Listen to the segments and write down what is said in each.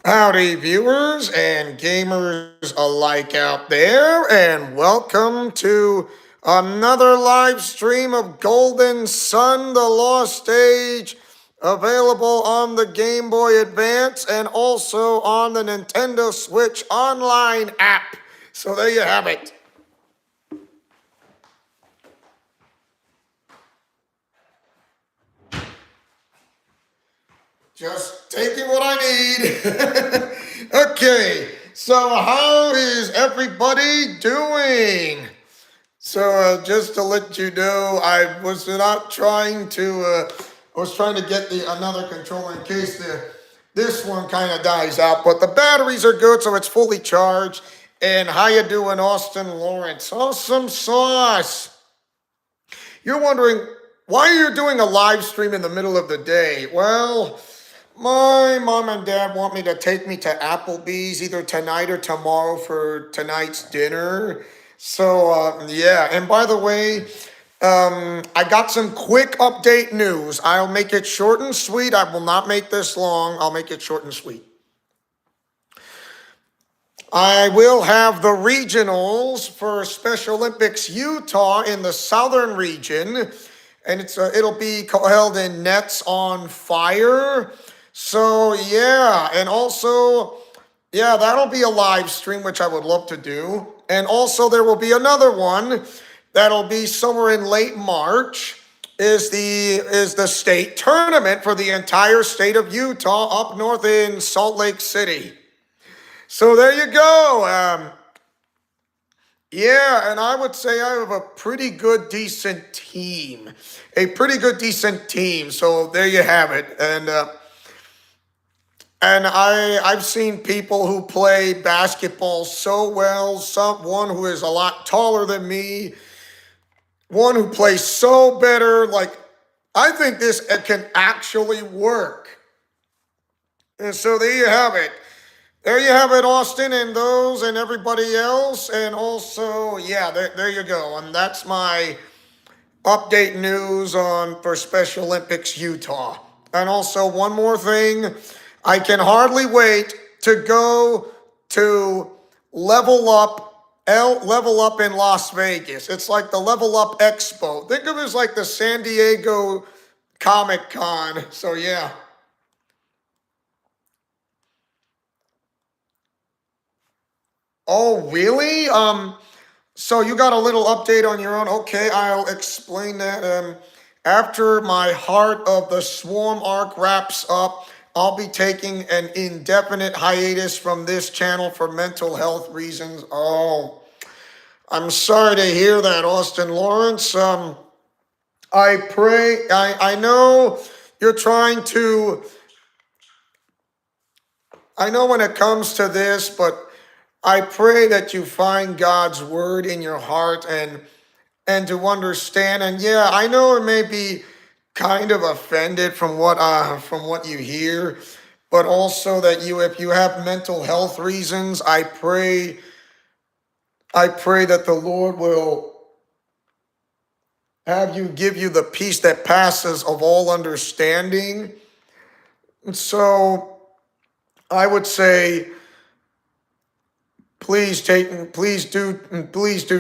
Howdy, viewers and gamers alike out there, and welcome to another live stream of Golden Sun, the Lost Age, available on the Game Boy Advance and also on the Nintendo Switch Online app. So there you have it. Just taking what I need. Okay, so how is everybody doing? So just to let you know, I was not trying to. I was trying to get the another controller in case this one kind of dies out. But the batteries are good, so it's fully charged. And how you doing, Austin Lawrence? Awesome sauce. You're wondering why you're doing a live stream in the middle of the day? Well, my mom and dad want me to take me to Applebee's either tonight or tomorrow for tonight's dinner. So, yeah. And by the way, I got some quick update news. I'll make it short and sweet. I will not make this long. I'll make it short and sweet. I will have the regionals for Special Olympics Utah in the southern region, and it'll be held in Nets on Fire. So yeah, and also yeah, that'll be a live stream, which I would love to do. And also there will be another one that'll be somewhere in late March. Is the state tournament for the entire state of Utah up north in Salt Lake City. So there you go. Yeah, and I would say I have a pretty good, decent team. A pretty good, decent team. So there you have it. And I've seen people who play basketball so well. One who is a lot taller than me. One who plays so better. Like, I think this can actually work. And so there you have it. There you have it, Austin, and those and everybody else. And also, yeah, there you go. And that's my update news on for Special Olympics Utah. And also, one more thing. I can hardly wait to go to Level Up in Las Vegas. It's like the Level Up Expo. Think of it as like the San Diego Comic Con. So yeah. Oh, really? So you got a little update on your own? Okay, I'll explain that. After my Heart of the Swarm arc wraps up, I'll be taking an indefinite hiatus from this channel for mental health reasons. Oh, I'm sorry to hear that, Austin Lawrence. I know you're trying to, I know when it comes to this, but I pray that you find God's word in your heart and to understand. And yeah, I know it may be kind of offended from what you hear, but also that if you have mental health reasons, I pray that the Lord will give you the peace that passes of all understanding. So I would say please do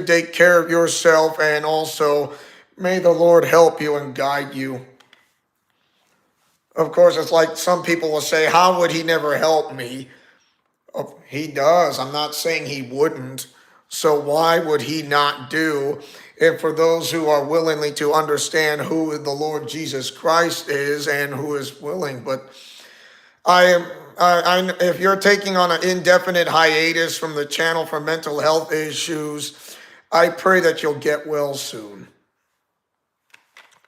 take care of yourself, and also may the Lord help you and guide you. Of course, it's like some people will say, how would he never help me? Oh, he does. I'm not saying he wouldn't. So why would he not do? And for those who are willingly to understand who the Lord Jesus Christ is and who is willing, but if you're taking on an indefinite hiatus from the channel for mental health issues, I pray that you'll get well soon.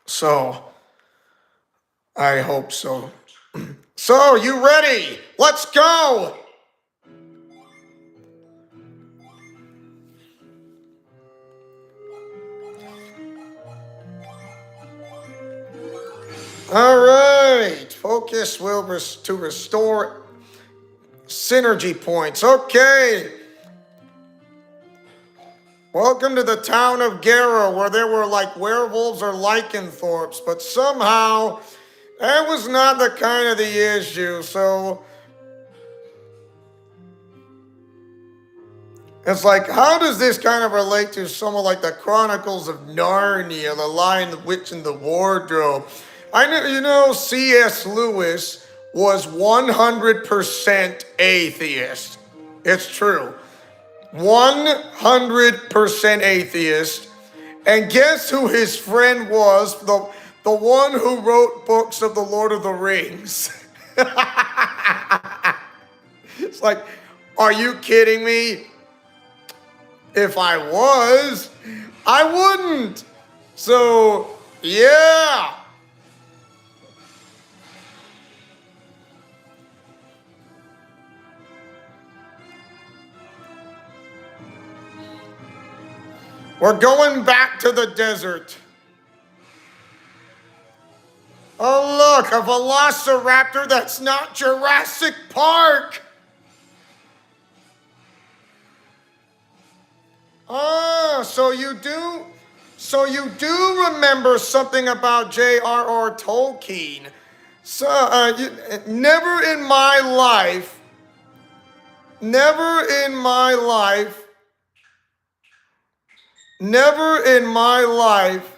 So, I hope so. So, you ready? Let's go! All right, focus to restore synergy points. Okay. Welcome to the town of Gera, where there were like werewolves or lycanthropes, but somehow that was not the kind of the issue. So It's like, how does this kind of relate to someone like the Chronicles of Narnia, The Lion, the Witch, and the Wardrobe? I know, C.S. Lewis was 100% atheist. It's true. 100% atheist. And guess who his friend was? The one who wrote books of the Lord of the Rings. It's like, are you kidding me? If I was, I wouldn't. So, yeah. We're going back to the desert. Oh, look, a velociraptor that's not Jurassic Park. Oh, so you do remember something about J.R.R. Tolkien. So, never in my life, never in my life, never in my life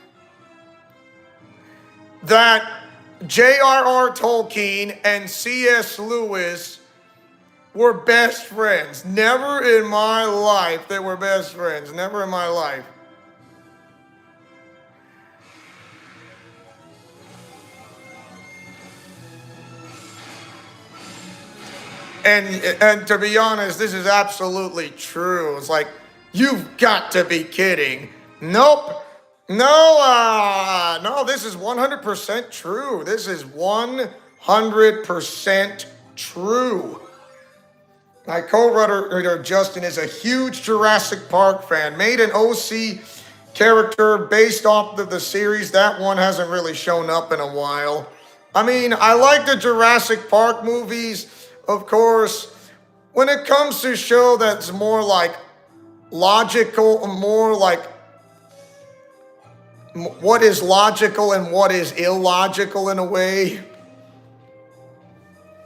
that J.R.R. Tolkien and C.S. Lewis were best friends. Never in my life they were best friends. Never in my life. And to be honest, this is absolutely true. It's like, you've got to be kidding. Nope. No, this is 100% true. This is 100% true. My co-writer Justin is a huge Jurassic Park fan. Made an OC character based off of the series. That one hasn't really shown up in a while. I mean, I like the Jurassic Park movies, of course. When it comes to show that's more like logical, more like what is logical and what is illogical in a way.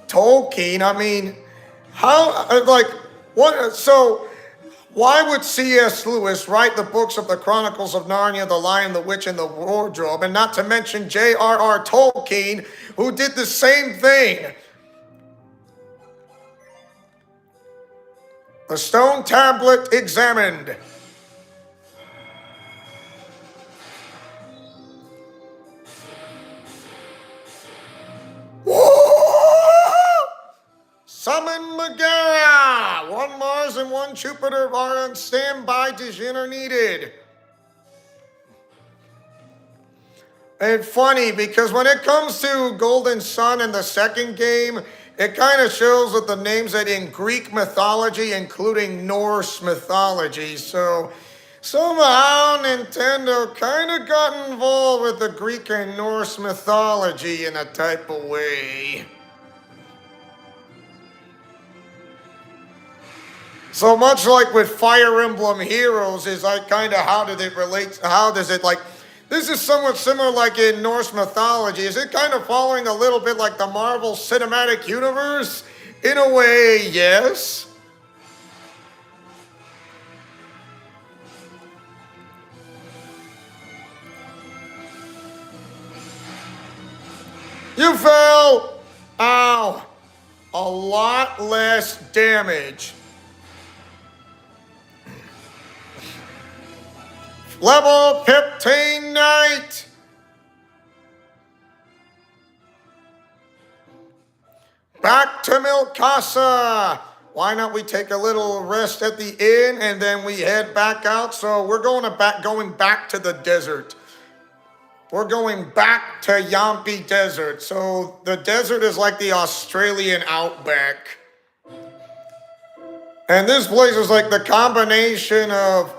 Tolkien, I mean, how, like, what, so why would C.S. Lewis write the books of the Chronicles of Narnia, The Lion, the Witch, and the Wardrobe, and not to mention J.R.R. Tolkien, who did the same thing? The stone tablet examined. Summon Megara! One Mars and one Jupiter are on standby. Dijon are needed. And funny, because when it comes to Golden Sun in the second game, it kind of shows that the names that in Greek mythology, including Norse mythology. So somehow Nintendo kind of got involved with the Greek and Norse mythology in a type of way. So much like with Fire Emblem Heroes is like kind of how did it relate, how does it like, this is somewhat similar like in Norse mythology. Is it kind of following a little bit like the Marvel Cinematic Universe? In a way, yes. You fell! Ow! A lot less damage. Level 15 Knight! Back to Milkasa! Why not we take a little rest at the inn and then we head back out? So we're going back to the desert. We're going back to Yampi Desert. So the desert is like the Australian outback. And this place is like the combination of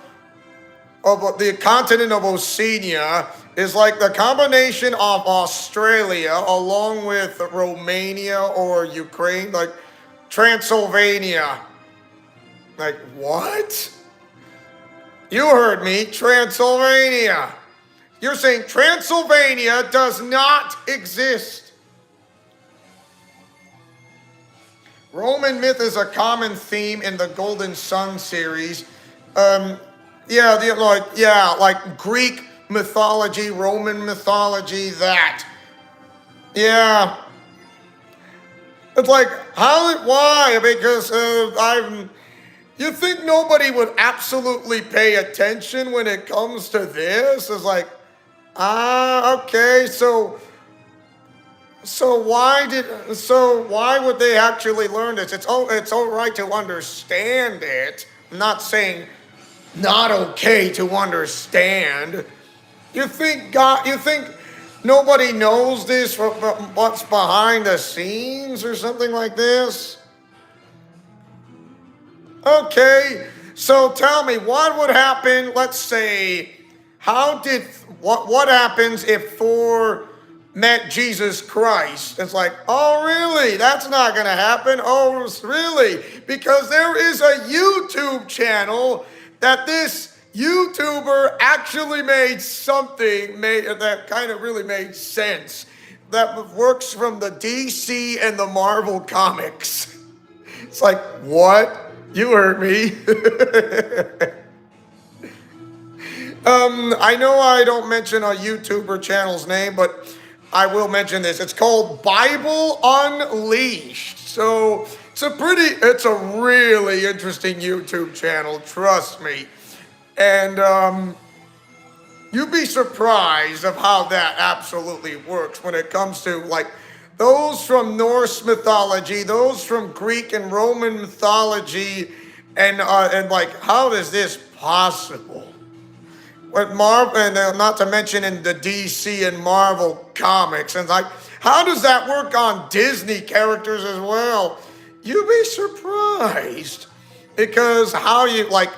the continent of Oceania is like the combination of Australia along with Romania or Ukraine, like Transylvania. Like, what? You heard me, Transylvania. You're saying Transylvania does not exist. Roman myth is a common theme in the Golden Sun series. Um, yeah, like Greek mythology, Roman mythology, that. Yeah, it's like why? Because you think nobody would absolutely pay attention when it comes to this? It's like, okay, why would they actually learn this? It's all right to understand it. I'm not saying not okay to understand. You think nobody knows this what's behind the scenes or something like this? Okay, so tell me what would happen, let's say, what happens if Thor met Jesus Christ? It's like, oh really? That's not gonna happen. Oh really? Because there is a YouTube channel that this YouTuber actually made that kind of really made sense. That works from the DC and the Marvel comics. It's like, what? You heard me. I know I don't mention a YouTuber channel's name, but I will mention this. It's called Bible Unleashed. So it's a really interesting YouTube channel, trust me. And you'd be surprised of how that absolutely works when it comes to like those from Norse mythology, those from Greek and Roman mythology, and like, how is this possible? With Marvel, and not to mention in the DC and Marvel comics, and like, how does that work on Disney characters as well? You'd be surprised because how you like.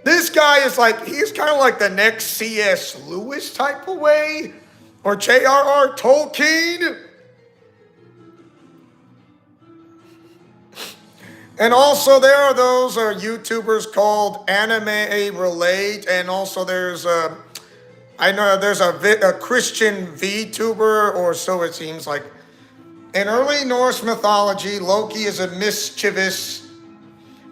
This guy is like, he's kind of like the next C.S. Lewis type of way, or J.R.R. Tolkien. And also there are those YouTubers called Anime Relate, and also there's I know there's a Christian VTuber, or so it seems like. In early Norse mythology, Loki is a mischievous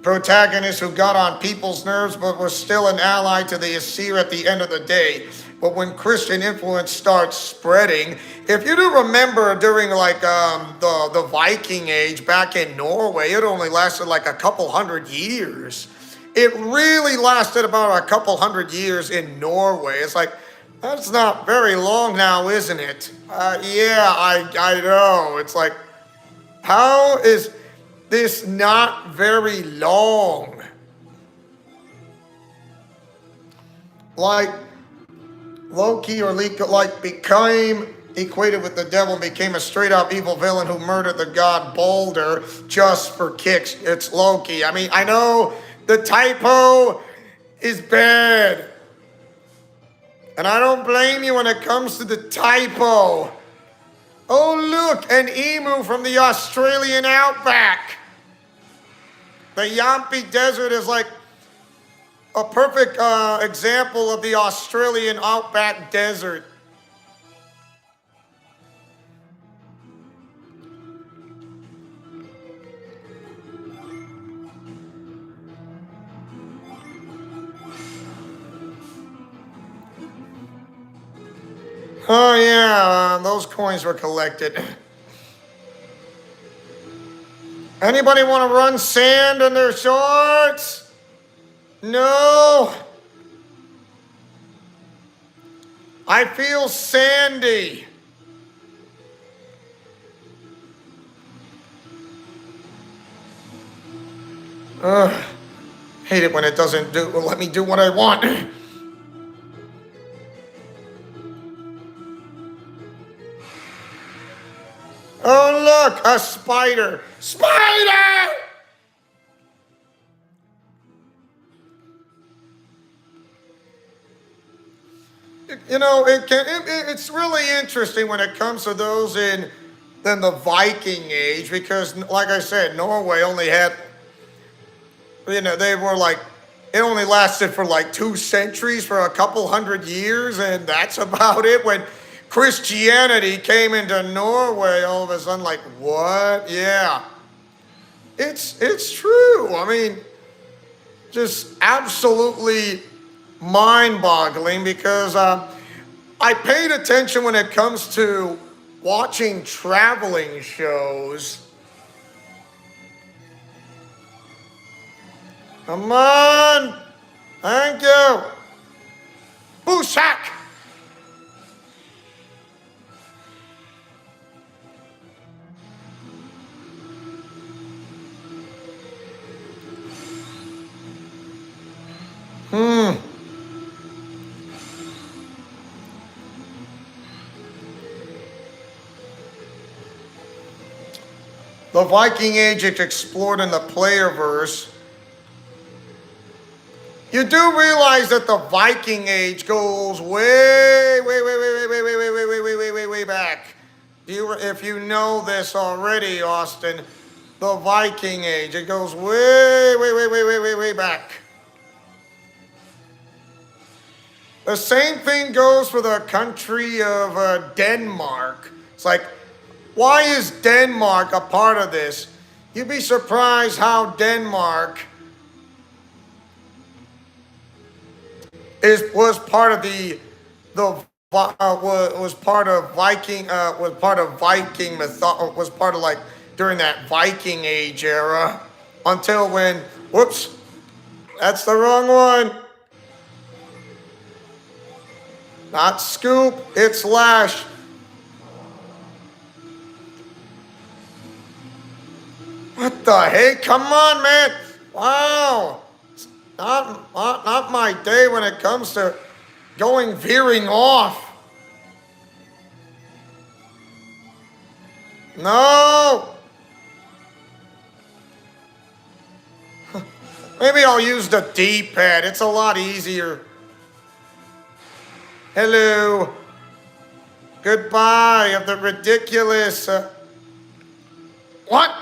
protagonist who got on people's nerves but was still an ally to the Aesir at the end of the day. But when Christian influence starts spreading, if you do remember during like the Viking Age back in Norway, it only lasted like a couple hundred years. It really lasted about a couple hundred years in Norway. It's like, that's not very long now, isn't it? Yeah, I know. It's like, how is this not very long? Like Loki became equated with the devil and became a straight up evil villain who murdered the god Balder just for kicks. It's Loki. I mean, I know the typo is bad, and I don't blame you when it comes to the typo. Oh look, an emu from the Australian outback. The Yampi Desert is like a perfect example of the Australian outback desert. Oh yeah, those coins were collected. Anybody want to run sand in their shorts? No. I feel sandy. Ugh. Hate it when it doesn't let me do what I want. Oh look, a spider. Spider! You know, it's really interesting when it comes to those in the Viking Age, because like I said, Norway only had, they were like, it only lasted for like 2 centuries, for a couple hundred years, and that's about it. When Christianity came into Norway, all of a sudden, like, what? Yeah. It's true. I mean, just absolutely mind-boggling because I paid attention when it comes to watching traveling shows. Come on, thank you. Booshak. Hmm. The Viking Age is explored in the playerverse. You do realize that the Viking Age goes way back. If you know this already, Austin, the Viking Age, it goes way back. The same thing goes for the country of Denmark. It's like, why is Denmark a part of this? You'd be surprised how Denmark was part of was part of Viking was part of like during that Viking Age era until when whoops, that's the wrong one. Not Scoop, it's Lash. What the heck? Come on, man. Wow. It's not my day when it comes to veering off. No. Maybe I'll use the D-pad. It's a lot easier. Hello. Goodbye of the ridiculous. What?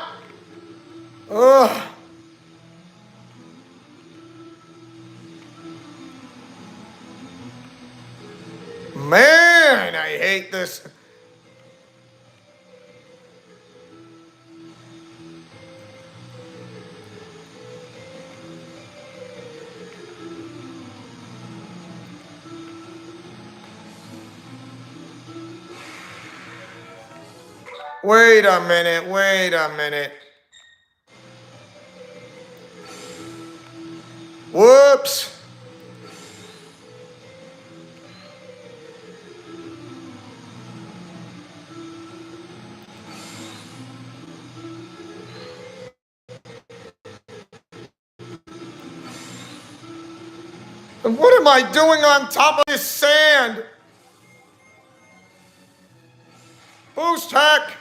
Ugh. Man, I hate this. Wait a minute, wait a minute. Whoops. And what am I doing on top of this sand? Boost hack.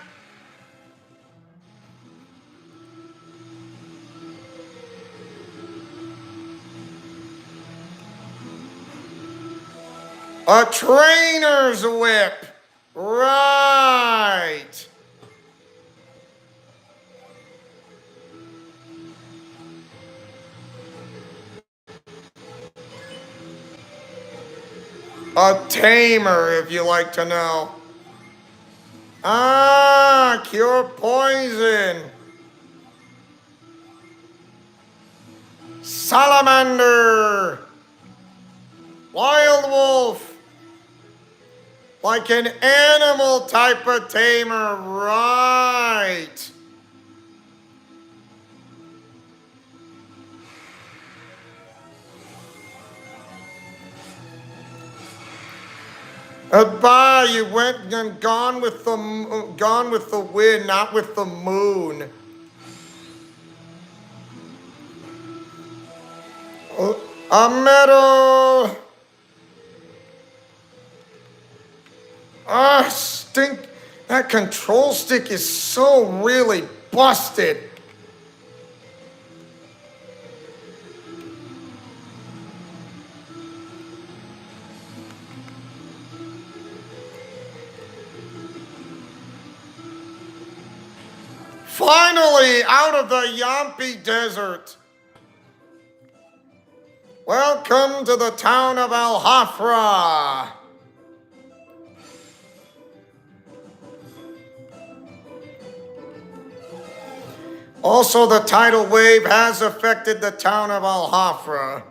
A trainer's whip. Right. A tamer, if you like to know. Ah, cure poison. Salamander. Wild wolf. Like an animal type of tamer, right. Goodbye, you went and gone with the wind, not with the moon. A medal. Ah, stink. That control stick is so really busted. Finally, out of the Yampi Desert. Welcome to the town of Al Hafra. Also, the tidal wave has affected the town of Al Hafra.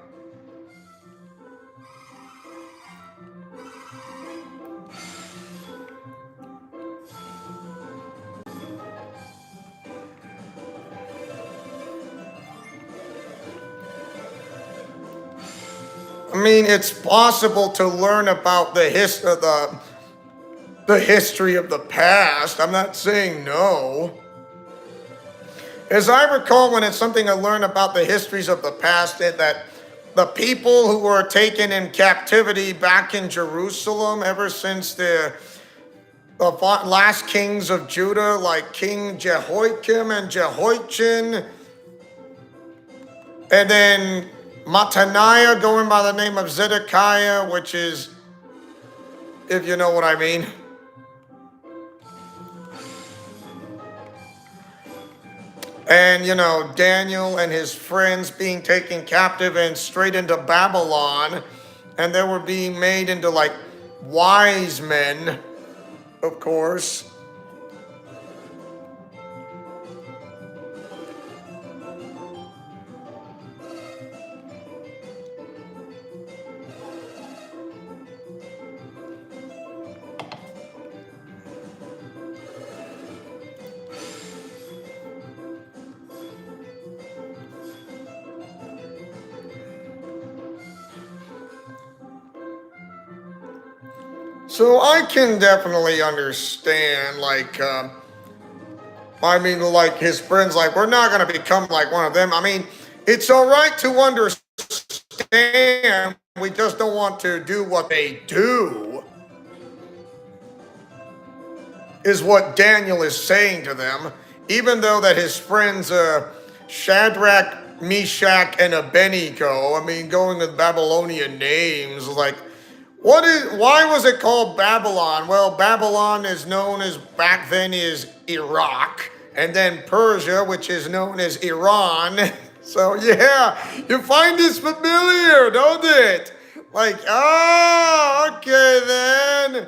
I mean, it's possible to learn about the history of the past. I'm not saying no. As I recall, when it's something to learn about the histories of the past, that the people who were taken in captivity back in Jerusalem ever since the last kings of Judah, like King Jehoiakim and Jehoiachin, and then Mattaniah going by the name of Zedekiah, which is, if you know what I mean. And, Daniel and his friends being taken captive and straight into Babylon. And they were being made into like wise men, of course. So I can definitely understand, like, like his friends, like, we're not going to become like one of them. I mean, it's all right to understand. We just don't want to do what they do, is what Daniel is saying to them. Even though that his friends, Shadrach, Meshach, and Abednego, I mean, going with Babylonian names, like, why was it called Babylon? Well, Babylon is known as, back then, is Iraq, and then Persia, which is known as Iran. So yeah, you find this familiar, don't it? Like, oh, okay then.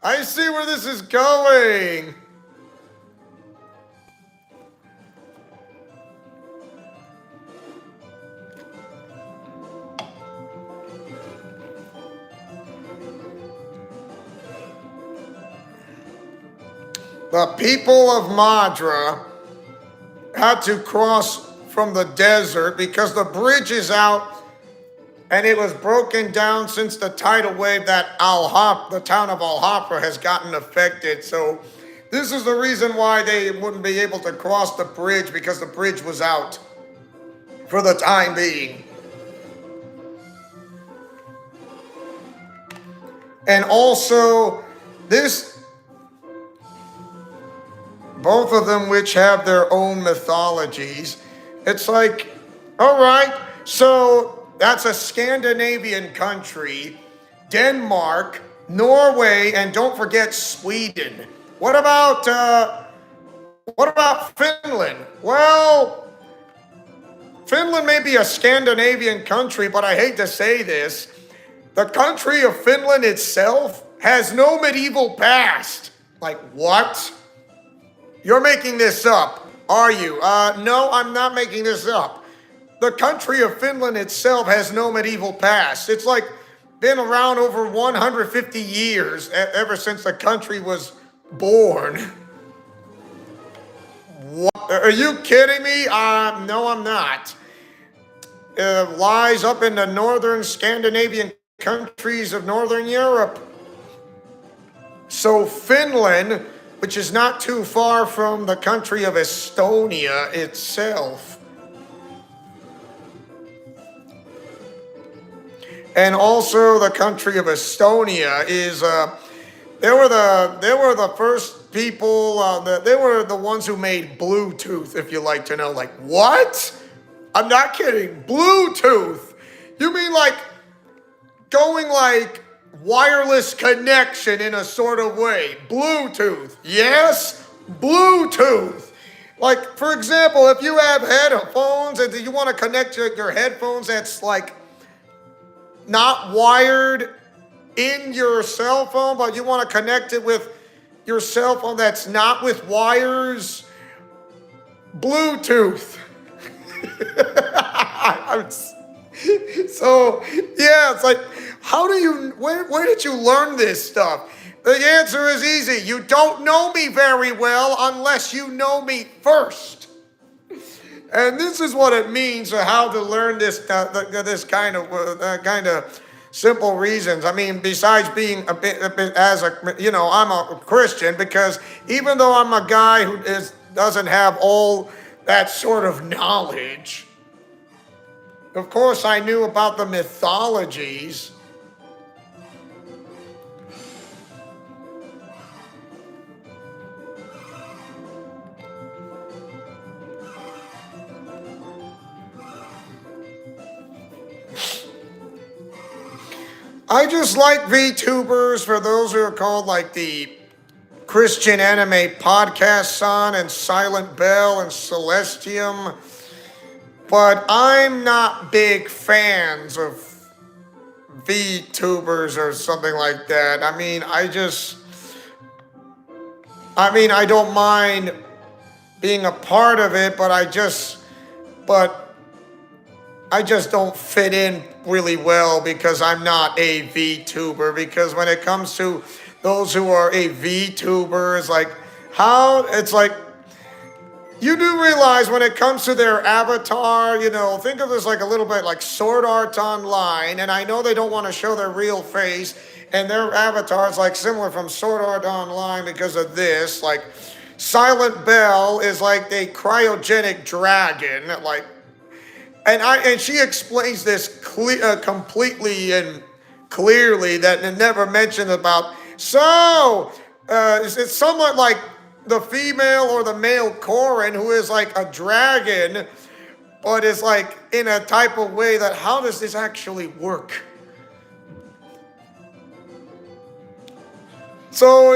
I see where this is going. The people of Madra had to cross from the desert because the bridge is out and it was broken down since the tidal wave that the town of Al Hafra has gotten affected. So this is the reason why they wouldn't be able to cross the bridge, because the bridge was out for the time being. And also both of them which have their own mythologies. It's like, all right, so that's a Scandinavian country, Denmark, Norway, and don't forget Sweden. What about Finland? Well, Finland may be a Scandinavian country, but I hate to say this, the country of Finland itself has no medieval past. Like, what? You're making this up, are you? No, I'm not making this up. The country of Finland itself has no medieval past. It's like been around over 150 years, ever since the country was born. What? Are you kidding me? No, I'm not. Lies up in the northern Scandinavian countries of Northern Europe. So Finland, which is not too far from the country of Estonia itself. And also the country of Estonia is, they were the first people, they were the ones who made Bluetooth, if you like to know. Like, what? I'm not kidding. Bluetooth? You mean like going like wireless connection in a sort of way? Bluetooth. Yes, Bluetooth. Like, for example, if you have headphones and you want to connect your headphones that's like not wired in your cell phone, but you want to connect it with your cell phone that's not with wires, Bluetooth. So, yeah, it's like, where did you learn this stuff? The answer is easy. You don't know me very well unless you know me first. And this is what it means how to learn this kind of simple reasons. I mean, besides being a bit as a I'm a Christian, because even though I'm a guy who doesn't have all that sort of knowledge, of course I knew about the mythologies. I just like VTubers, for those who are called like the Christian Anime Podcast Son and Silent Bell and Celestium. But I'm not big fans of VTubers or something like that. I don't mind being a part of it, but I just don't fit in really well because I'm not a VTuber. Because when it comes to those who are a VTuber, it's like, you do realize when it comes to their avatar, think of this like a little bit like Sword Art Online, and I know they don't want to show their real face, and their avatar is like similar from Sword Art Online because of this. Like, Silent Bell is like a cryogenic dragon, like, and she explains this completely and clearly, that it never mentioned about. So, it's somewhat like the female or the male Korin, who is like a dragon, but is like in a type of way that, how does this actually work? So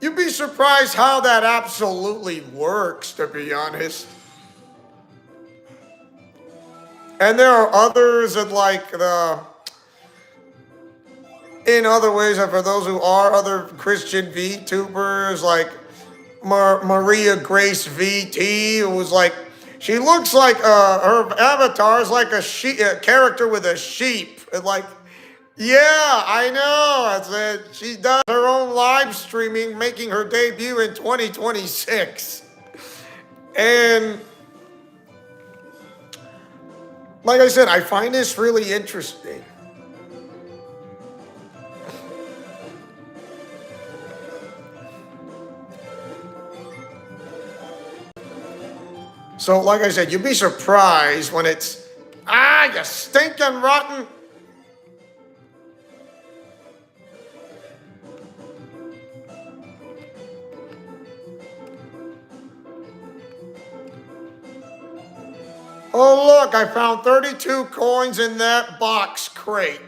you'd be surprised how that absolutely works, to be honest. And there are others that in other ways, and for those who are other Christian VTubers, like Maria Grace VT, who was like, she looks like her avatar is like a character with a sheep. And like, yeah, I know. She does her own live streaming, making her debut in 2026. And like I said, I find this really interesting. So, like I said, you'd be surprised when it's, you stinking rotten. Oh, look, I found 32 coins in that box crate.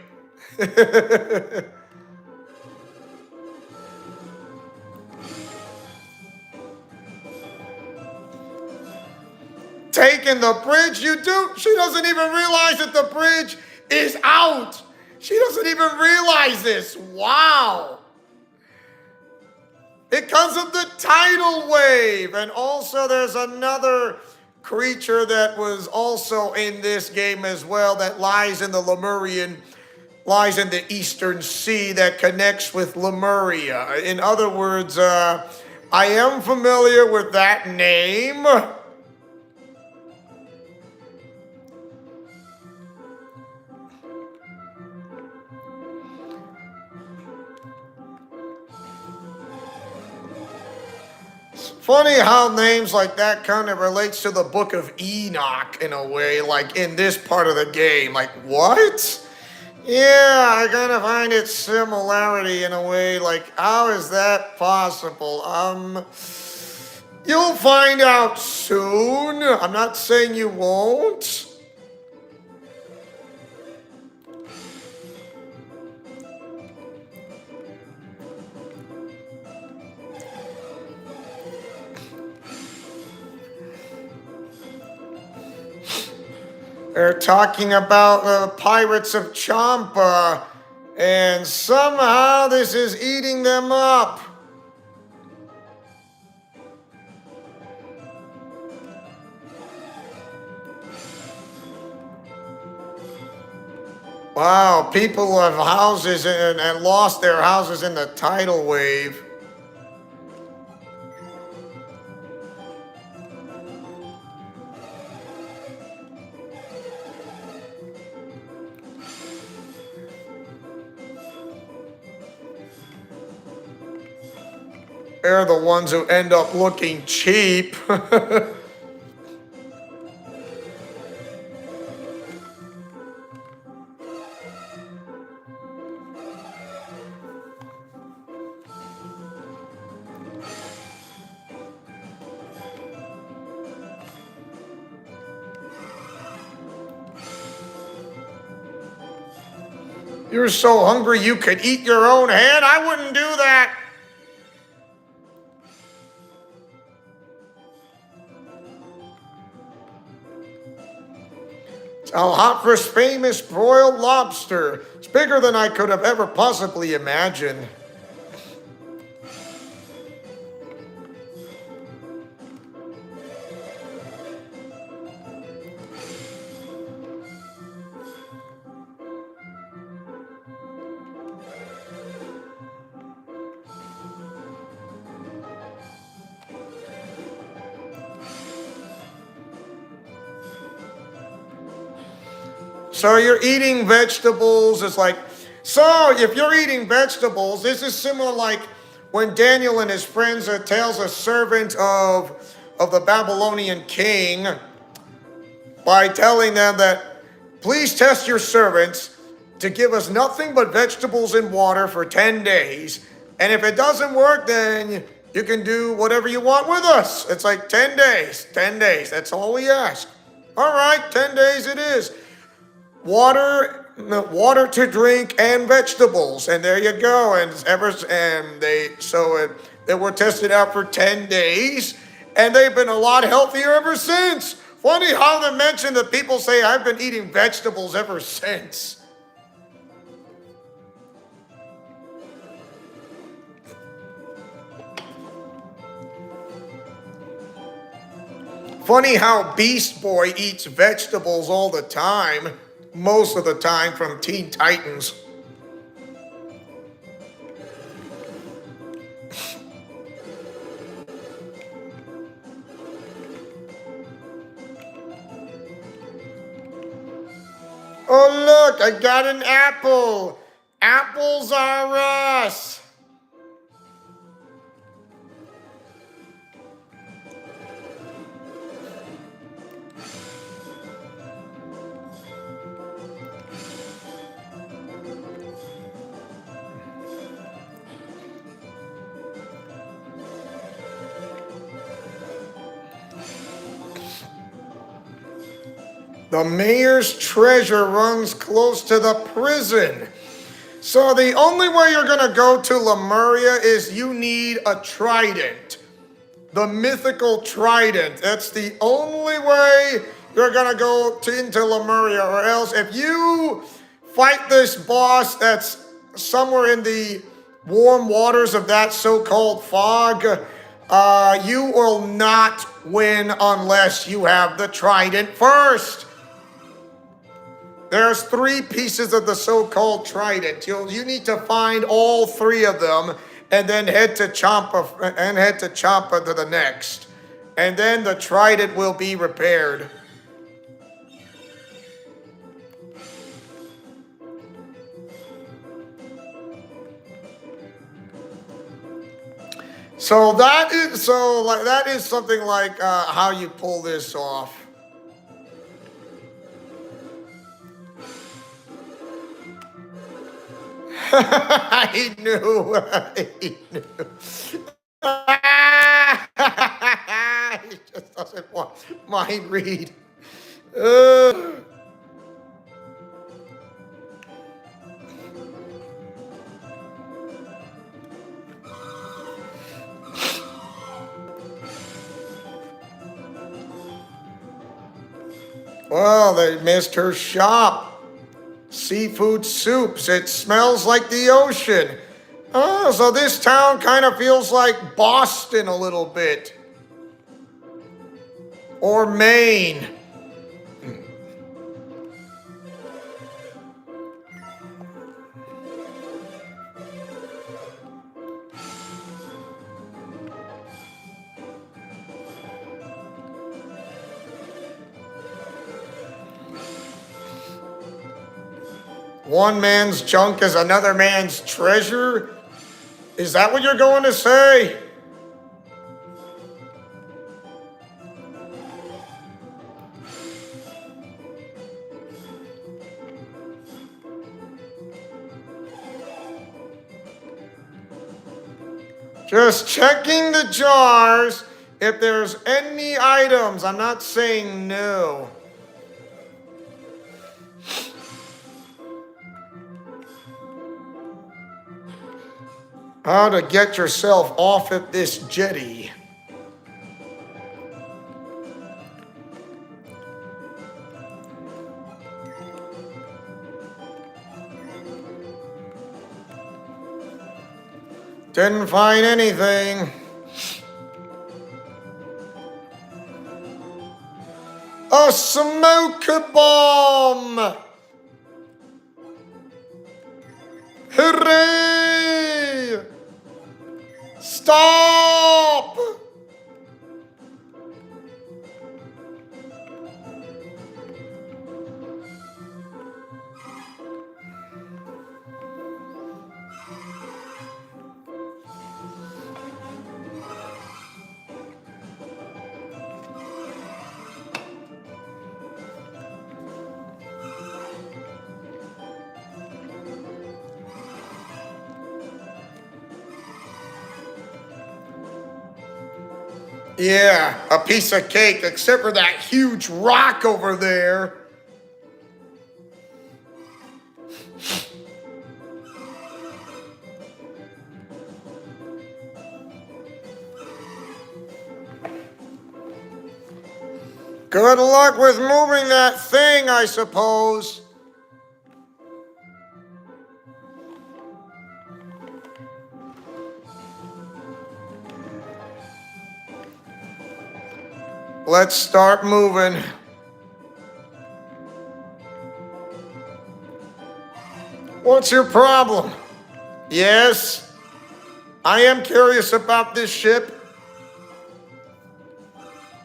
Taking the bridge, she doesn't even realize that the bridge is out. She doesn't even realize this. Wow. Because of the tidal wave. And also there's another creature that was also in this game as well, that lies in the Eastern Sea, that connects with Lemuria. In other words, I am familiar with that name. Funny how names like that kind of relates to the Book of Enoch in a way, like in this part of the game. Like, what? Yeah, I kind of find it similarity in a way. Like, how is that possible? You'll find out soon. I'm not saying you won't. They're talking about the Pirates of Champa, and somehow this is eating them up. Wow, people have houses and lost their houses in the tidal wave. They're the ones who end up looking cheap. You're so hungry you could eat your own head? I wouldn't do that. Al-Hafra's famous broiled lobster. It's bigger than I could have ever possibly imagined. So you're eating vegetables. It's like, so if you're eating vegetables, this is similar like when Daniel and his friends tells a servant of the Babylonian king by telling them that, please test your servants to give us nothing but vegetables and water for 10 days. And if it doesn't work, then you can do whatever you want with us. It's like 10 days, 10 days. That's all we ask. All right, 10 days it is. Water to drink and vegetables, and there you go. They were tested out for 10 days, and they've been a lot healthier ever since. Funny how they mention that people say I've been eating vegetables ever since. Funny how Beast Boy eats vegetables all the time. Most of the time from Teen Titans. Oh look, I got an apple. Apples are us. The mayor's treasure runs close to the prison. So the only way you're going to go to Lemuria is you need a trident. The mythical trident. That's the only way you're going to go into Lemuria. Or else if you fight this boss that's somewhere in the warm waters of that so-called fog, you will not win unless you have the trident first. There's 3 pieces of the so-called trident. You need to find all 3 of them and then head to Champa to the next. And then the trident will be repaired. So that is something like how you pull this off. I knew. He just doesn't want mind read. Well, they missed her shop. Seafood soups. It smells like the ocean. Oh, so this town kind of feels like Boston a little bit. Or Maine. One man's junk is another man's treasure? Is that what you're going to say? Just checking the jars if there's any items. I'm not saying no. How to get yourself off of this jetty. Didn't find anything. A smoke bomb! Hooray! Stop! Yeah, a piece of cake, except for that huge rock over there. Good luck with moving that thing, I suppose. Let's start moving. What's your problem? Yes? I am curious about this ship.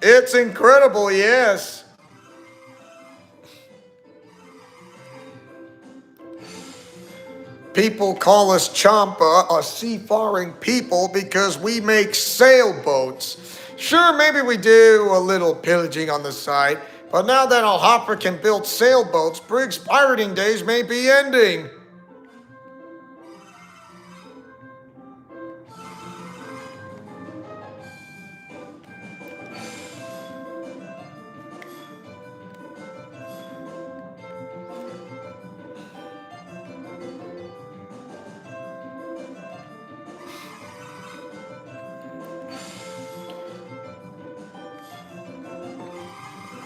It's incredible, yes. People call us Champa, a seafaring people, because we make sailboats. Sure, maybe we do a little pillaging on the side, but now that Al Hopper can build sailboats, Briggs' pirating days may be ending.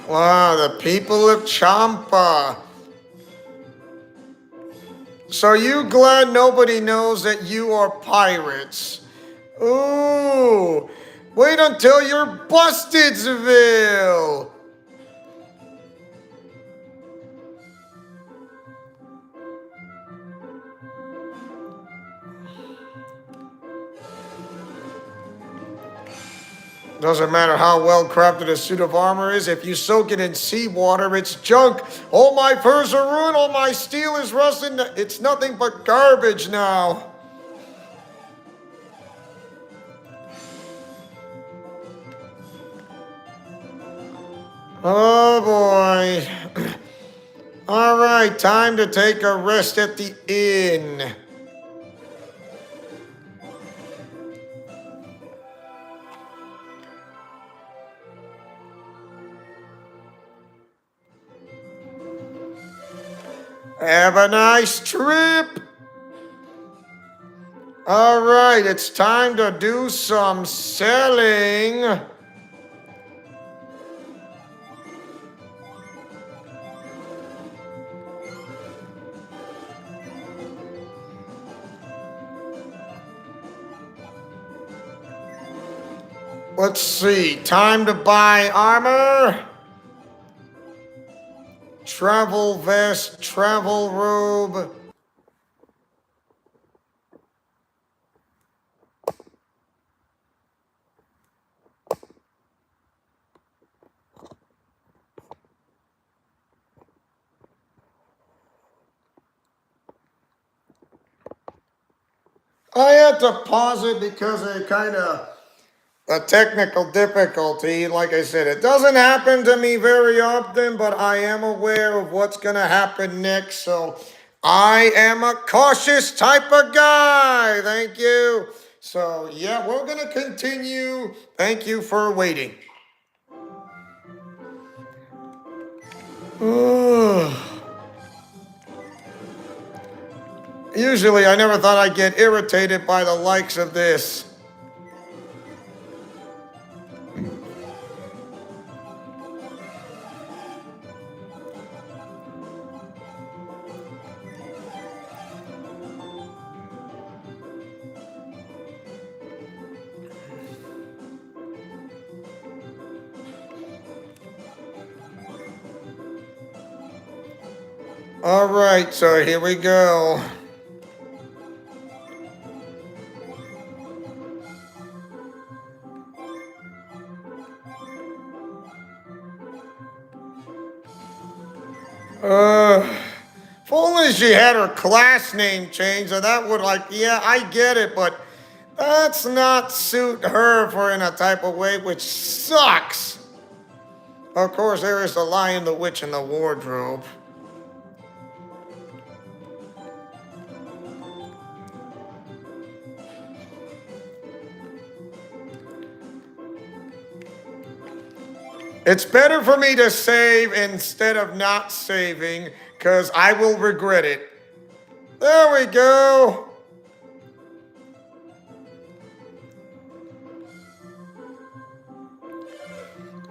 Wow, the people of Champa. So you glad nobody knows that you are pirates? Ooh, wait until you're Busted'sville. Doesn't matter how well crafted a suit of armor is, if you soak it in seawater, it's junk. All my furs are ruined, all my steel is rusted, it's nothing but garbage now. Oh boy. All right, time to take a rest at the inn. Have a nice trip. All right, it's time to do some selling. Let's see, time to buy armor. Travel vest, travel robe. I had to pause it because of kind of a technical difficulty. Like I said, it doesn't happen to me very often, but I am aware of what's going to happen next. So I am a cautious type of guy. Thank you. So, yeah, we're going to continue. Thank you for waiting. Usually, I never thought I'd get irritated by the likes of this. All right, so here we go. If only she had her class name changed, and that would yeah, I get it, but that's not suit her for in a type of way, which sucks. Of course, there is the Lion, the Witch, and the Wardrobe. It's better for me to save instead of not saving, because I will regret it. There we go.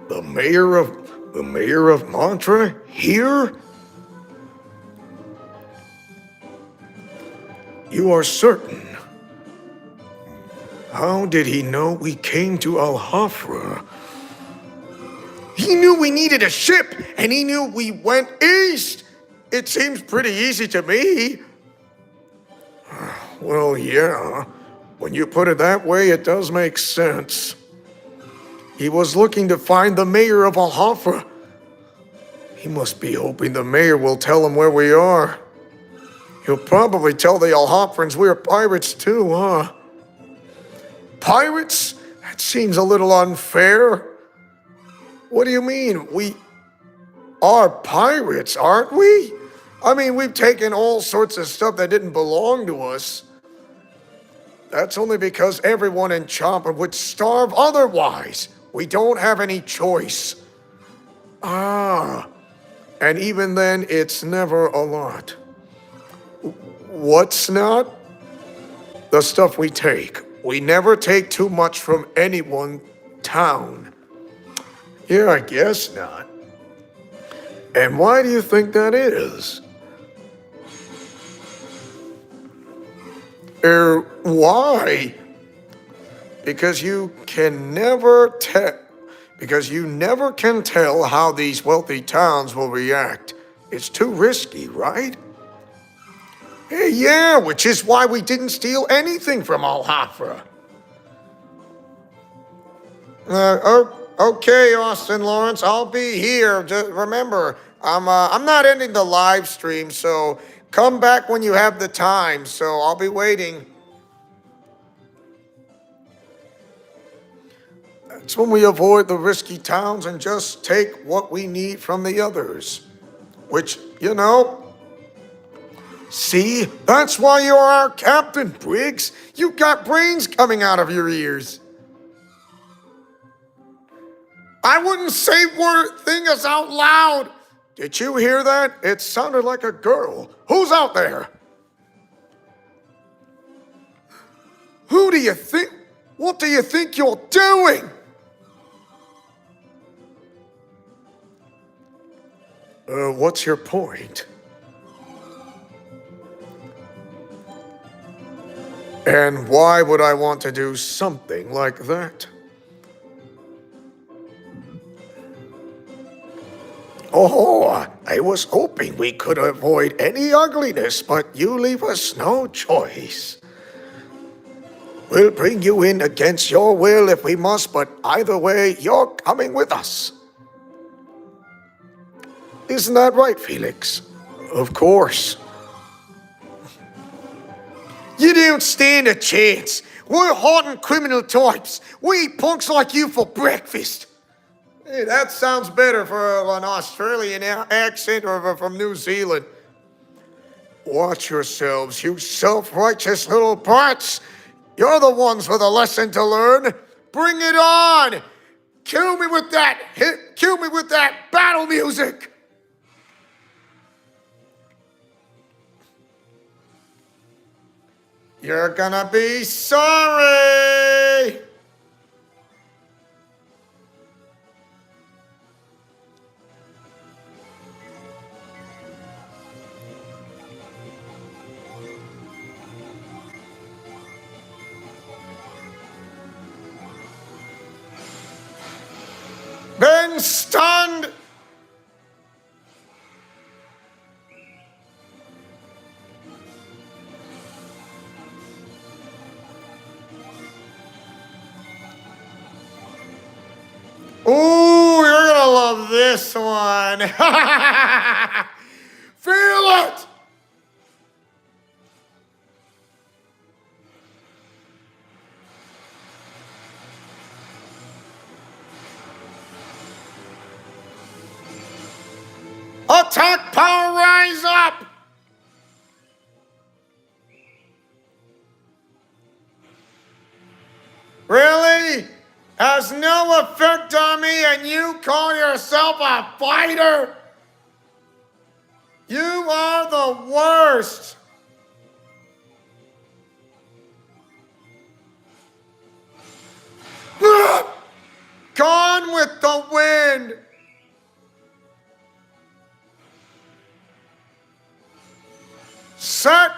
The mayor of Montre here? You are certain? How did he know we came to Al Hafra? He knew we needed a ship, and he knew we went east. It seems pretty easy to me. Well, yeah. When you put it that way, it does make sense. He was looking to find the mayor of Al Hafra. He must be hoping the mayor will tell him where we are. He'll probably tell the Al Hafrans we're pirates too, huh? Pirates? That seems a little unfair. What do you mean? We are pirates, aren't we? I mean, we've taken all sorts of stuff that didn't belong to us. That's only because everyone in Champa would starve otherwise. We don't have any choice. Ah, and even then, it's never a lot. What's not? The stuff we take. We never take too much from any one town. Yeah, I guess not. And why do you think that is? Why? Because you never can tell how these wealthy towns will react. It's too risky, right? Hey, yeah, which is why we didn't steal anything from Al Hafra. Okay, Austin Lawrence, I'll be here. Just remember, I'm not ending the live stream, so come back when you have the time. So I'll be waiting. That's when we avoid the risky towns and just take what we need from the others. Which, see, that's why you're our captain, Briggs. You got brains coming out of your ears. I wouldn't say things out loud. Did you hear that? It sounded like a girl. Who's out there? Who do you think? What do you think you're doing? What's your point? And why would I want to do something like that? Oh, I was hoping we could avoid any ugliness, but you leave us no choice. We'll bring you in against your will if we must, but either way, you're coming with us. Isn't that right, Felix? Of course. You don't stand a chance. We're hardened criminal types. We eat punks like you for breakfast. Hey, that sounds better for an Australian accent or from New Zealand. Watch yourselves, you self-righteous little brats. You're the ones with a lesson to learn. Bring it on. Kill me with that. Kill me with that battle music. You're gonna be sorry. Been stunned. Ooh, you're gonna love this one. Feel it. Attack power rise up. Really? Has no effect on me and you call yourself a fighter? You are the worst. Gone with the wind. Set.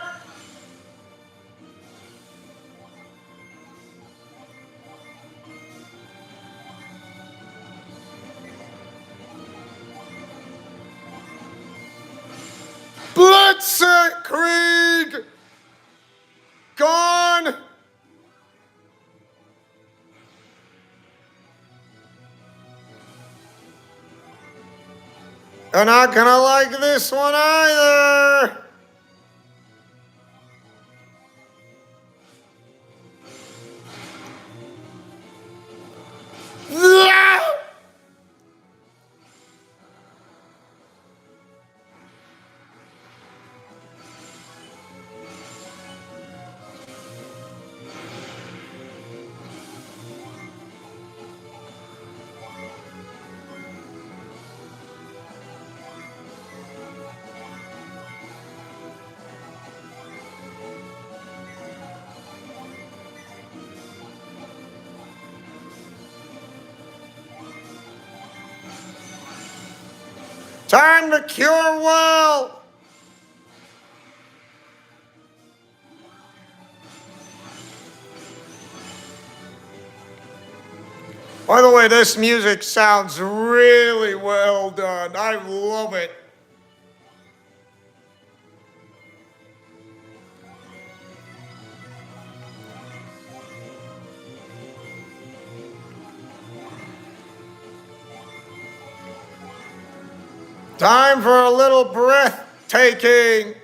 Blitzkrieg. Gone. You're not gonna like this one either. Time to cure well. By the way, this music sounds really well done. I love it. Time for a little breathtaking.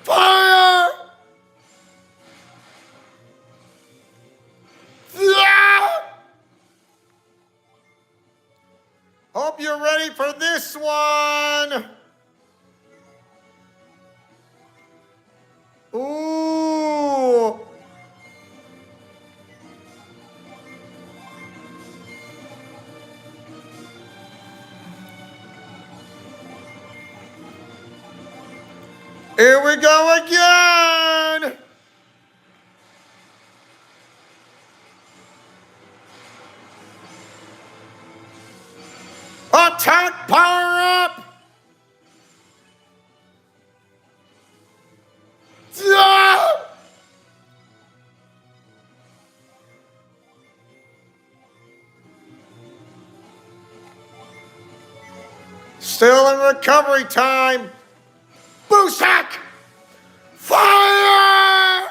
Fire! Yeah! Hope you're ready for this one. Ooh. Here we go again. Attack power up. Yeah! Still in recovery time. Boost hack! Fire!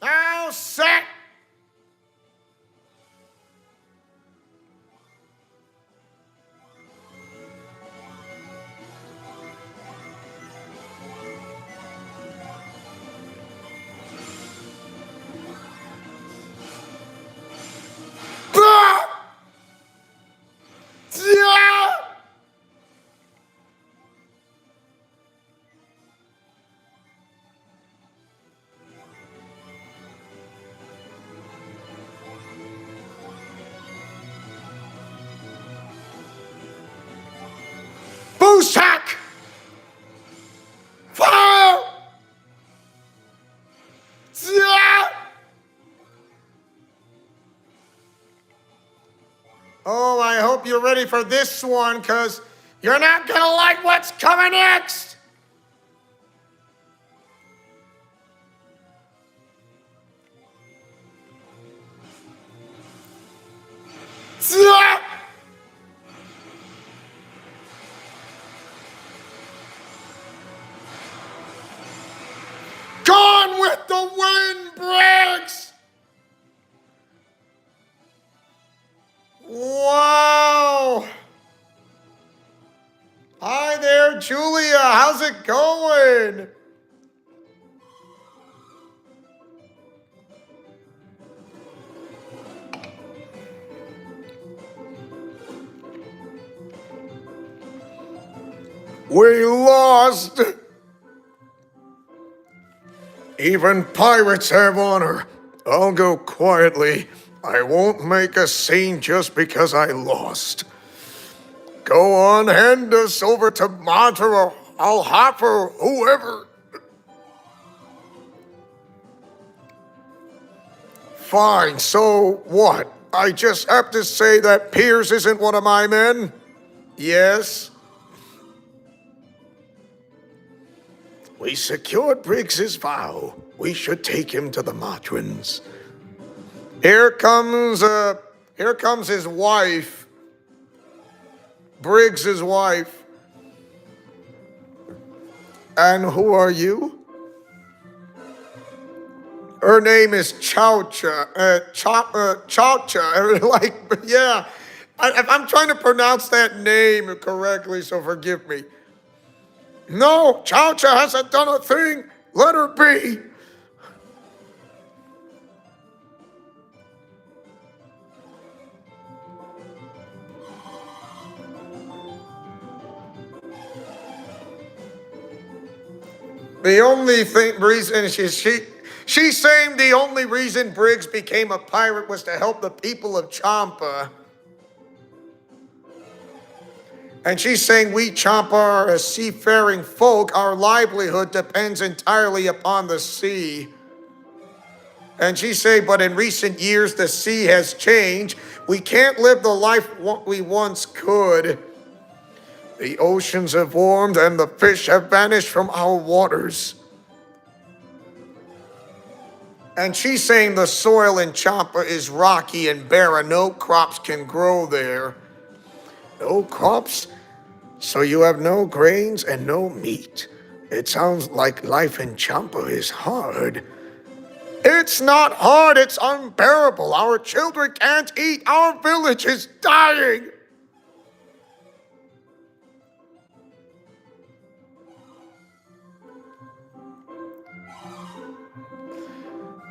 Now set! Oh, I hope you're ready for this one, because you're not gonna like what's coming next! Gone with the wind, Briggs! Wow! Hi there, Julia. How's it going? We lost! Even pirates have honor. I'll go quietly. I won't make a scene just because I lost. Go on, hand us over to Madra or I'll hop her, whoever. Fine, so what? I just have to say that Piers isn't one of my men? Yes? We secured Briggs's vow. We should take him to the Madrins. Here comes his wife. Briggs's wife. And who are you? Her name is Chowcha. Chowcha. Like, yeah. I'm trying to pronounce that name correctly, so forgive me. No, Chowcha hasn't done a thing. Let her be. The only reason she's saying the only reason Briggs became a pirate was to help the people of Champa. And she's saying we Champa are a seafaring folk. Our livelihood depends entirely upon the sea. And she's saying, but in recent years the sea has changed. We can't live the life we once could. The oceans have warmed and the fish have vanished from our waters. And she's saying the soil in Champa is rocky and barren. No crops can grow there. No crops? So you have no grains and no meat. It sounds like life in Champa is hard. It's not hard, it's unbearable. Our children can't eat. Our village is dying.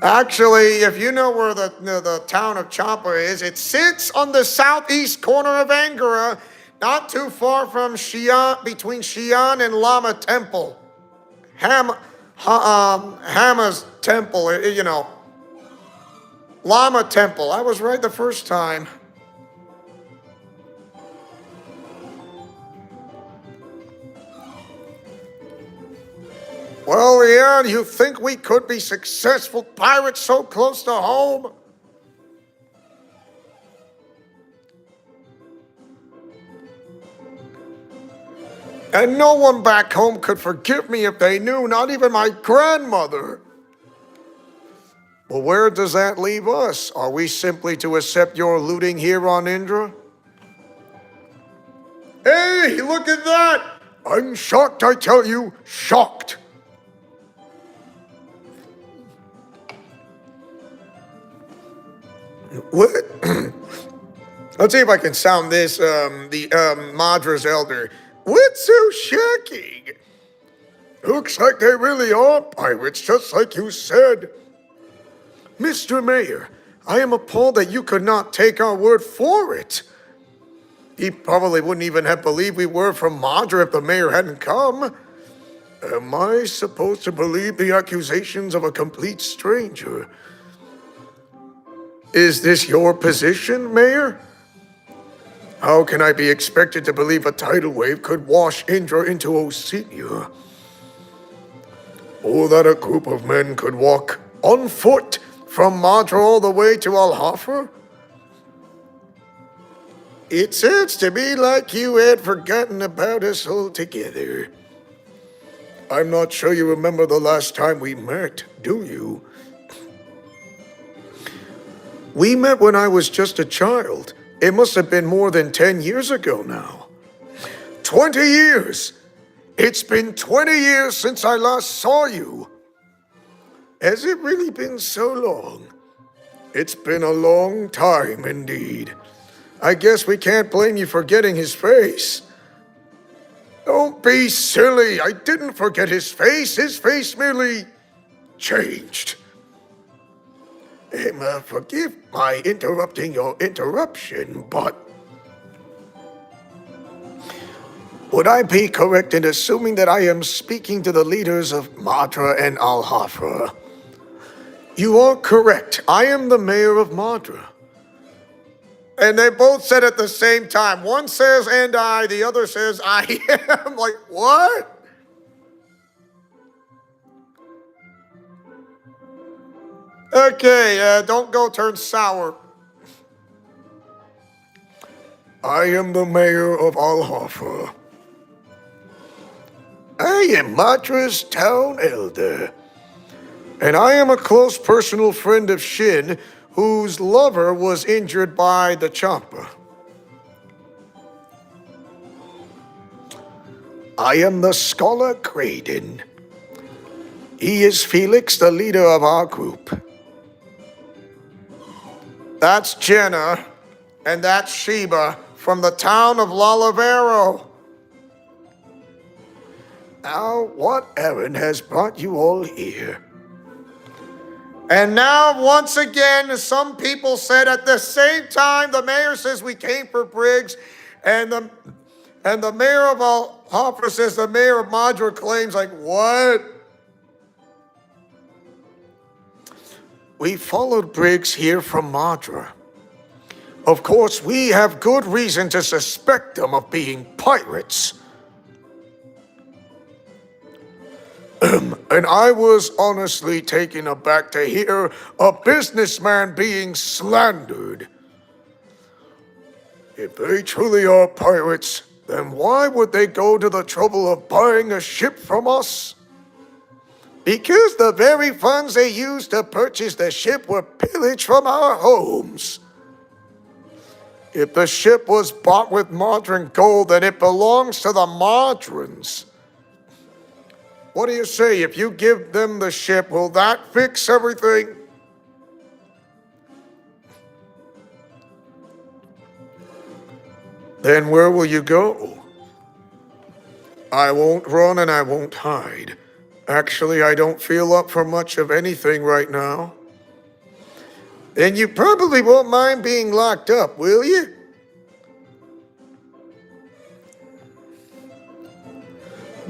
Actually, if you know where the town of Champa is, it sits on the southeast corner of Angara, not too far from between Xi'an and Lama Temple. Hama's Temple, Lama Temple. I was right the first time. Well, yeah, you think we could be successful pirates so close to home? And no one back home could forgive me if they knew, not even my grandmother. Well, where does that leave us? Are we simply to accept your looting here on Indra? Hey, look at that! I'm shocked, I tell you, shocked. What? Let's see if I can sound this, Madra's elder. What's so shocking? Looks like they really are pirates, just like you said. Mr. Mayor, I am appalled that you could not take our word for it. He probably wouldn't even have believed we were from Madra if the mayor hadn't come. Am I supposed to believe the accusations of a complete stranger? Is this your position, Mayor? How can I be expected to believe a tidal wave could wash Indra into Oceania? Or that a group of men could walk on foot from Madra all the way to Al-Hafr? It sounds to me like you had forgotten about us altogether. I'm not sure you remember the last time we met, do you? We met when I was just a child. It must have been more than 10 years ago now. 20 years! It's been 20 years since I last saw you. Has it really been so long? It's been a long time indeed. I guess we can't blame you for forgetting his face. Don't be silly. I didn't forget his face. His face merely changed. Forgive my interrupting your interruption, but would I be correct in assuming that I am speaking to the leaders of Madra and Al-Hafra? You are correct. I am the mayor of Madra. And they both said at the same time. One says, and I, the other says, I am. Like, what? Okay, don't go turn sour. I am the mayor of Al-Hafra. I am Madra's town elder. And I am a close personal friend of Shin, whose lover was injured by the chopper. I am the scholar Graydon. He is Felix, the leader of our group. That's Jenna, and that's Sheba from the town of Lalavero. Now, what errand has brought you all here? And now, once again, some people said at the same time, the mayor says we came for Briggs, and the mayor of Al-Hafra says the mayor of Madra claims, like, what? We followed Briggs here from Madra. Of course, we have good reason to suspect them of being pirates. And I was honestly taken aback to hear a businessman being slandered. If they truly are pirates, then why would they go to the trouble of buying a ship from us? Because the very funds they used to purchase the ship were pillaged from our homes. If the ship was bought with Madran gold, then it belongs to the Madrans. What do you say? If you give them the ship, will that fix everything? Then where will you go? I won't run and I won't hide. Actually, I don't feel up for much of anything right now. Then you probably won't mind being locked up, will you?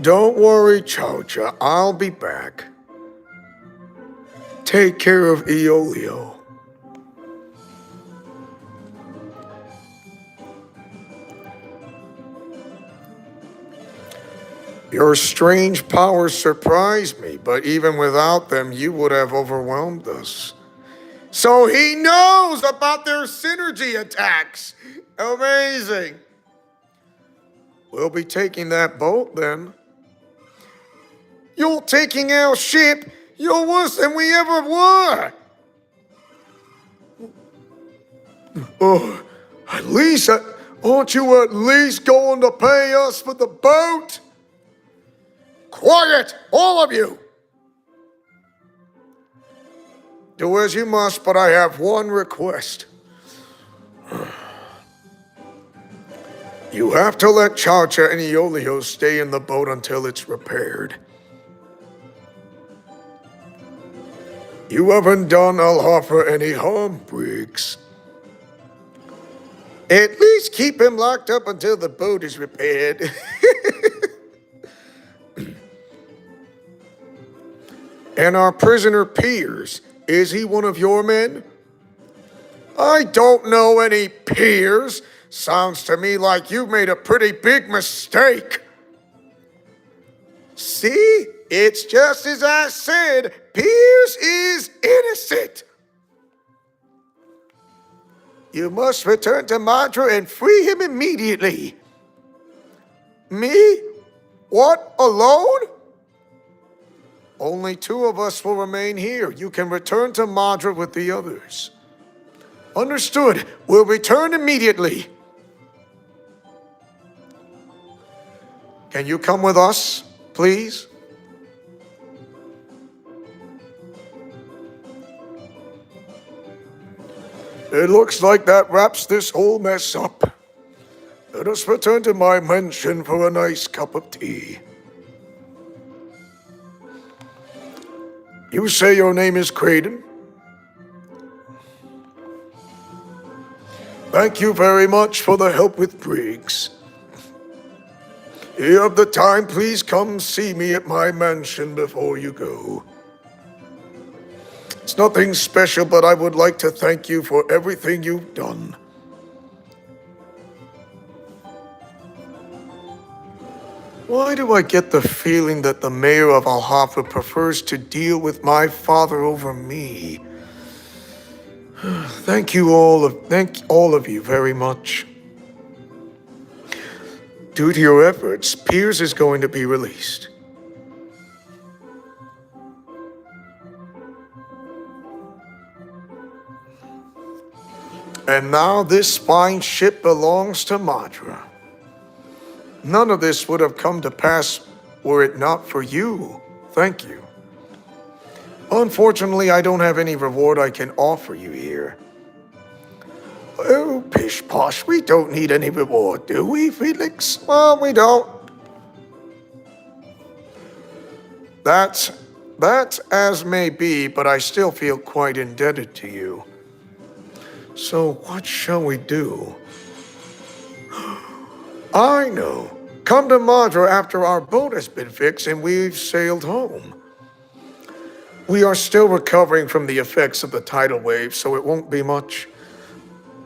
Don't worry, Chowcha. I'll be back. Take care of Iolio. Your strange powers surprise me, but even without them, you would have overwhelmed us. So he knows about their synergy attacks. Amazing. We'll be taking that boat then. You're taking our ship? You're worse than we ever were. Oh, at least, aren't you at least going to pay us for the boat? Quiet, all of you! Do as you must, but I have one request. You have to let Chowcha and Iolio stay in the boat until it's repaired. You haven't done Al-Hafra any harm, Briggs. At least keep him locked up until the boat is repaired. And our prisoner Piers, is he one of your men? I don't know any Piers. Sounds to me like you made a pretty big mistake. See? It's just as I said. Piers is innocent. You must return to Madra and free him immediately. Me? What? Alone? Only 2 of us will remain here. You can return to Madra with the others. Understood. We'll return immediately. Can you come with us, please? It looks like that wraps this whole mess up. Let us return to my mansion for a nice cup of tea. You say your name is Creighton? Thank you very much for the help with Briggs. If you have the time, please come see me at my mansion before you go. It's nothing special, but I would like to thank you for everything you've done. Why do I get the feeling that the mayor of Alhafra prefers to deal with my father over me? Thank all of you very much. Due to your efforts, Piers is going to be released. And now this fine ship belongs to Madra. None of this would have come to pass were it not for you. Thank you. Unfortunately, I don't have any reward I can offer you here. Oh, pish posh, we don't need any reward, do we, Felix? Well, we don't. That's as may be, but I still feel quite indebted to you. So what shall we do? I know. Come to Madra after our boat has been fixed and we've sailed home. We are still recovering from the effects of the tidal wave, so it won't be much.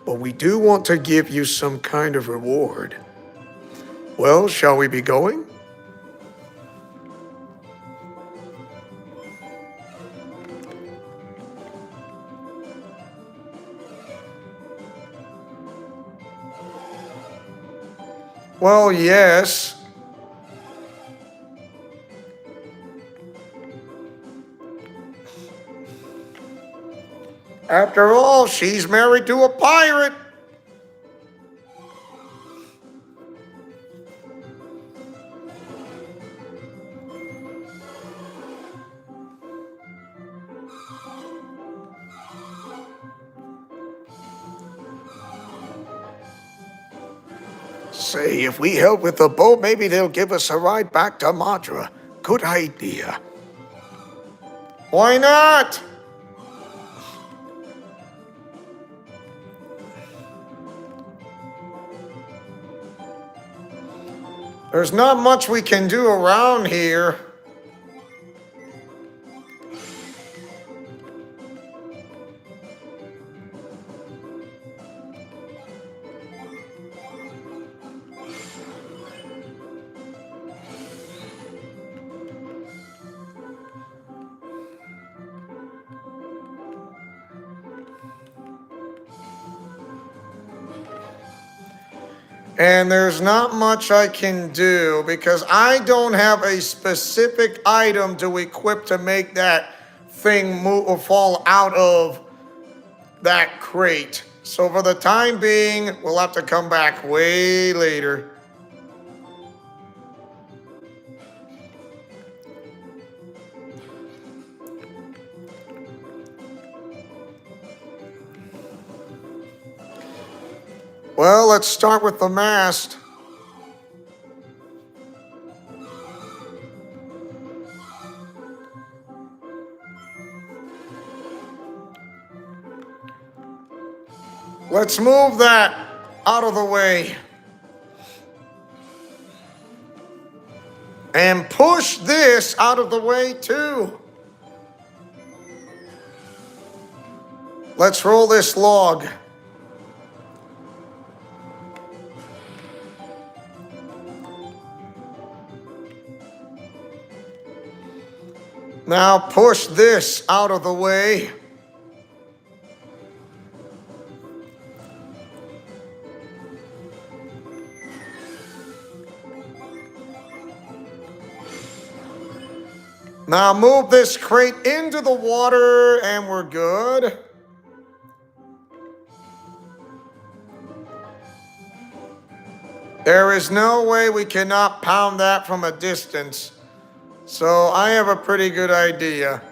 But we do want to give you some kind of reward. Well, shall we be going? Well, yes. After all, she's married to a pirate. Say, if we help with the boat, maybe they'll give us a ride back to Madra. Good idea. Why not? There's not much we can do around here. And there's not much I can do because I don't have a specific item to equip to make that thing move or fall out of that crate. So for the time being, we'll have to come back way later. Well, let's start with the mast. Let's move that out of the way. And push this out of the way too. Let's roll this log. Now push this out of the way. Now move this crate into the water and we're good. There is no way we cannot pound that from a distance. So I have a pretty good idea.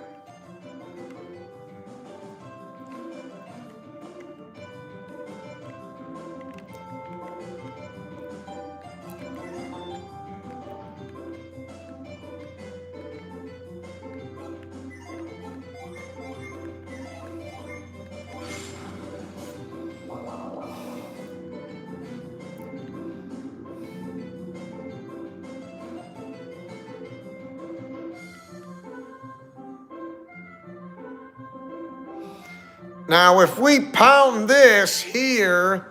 Now, if we pound this here,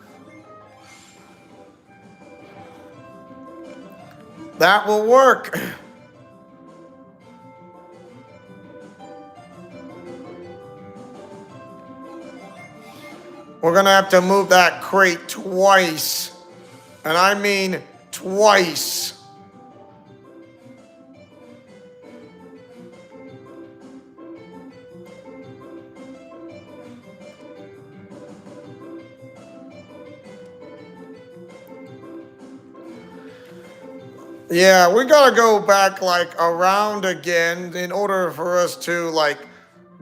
that will work. We're going to have to move that crate twice. And I mean twice. Yeah, we gotta go back like around again in order for us to like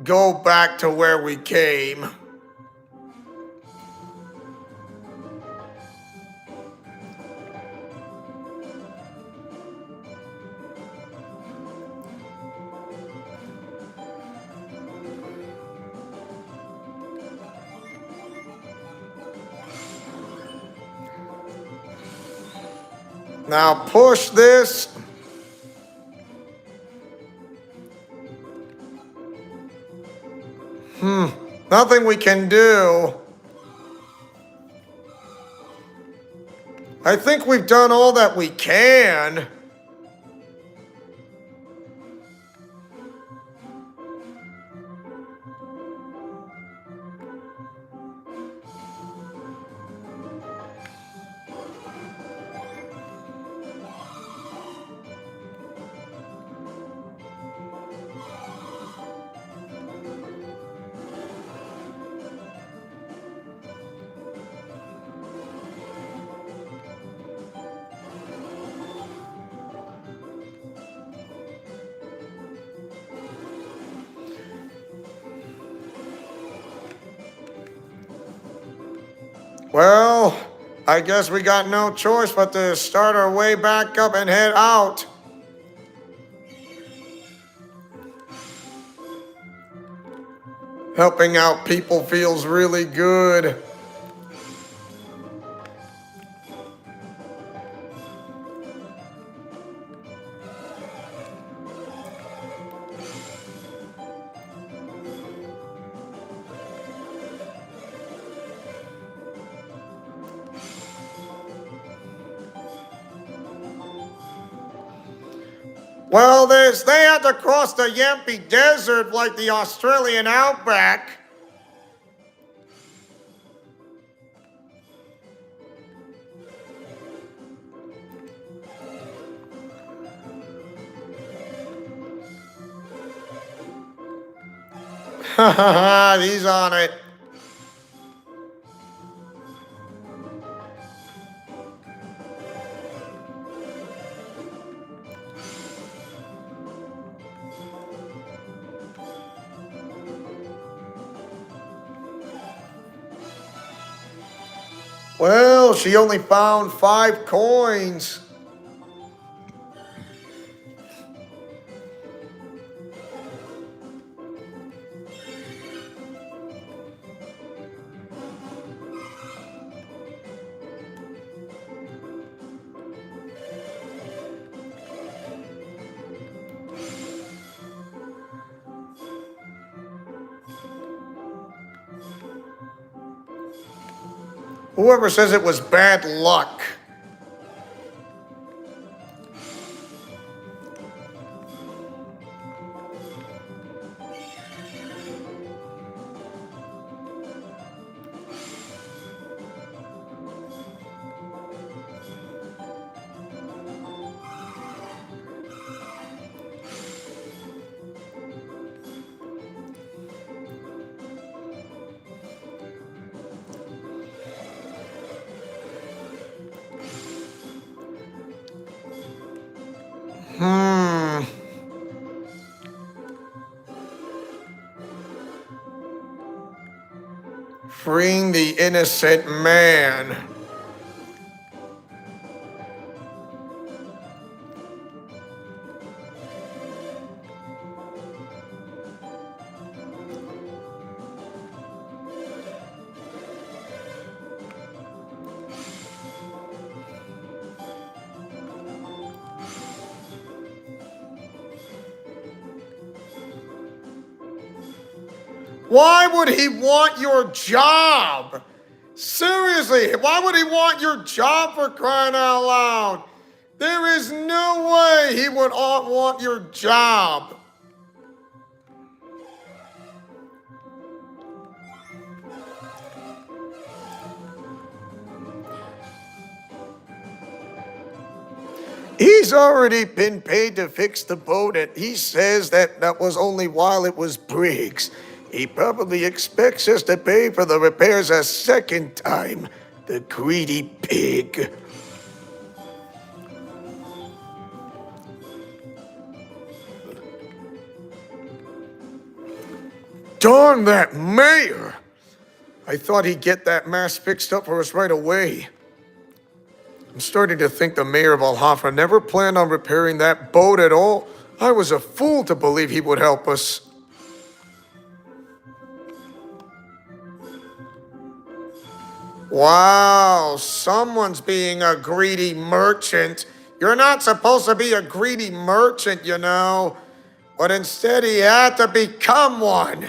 go back to where we came. Now push this. Nothing we can do. I think we've done all that we can. Well, I guess we got no choice but to start our way back up and head out. Helping out people feels really good. Well, they had to cross the Yampi Desert like the Australian outback. Haha, he's on it. Well, she only found 5 coins. Whoever says it was bad luck. Freeing the innocent man. Why would he want your job? Seriously, why would he want your job, for crying out loud? There is no way he would want your job. He's already been paid to fix the boat, and he says that was only while it was Briggs. He probably expects us to pay for the repairs a second time. The greedy pig. Darn that mayor! I thought he'd get that mast fixed up for us right away. I'm starting to think the mayor of Alhafra never planned on repairing that boat at all. I was a fool to believe he would help us. Wow, someone's being a greedy merchant. You're not supposed to be a greedy merchant, you know. But instead he had to become one.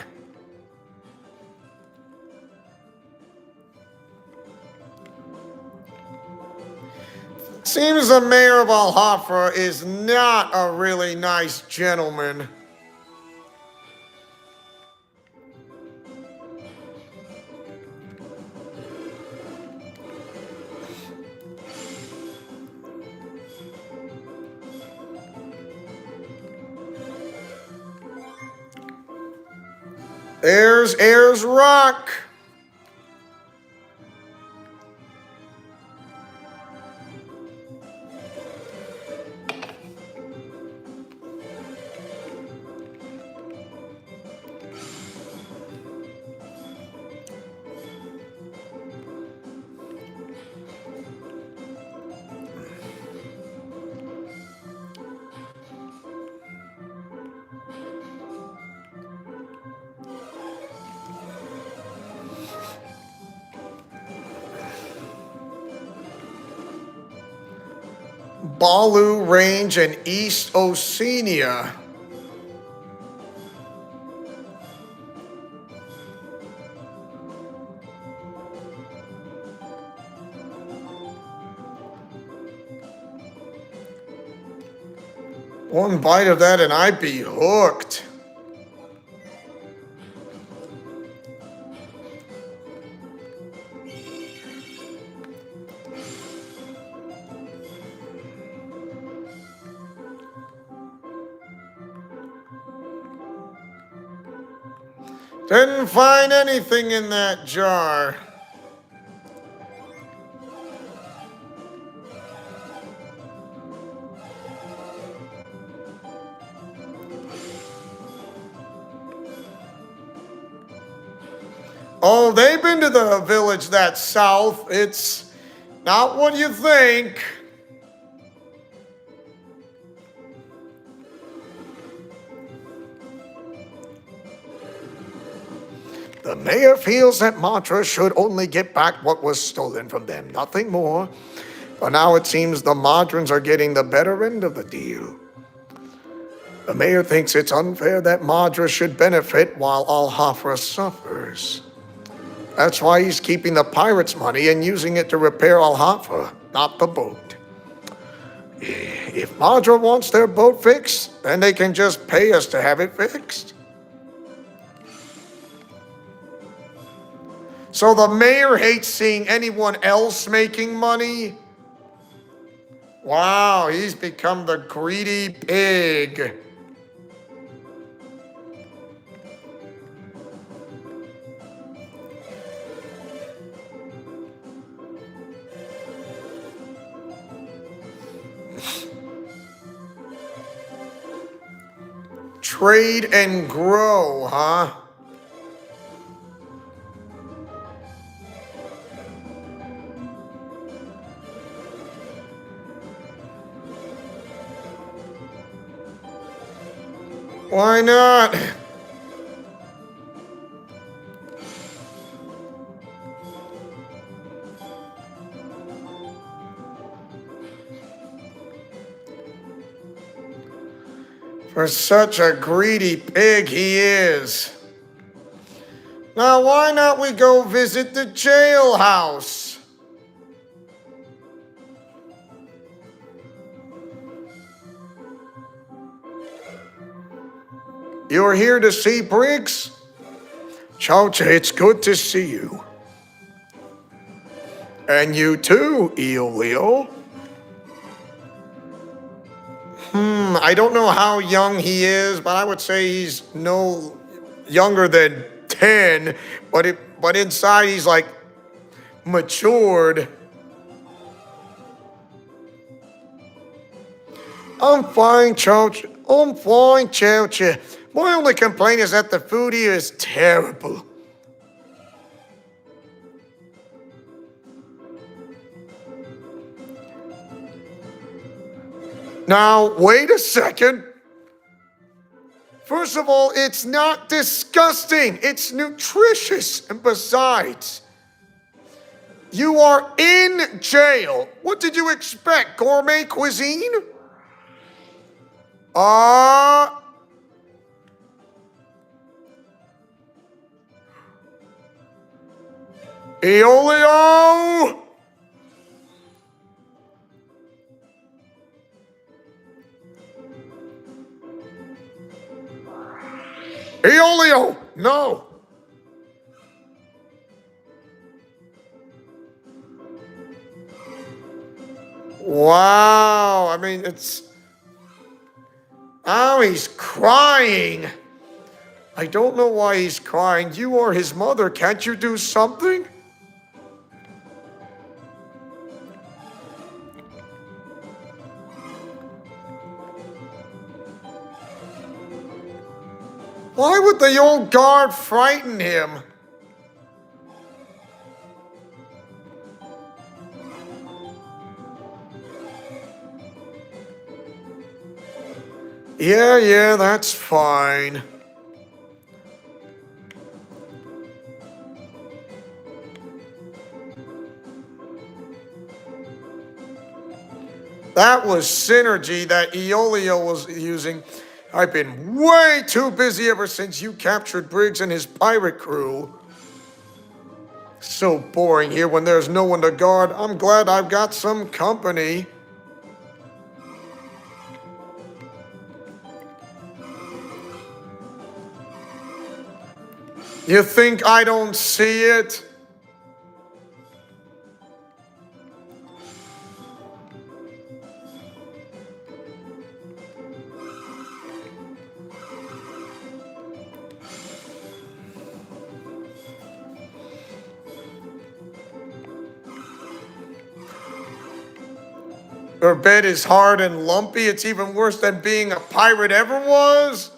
Seems the mayor of Alhafra is not a really nice gentleman. There's Ayers Rock. Balu Range and East Oceania. One bite of that and I'd be hooked. Didn't find anything in that jar. Oh, they've been to the village that's south. It's not what you think. The mayor feels that Madra should only get back what was stolen from them, nothing more. But now it seems the Madrans are getting the better end of the deal. The mayor thinks it's unfair that Madra should benefit while Alhafra suffers. That's why he's keeping the pirates' money and using it to repair Alhafra, not the boat. If Madra wants their boat fixed, then they can just pay us to have it fixed. So the mayor hates seeing anyone else making money? Wow, he's become the greedy pig. Trade and grow, huh? Why not? For such a greedy pig he is. Now, why not we go visit the jailhouse? You're here to see Briggs? Chowcha, it's good to see you. And you too, Eolio. I don't know how young he is, but I would say he's no younger than 10, but inside he's like matured. I'm fine, Chowcha. I'm fine, Chowcha. My only complaint is that the food here is terrible. Now, wait a second. First of all, it's not disgusting. It's nutritious. And besides, you are in jail. What did you expect? Gourmet cuisine? Eolio! Eolio! No! Wow, I mean, it's... Oh, he's crying. I don't know why he's crying. You are his mother. Can't you do something? Why would the old guard frighten him? Yeah, that's fine. That was synergy that Eolio was using. I've been way too busy ever since you captured Briggs and his pirate crew. So boring here when there's no one to guard. I'm glad I've got some company. You think I don't see it? Your bed is hard and lumpy. It's even worse than being a pirate ever was.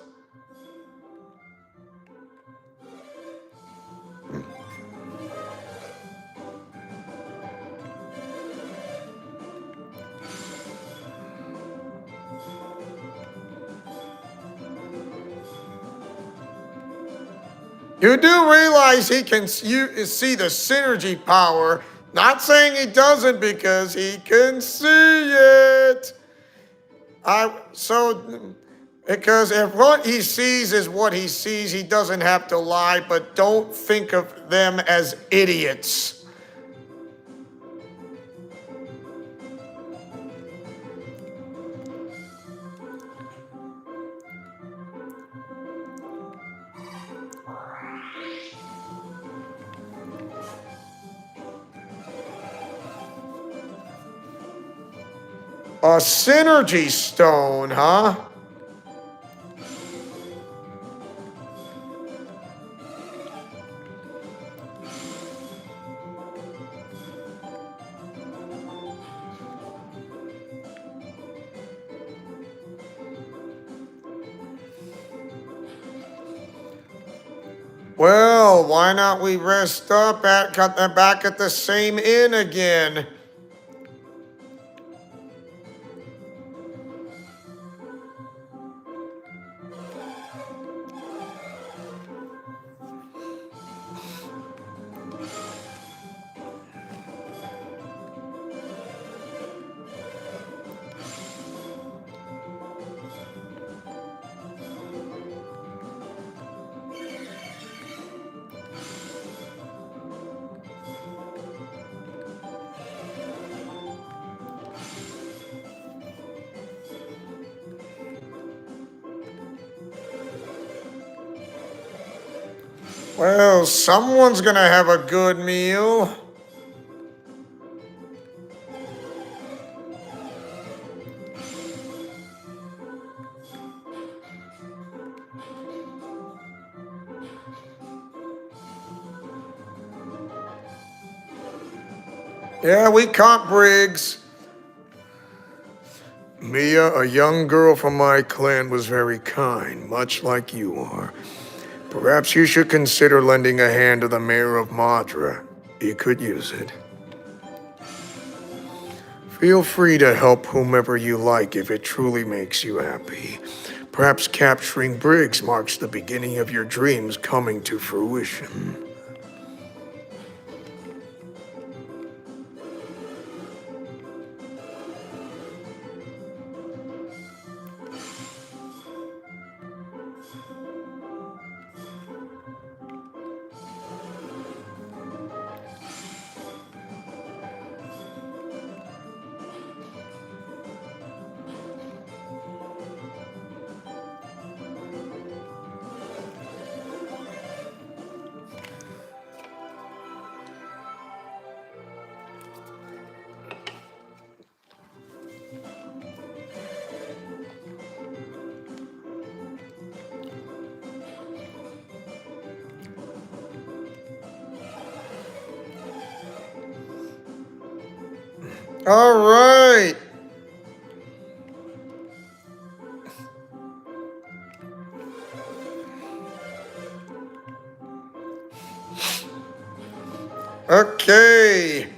You do realize he can see the synergy power. Not saying he doesn't because he can see it. Because if what he sees is what he sees, he doesn't have to lie, but don't think of them as idiots. A synergy stone, huh? Well, why not we rest up back at the same inn again? Well, someone's gonna have a good meal. Yeah, we caught Briggs. Mia, a young girl from my clan, was very kind, much like you are. Perhaps you should consider lending a hand to the mayor of Madra. He could use it. Feel free to help whomever you like if it truly makes you happy. Perhaps capturing Briggs marks the beginning of your dreams coming to fruition. All right. Okay.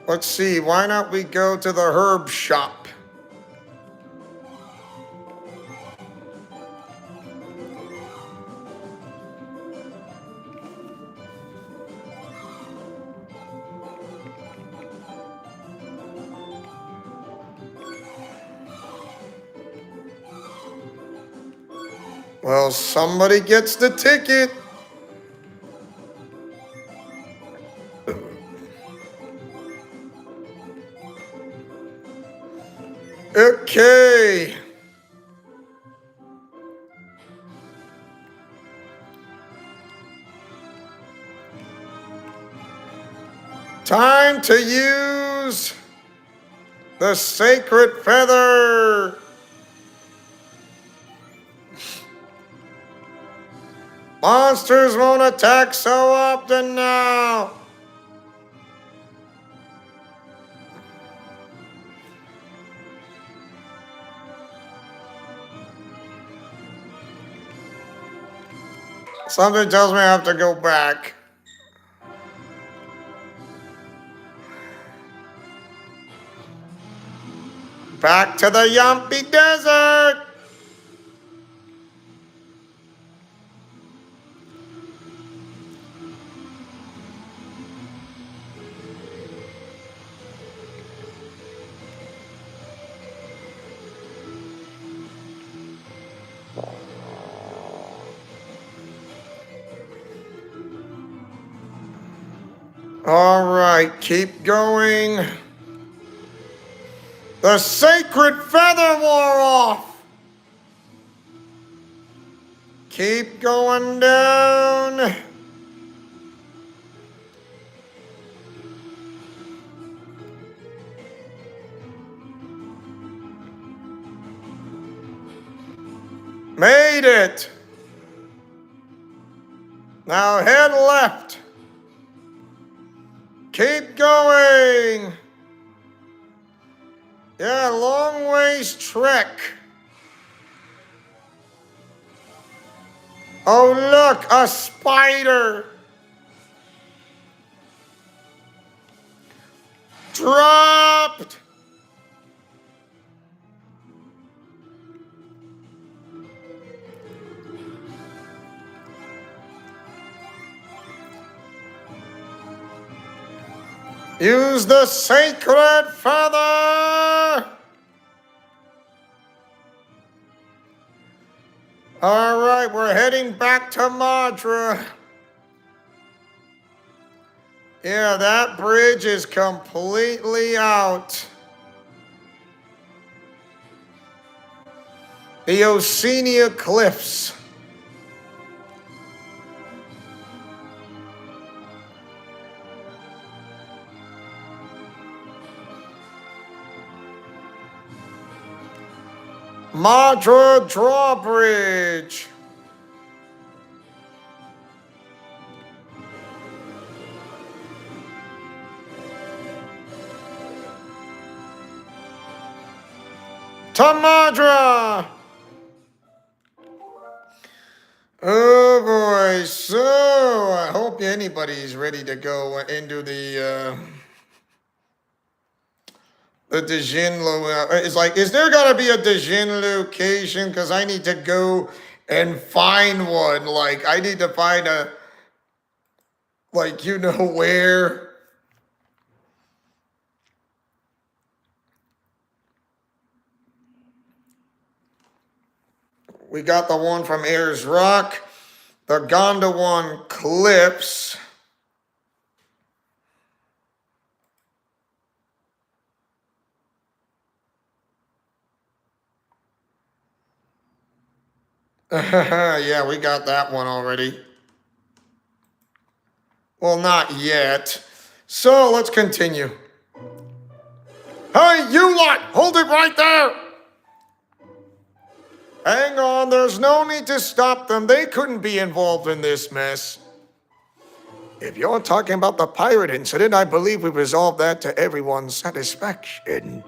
Let's see. Why not we go to the herb shop? Well, somebody gets the ticket. Okay. Time to use the sacred feather. Monsters won't attack so often now. Something tells me I have to go back. Back to the Yumpy Desert. All right, keep going. The sacred feather wore off. Keep going down. Made it. Now head left. Keep going. Yeah, long ways trek. Oh, look, a spider. Dropped. Use the sacred feather. All right, we're heading back to Madra. Yeah, that bridge is completely out. The Oceania Cliffs. Madra Drawbridge. Tamadra. Oh boy, so I hope anybody's ready to go into the Dijin it's like, is there gotta be a Dijin location? Because I need to go and find one. Like, I need to find a, like, you know where. We got the one from Ayers Rock, the Gondowan Cliffs. Yeah, we got that one already. Well, not yet. So let's continue. Hey, you lot! Hold it right there! Hang on, there's no need to stop them. They couldn't be involved in this mess. If you're talking about the pirate incident, I believe we resolved that to everyone's satisfaction.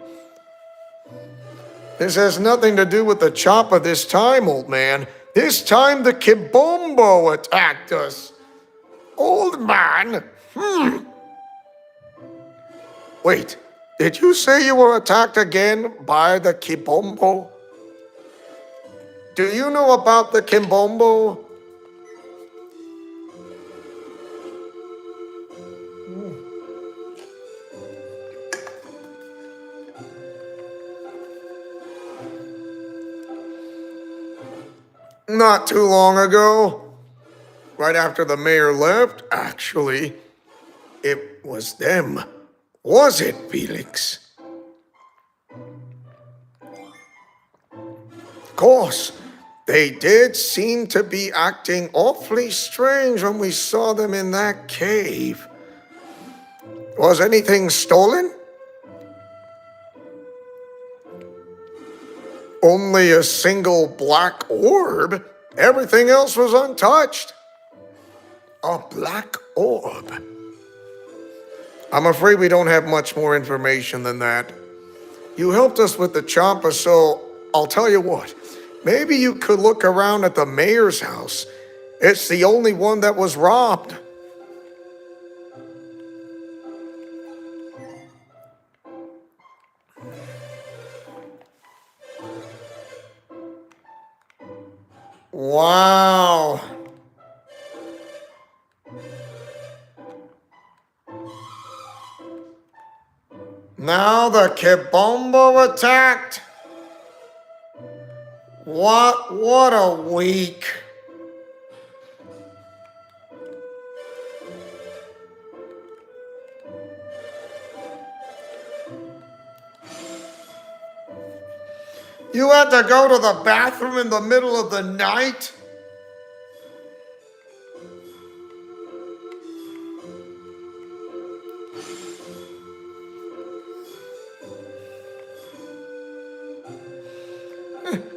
This has nothing to do with the chopper this time, old man. This time the Kibombo attacked us. Old man? Wait, did you say you were attacked again by the Kibombo? Do you know about the Kimbombo? Not too long ago, right after the mayor left, actually, it was them. Was it, Felix? Of course, they did seem to be acting awfully strange when we saw them in that cave. Was anything stolen? Only a single black orb. Everything else was untouched. A black orb. I'm afraid we don't have much more information than that. You helped us with the chopper, so I'll tell you what. Maybe you could look around at the mayor's house. It's the only one that was robbed. Wow. Now the Kibombo attacked? What a week. You had to go to the bathroom in the middle of the night?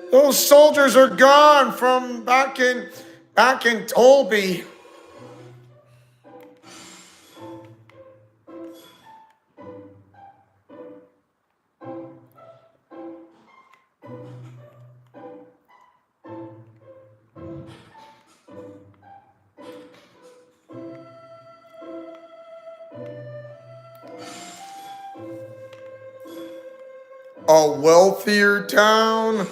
Those soldiers are gone from back in Tolby. A wealthier town?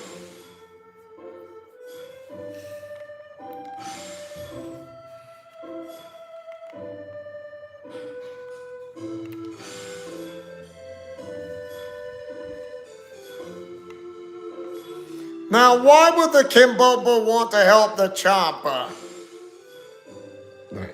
Now, why would the Kimbobo want to help the chopper? Right.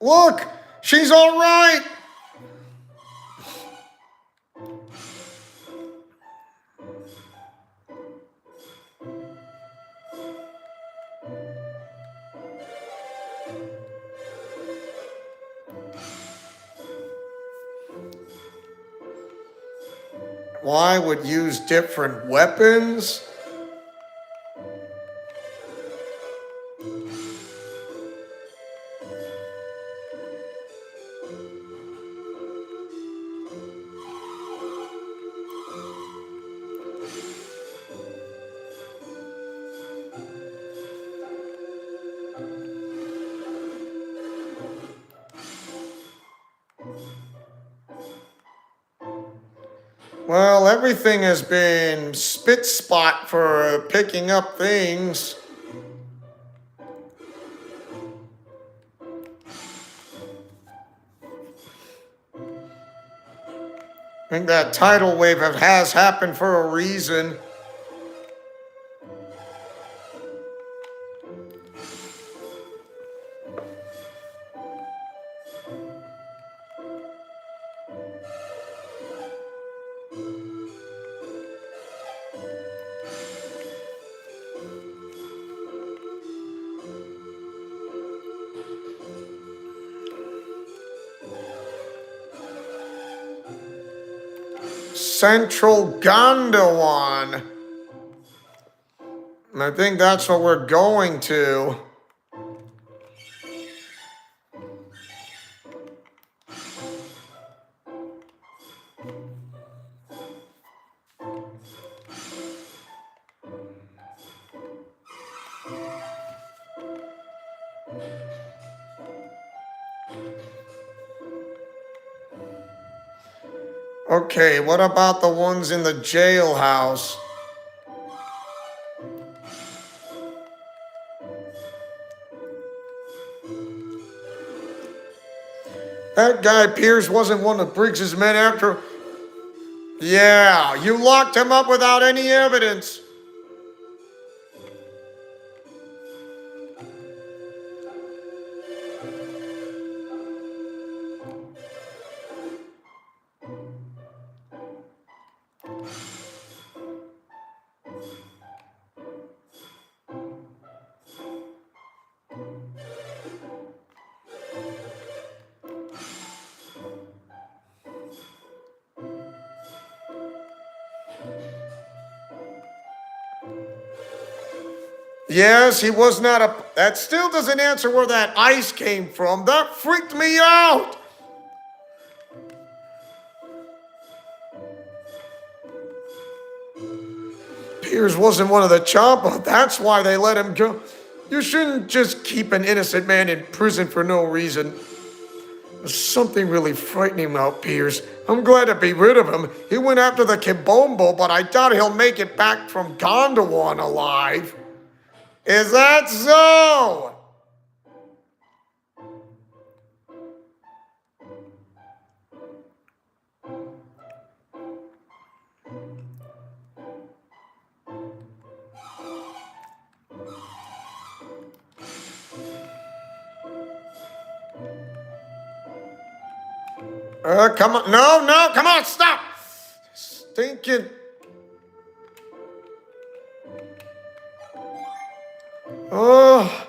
Look, she's all right. Why would use different weapons? Well, everything has been spit spot for picking up things. I think that tidal wave has happened for a reason. Central Gondowan. And I think that's what we're going to. Okay, what about the ones in the jailhouse? That guy Pierce wasn't one of Briggs's men after. Yeah, you locked him up without any evidence. Yes, he was not a. That still doesn't answer where that ice came from. That freaked me out. Piers wasn't one of the Champa. That's why they let him go. You shouldn't just keep an innocent man in prison for no reason. There's something really frightening about Piers. I'm glad to be rid of him. He went after the Kibombo, but I doubt he'll make it back from Gondowan alive. Is that so? Come on. No, come on, stop. Stinking. Oh.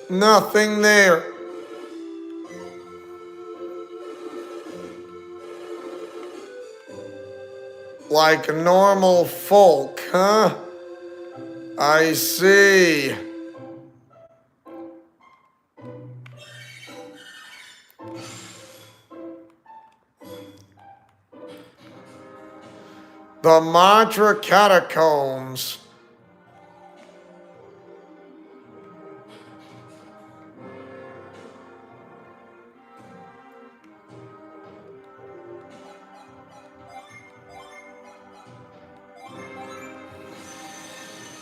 Nothing there. Like normal folk, huh? I see. The Mantra Catacombs.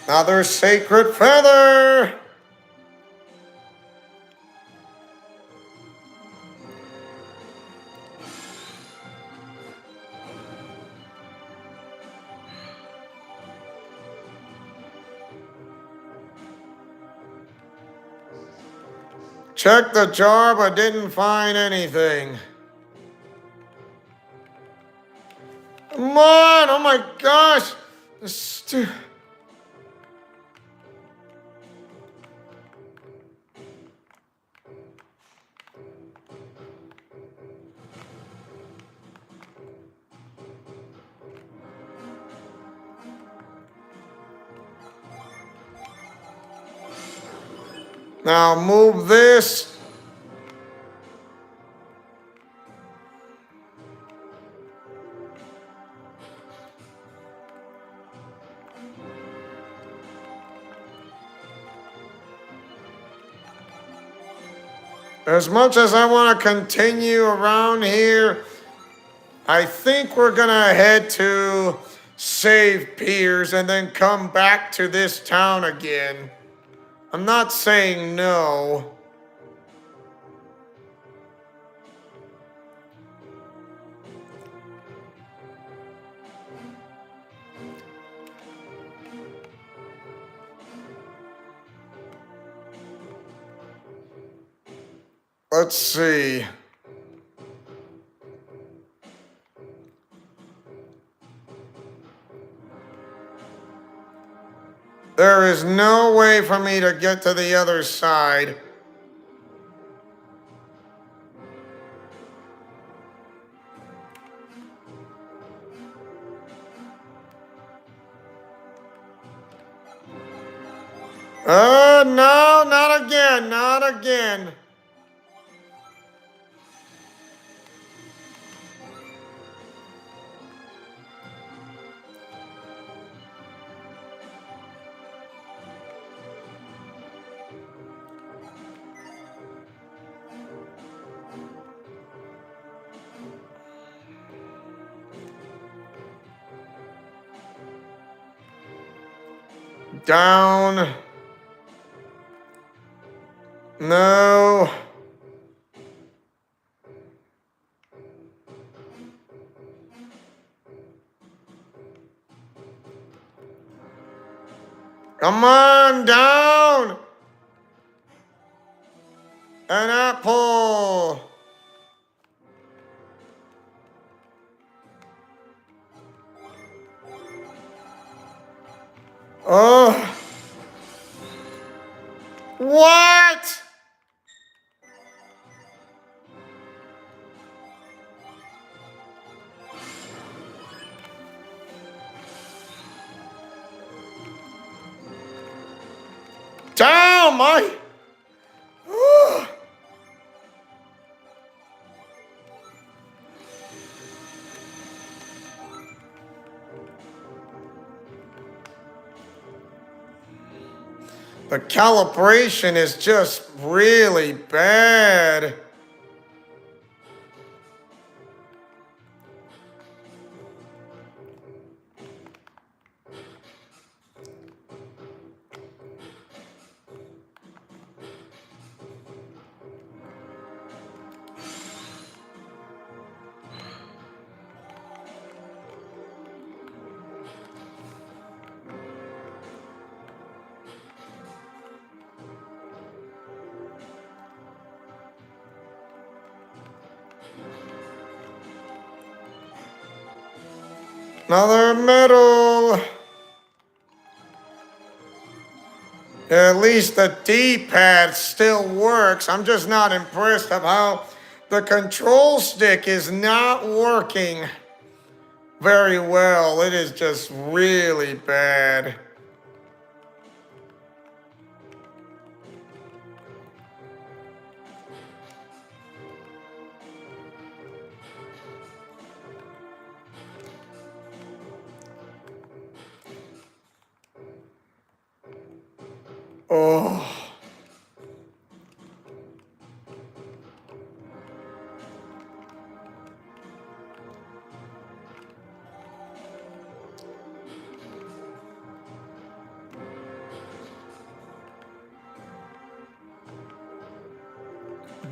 Another sacred feather. Checked the jar but didn't find anything. Come on, oh my gosh. Now move this. As much as I want to continue around here, I think we're gonna head to save Piers and then come back to this town again. I'm not saying no. Let's see. There is no way for me to get to the other side. No, not again, not again. Down. No. Come on, down. An apple. Oh. What? Down, my. The calibration is just really bad. Another medal. At least the D-pad still works. I'm just not impressed of how the control stick is not working very well. It is just really bad. Oh.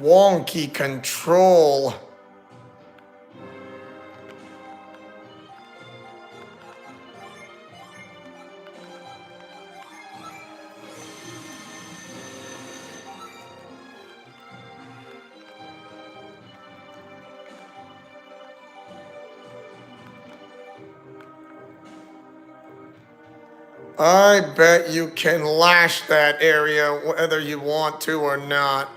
Wonky control. I bet you can lash that area whether you want to or not.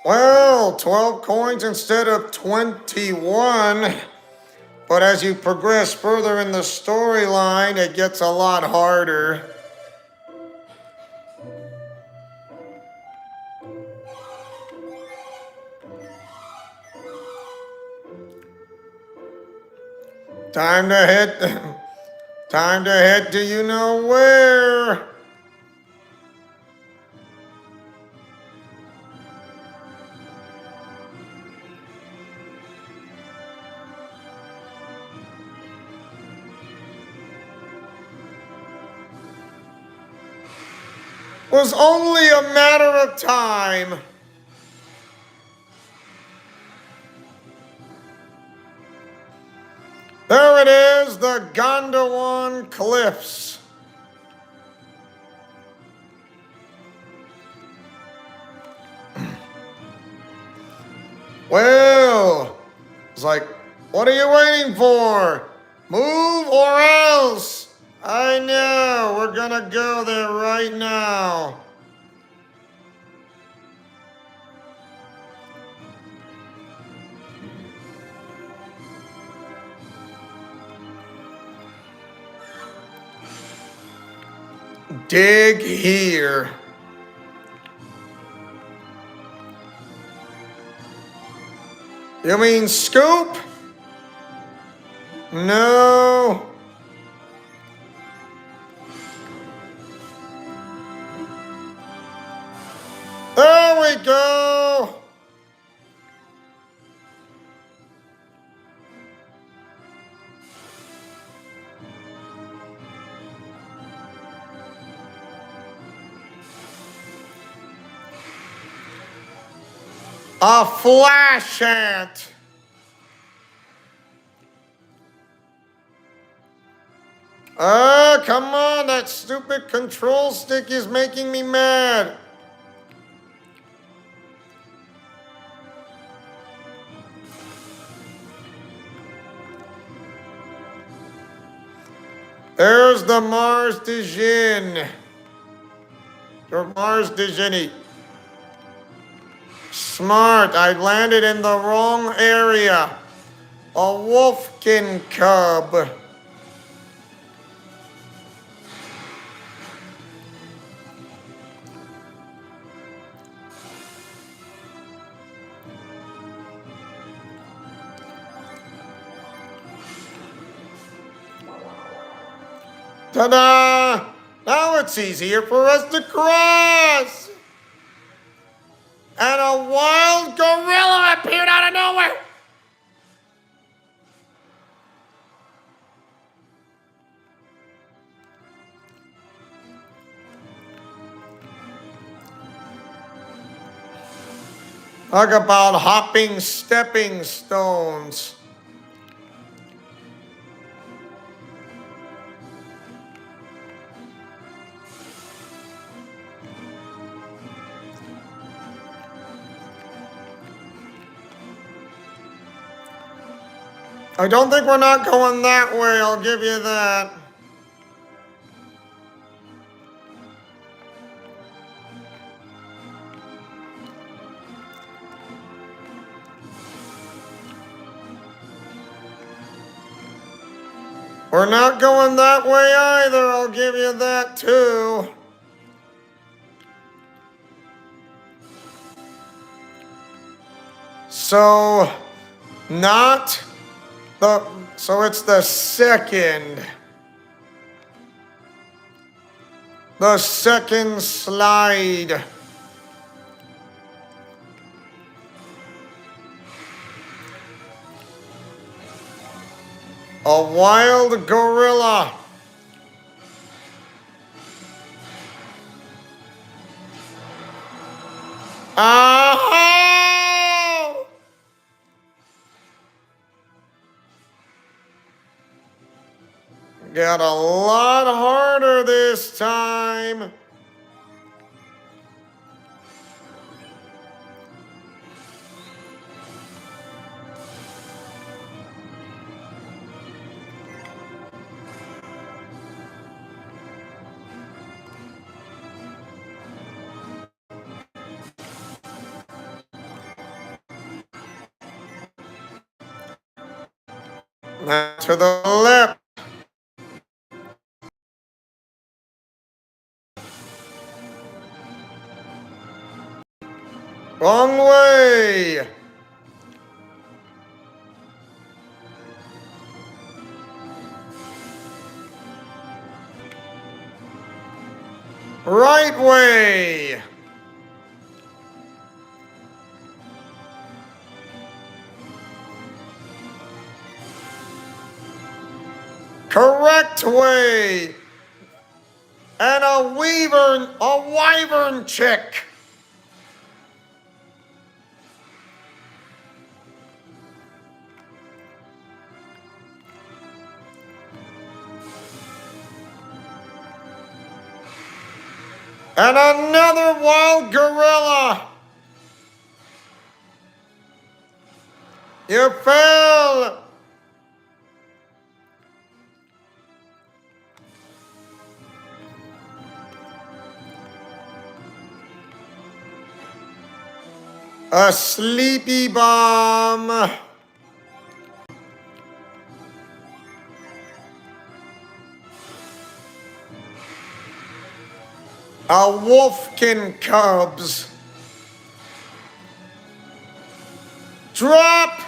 Well, 12 coins instead of 21. But as you progress further in the storyline, it gets a lot harder. Time to head. Time to head to you know where. Was only a matter of time. There it is, the Gondowan Cliffs. Well, it's like, what are you waiting for? Move or else. I know, we're gonna go there right now. Dig here. You mean scoop? No. There we go. A flash ant. Come on, that stupid control stick is making me mad. There's the Mars Dijin. Or Mars Dijini. Smart, I landed in the wrong area. A wolfkin cub. Ta-da! Now it's easier for us to cross! And a wild gorilla appeared out of nowhere! Talk about hopping stepping stones. I don't think we're not going that way, I'll give you that. We're not going that way either, I'll give you that too. So, not the, so it's the second slide. A wild gorilla. Oh! Got a lot harder this time. Now to the left. Wrong way. Right way. Correct way. And a wyvern chick. And another wild gorilla. You fell. A sleepy bomb. A wolfkin cubs. Drop.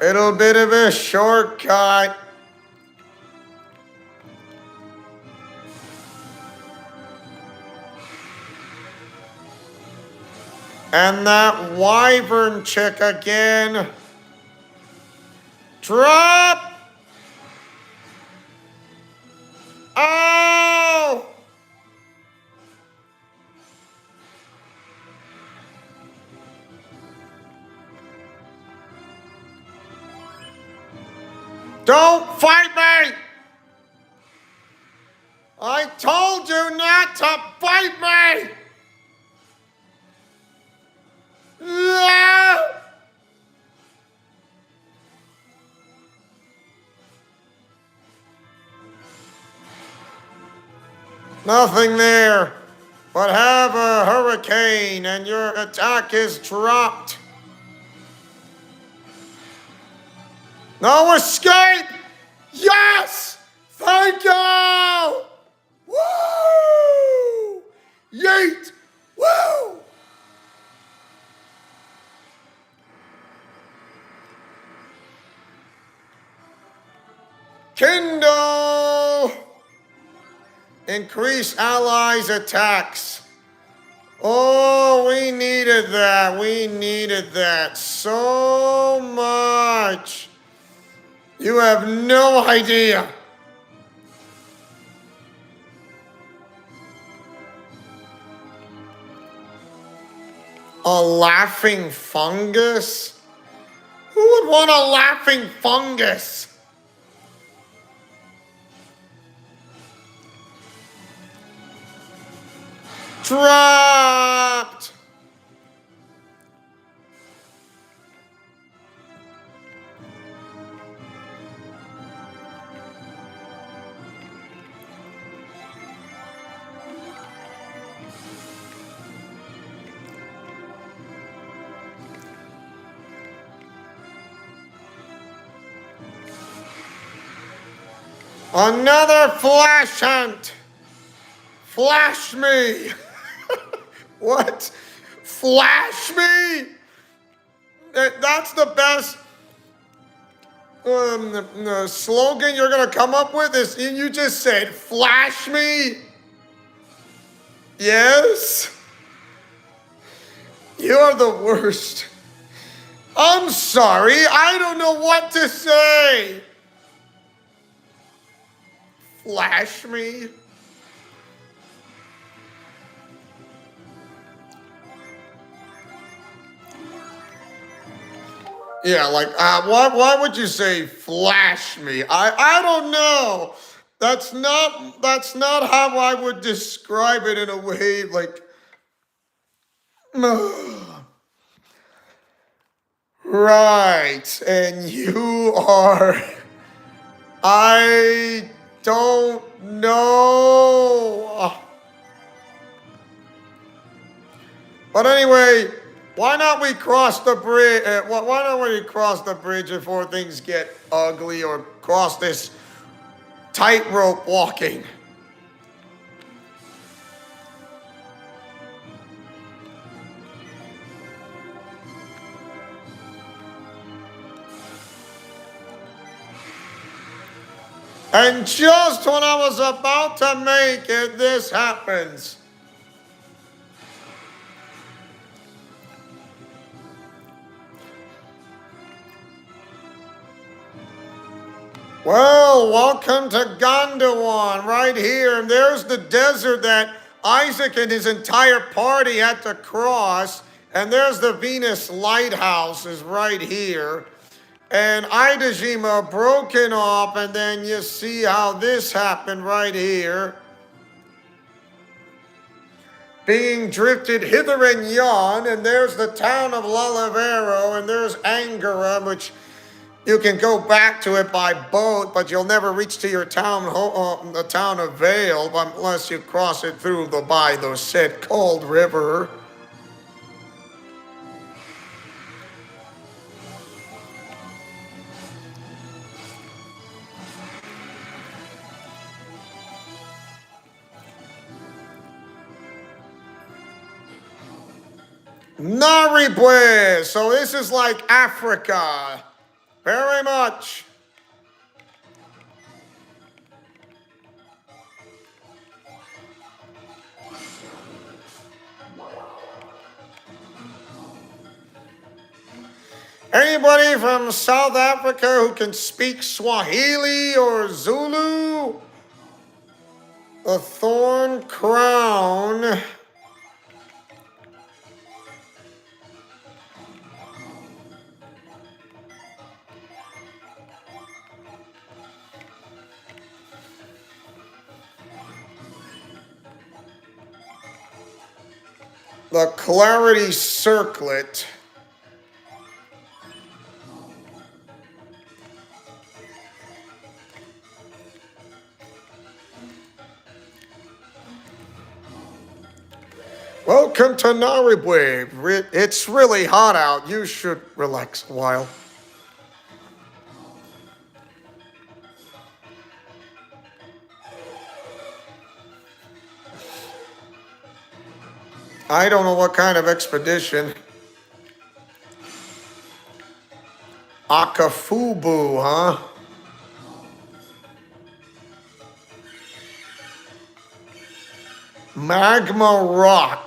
Little bit of a shortcut. And that wyvern chick again. Drop. Oh! Don't fight me! I told you not to fight me! Yeah! Nothing there, but have a hurricane and your attack is dropped. No escape! Yes! Thank you! Woo! Yeet! Woo! Kindle! Increase allies' attacks. Oh, we needed that. We needed that so much. You have no idea. A laughing fungus? Who would want a laughing fungus? Dropped. Another flash hunt. Flash me. What? Flash me? That's the best slogan you're going to come up with? Is you just said, flash me? Yes? You're the worst. I'm sorry. I don't know what to say. Flash me? Yeah, like, why would you say flash me? I don't know. That's not how I would describe it in a way like. Right. And you are. I don't know. But anyway, why not we cross the bridge? Why don't we cross the bridge before things get ugly, or cross this tightrope walking? And just when I was about to make it, this happens. Well, welcome to Gondowan, right here. And there's the desert that Isaac and his entire party had to cross. And there's the Venus lighthouse is right here. And Idajima broken off, and then you see how this happened right here. Being drifted hither and yon, and there's the town of Lalavero, and there's Angara, which you can go back to it by boat, but you'll never reach to your town, the town of Vale, unless you cross it through by the said cold river. Naribwe! So this is like Africa. Very much. Anybody from South Africa who can speak Swahili or Zulu? The Thorn Crown. The Clarity Circlet. Welcome to Naribwe. It's really hot out. You should relax a while. I don't know what kind of expedition. Akafubu, huh? Magma Rock.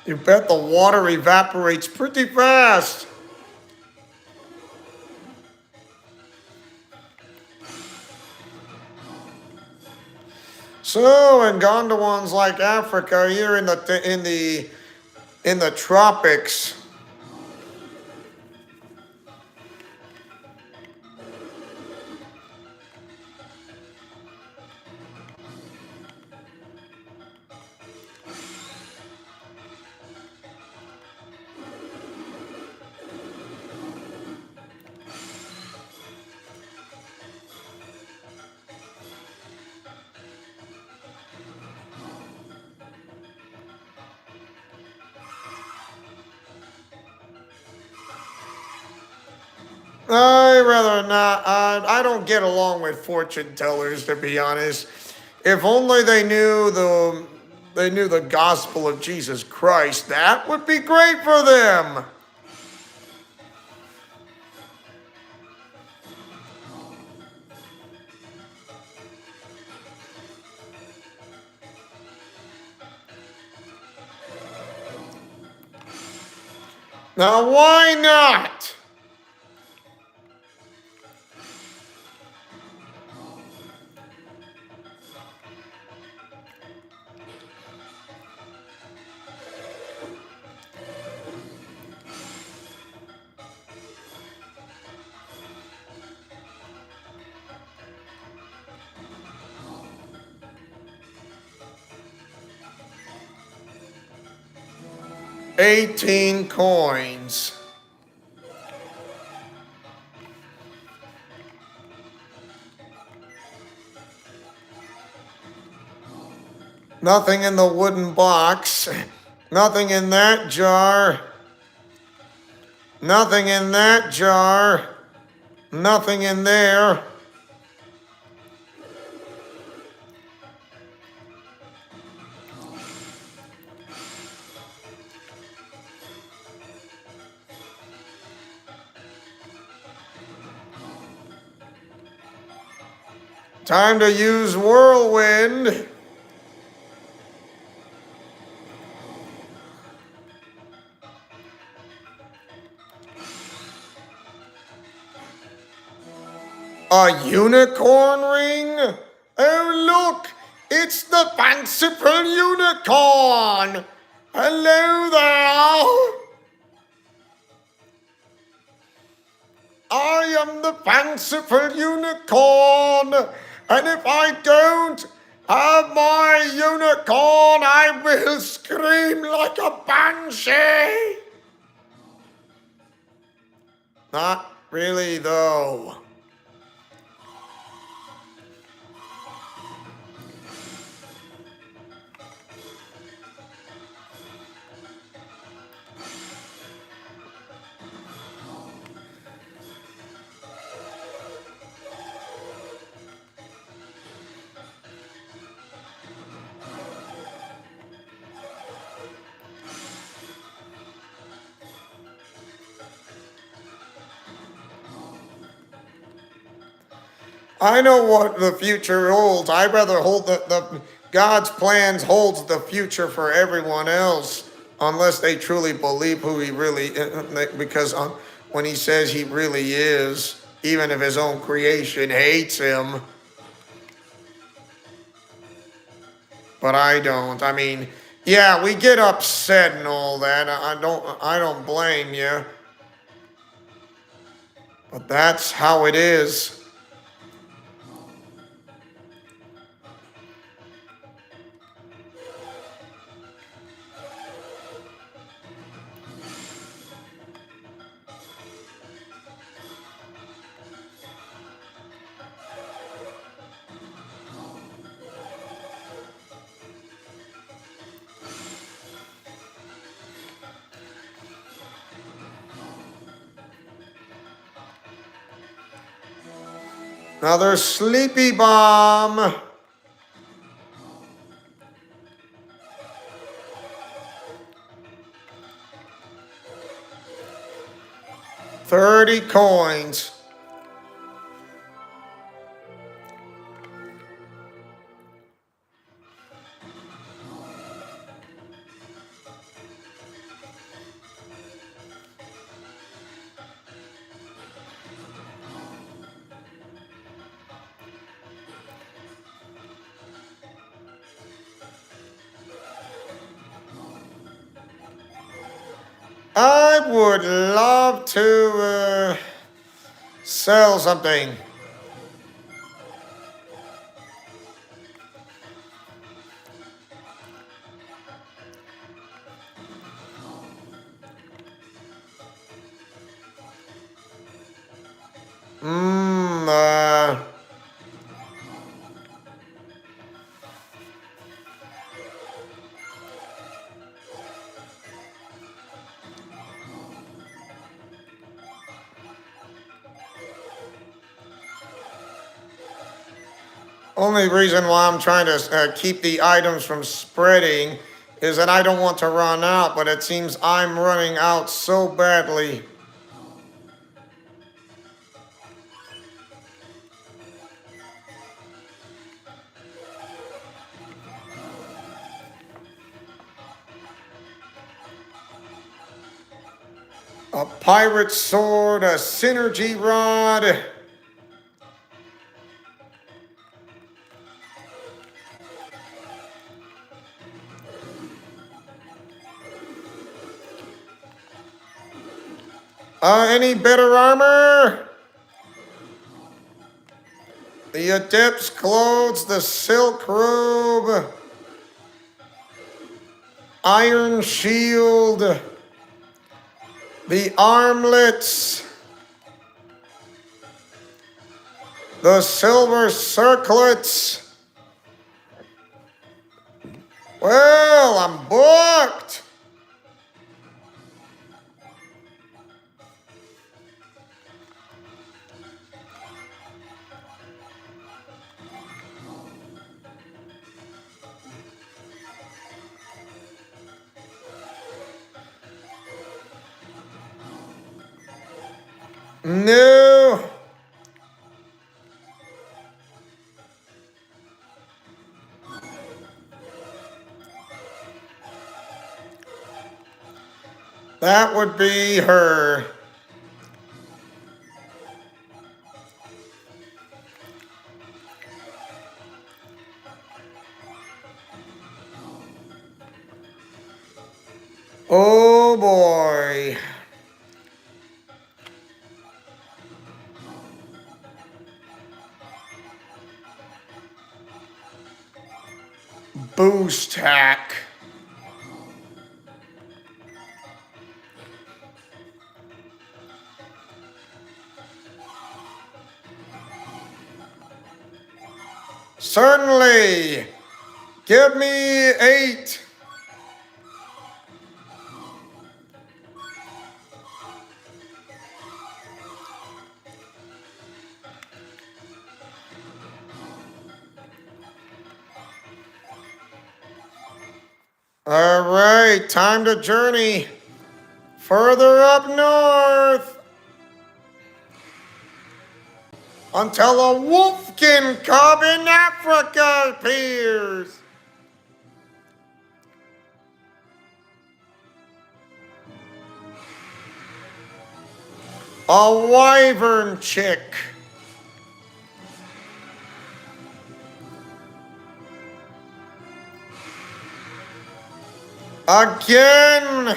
You bet the water evaporates pretty fast. So, and Gondowan's like Africa, here in the tropics. I rather not. I don't get along with fortune tellers, to be honest. If only they knew the gospel of Jesus Christ, that would be great for them. Now, why not? 18 coins. Nothing in the wooden box. Nothing in that jar. Nothing in that jar. Nothing in there. Time to use whirlwind. A unicorn ring? Oh, look! It's the fanciful unicorn! Hello there! I am the fanciful unicorn, and if I don't have my unicorn, I will scream like a banshee! Not really, though. I know what the future holds. I'd rather hold the God's plans holds the future for everyone else, unless they truly believe who he really because when he says he really is, even if his own creation hates him. But I don't. I mean, yeah, we get upset and all that. I don't blame you. But that's how it is. Another sleepy bomb. $30 coins. I would love to sell something. Only reason why I'm trying to keep the items from spreading is that I don't want to run out, but it seems I'm running out so badly. A pirate sword, a synergy rod. Any better armor? The adept's clothes, the silk robe, iron shield. the armlets, the silver circlets. Well, I'm booked. No. That would be her. Oh boy. Boost hack. Certainly. Give me 8. All right, time to journey further up north until a wolfkin cub in Africa appears. A wyvern chick. Again.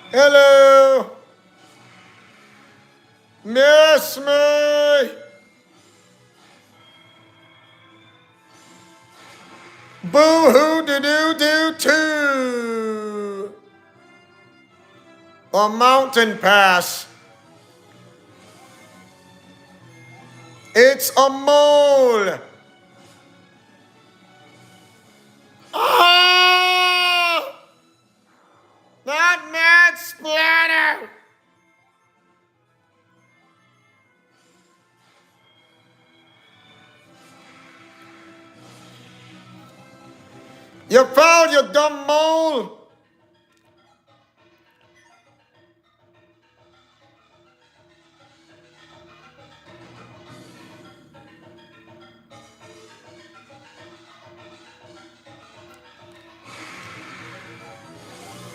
Hello. Miss me. Boo-hoo do-do-do-too. A mountain pass. It's a mole. Ah! Not mad splatter. You fell, you dumb mole.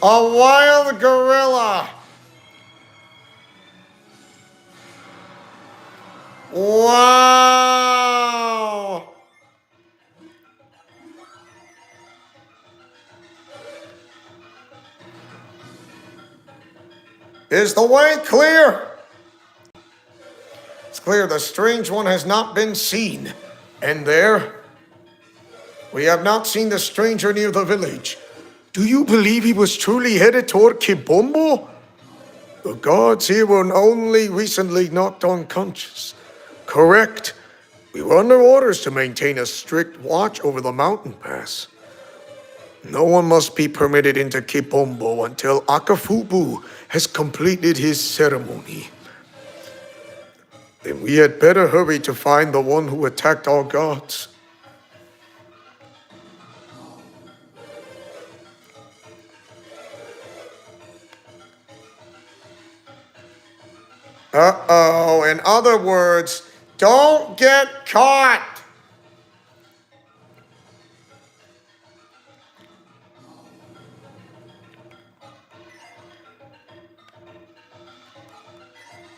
A wild gorilla. Wow. Is the way clear? It's clear the strange one has not been seen. And there? We have not seen the stranger near the village. Do you believe he was truly headed toward Kibombo? The guards here were only recently knocked unconscious. Correct. We were under orders to maintain a strict watch over the mountain pass. No one must be permitted into Kibombo until Akafubu has completed his ceremony. Then we had better hurry to find the one who attacked our gods. Uh-oh. In other words, don't get caught.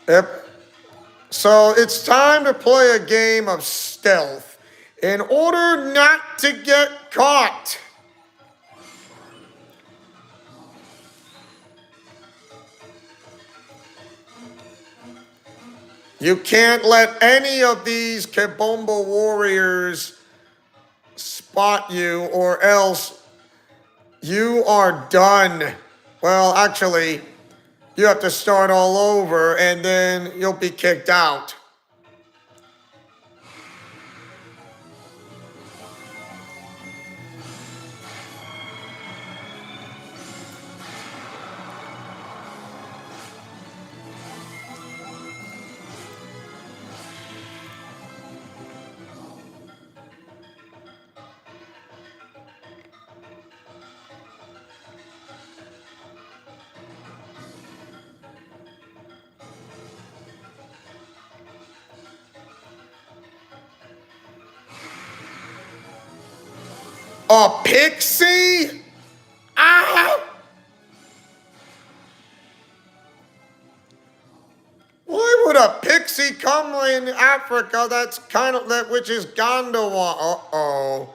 Yep. So it's time to play a game of stealth in order not to get caught. You can't let any of these Kibombo warriors spot you, or else you are done. Well, actually, you have to start all over and then you'll be kicked out. A pixie? Ah! Why would a pixie come in Africa? That's kind of that, which is Gondowan. Uh-oh.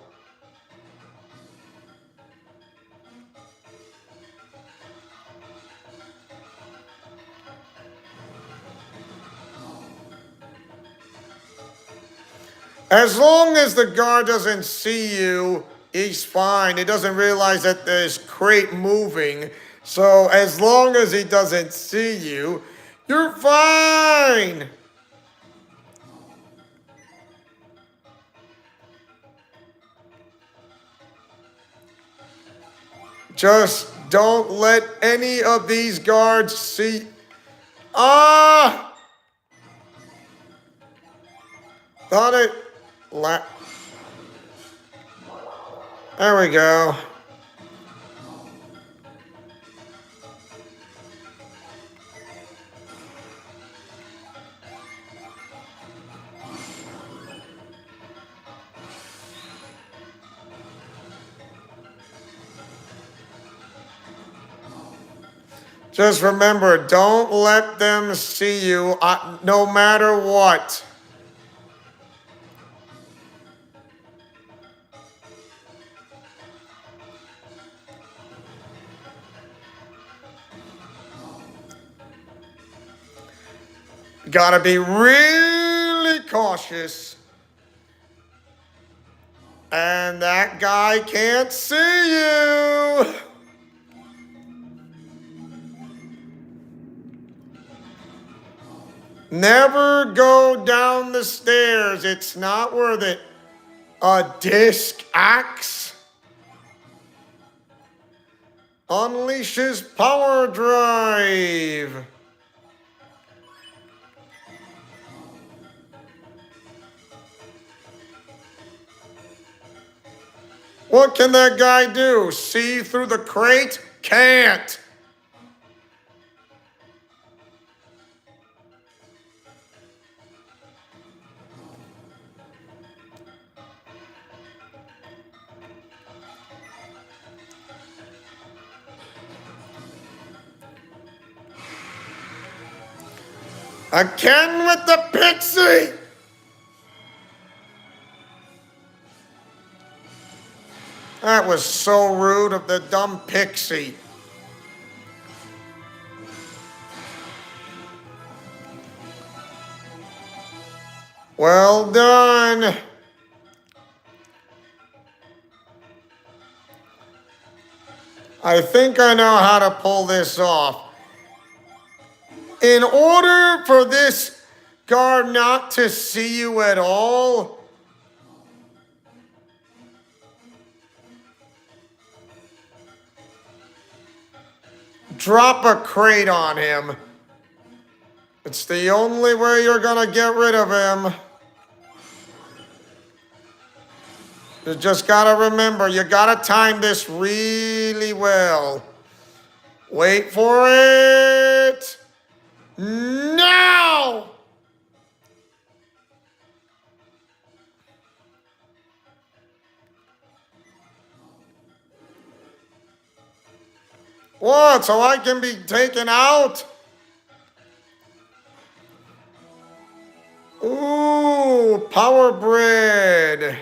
As long as the guard doesn't see you, he's fine. He doesn't realize that there's crate moving. So as long as he doesn't see you, you're fine. Just don't let any of these guards see. Ah! Thought it. There we go. Just remember, don't let them see you no matter what. Gotta be really cautious. And that guy can't see you. Never go down the stairs. It's not worth it. A disc axe unleashes power drive. What can that guy do? See through the crate? Can't. Again with the pixie! That was so rude of the dumb pixie. Well done. I think I know how to pull this off. In order for this guard not to see you at all, drop a crate on him. It's the only way you're gonna get rid of him. You just gotta remember, you gotta time this really well. Wait for it. Now! What? So I can be taken out? Ooh, power bread.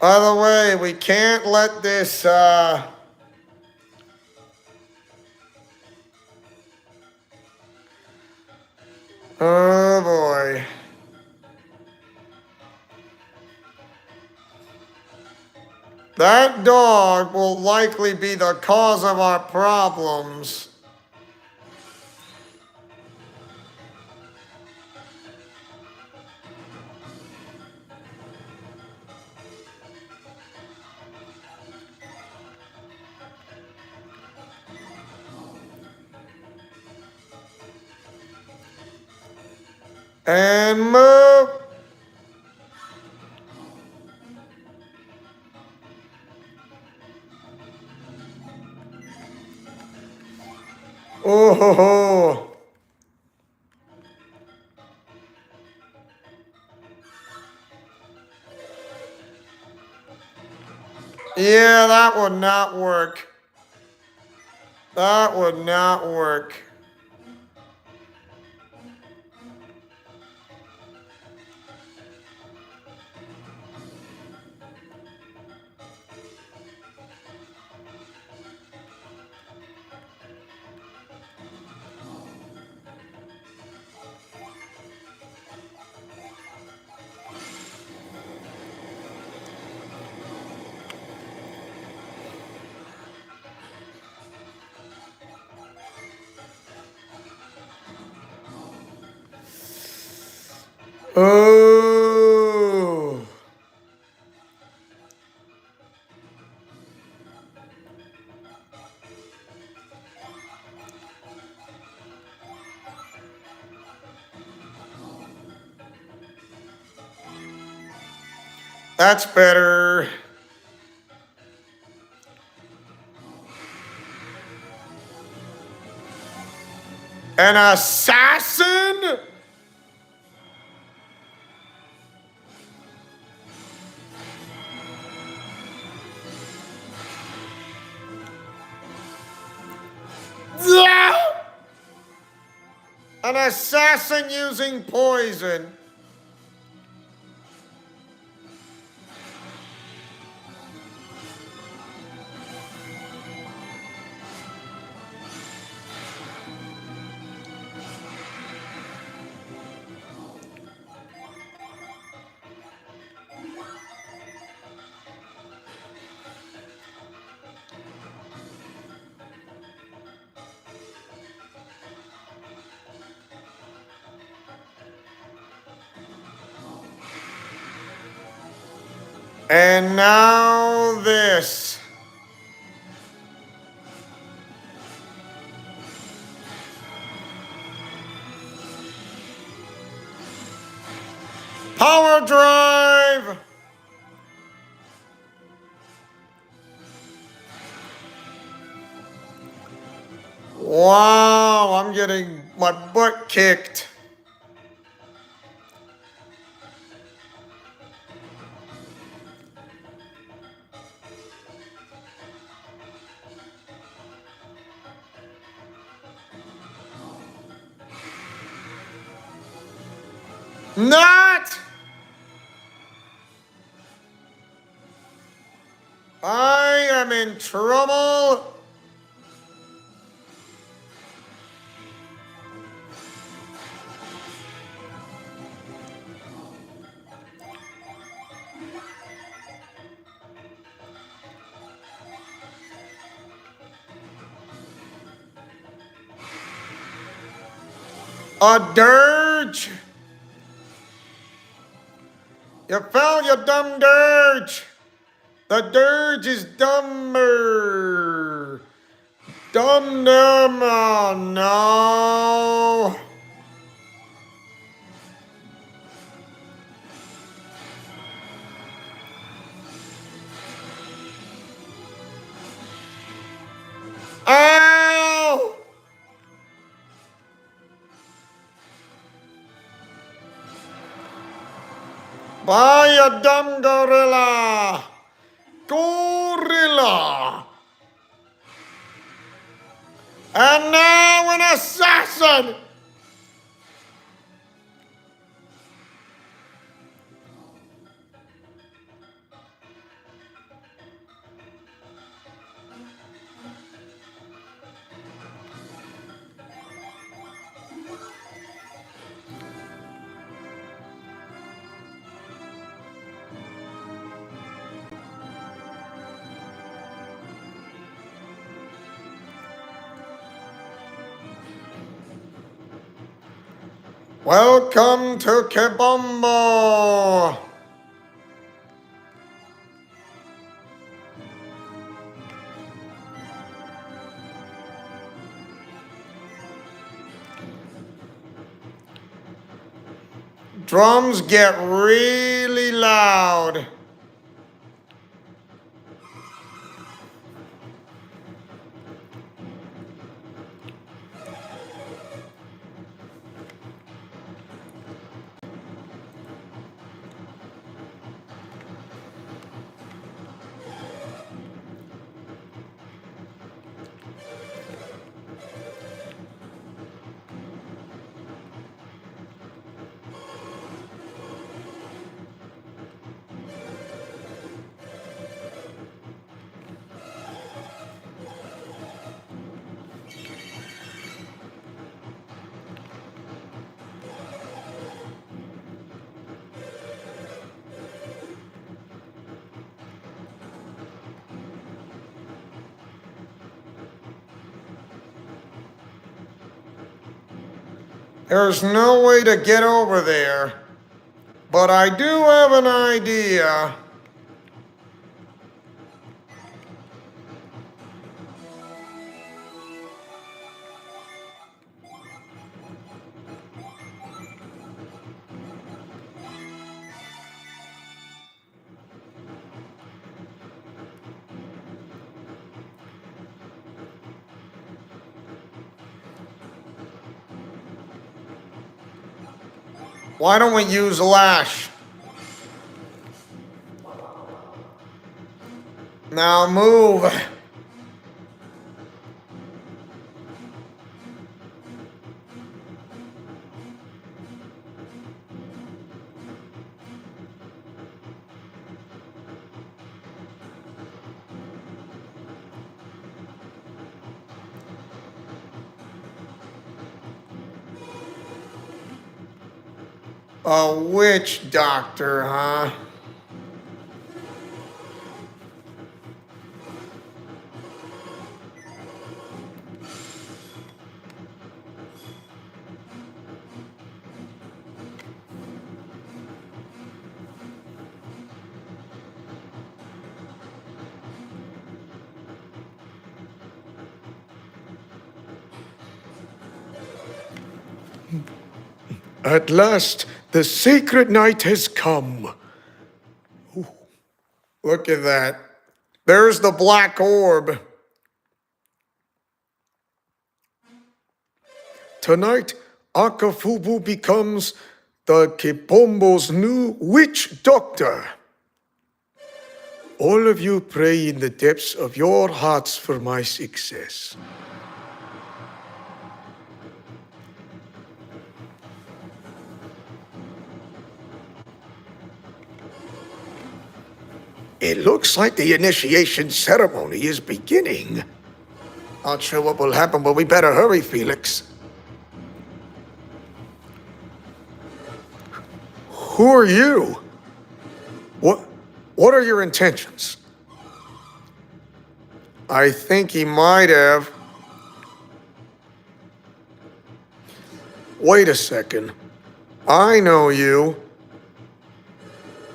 By the way, we can't let this Oh boy. That dog will likely be the cause of our problems. And move. Oh ho ho. Yeah, that would not work. That would not work. Oh. That's better. An assassin? Yeah! An assassin using poison. And now this. Power drive! Wow, I'm getting my butt kicked. Not! I am in trouble. A dirge. You fell, you dumb dirge. The dirge is dumber. Dum dum, oh no. Ow! Bye, you dumb gorilla. Gorilla. And now an assassin. Welcome to Kibumbo! Drums get really loud. There's no way to get over there, but I do have an idea. Why don't we use Lash? Now move. A witch doctor, huh? At last, the sacred night has come. Ooh, look at that. There's the black orb. Tonight, Akafubu becomes the Kipombo's new witch doctor. All of you pray in the depths of your hearts for my success. It looks like the initiation ceremony is beginning. Not sure what will happen, but we better hurry, Felix. Who are you? What are your intentions? I think he might have. Wait a second. I know you.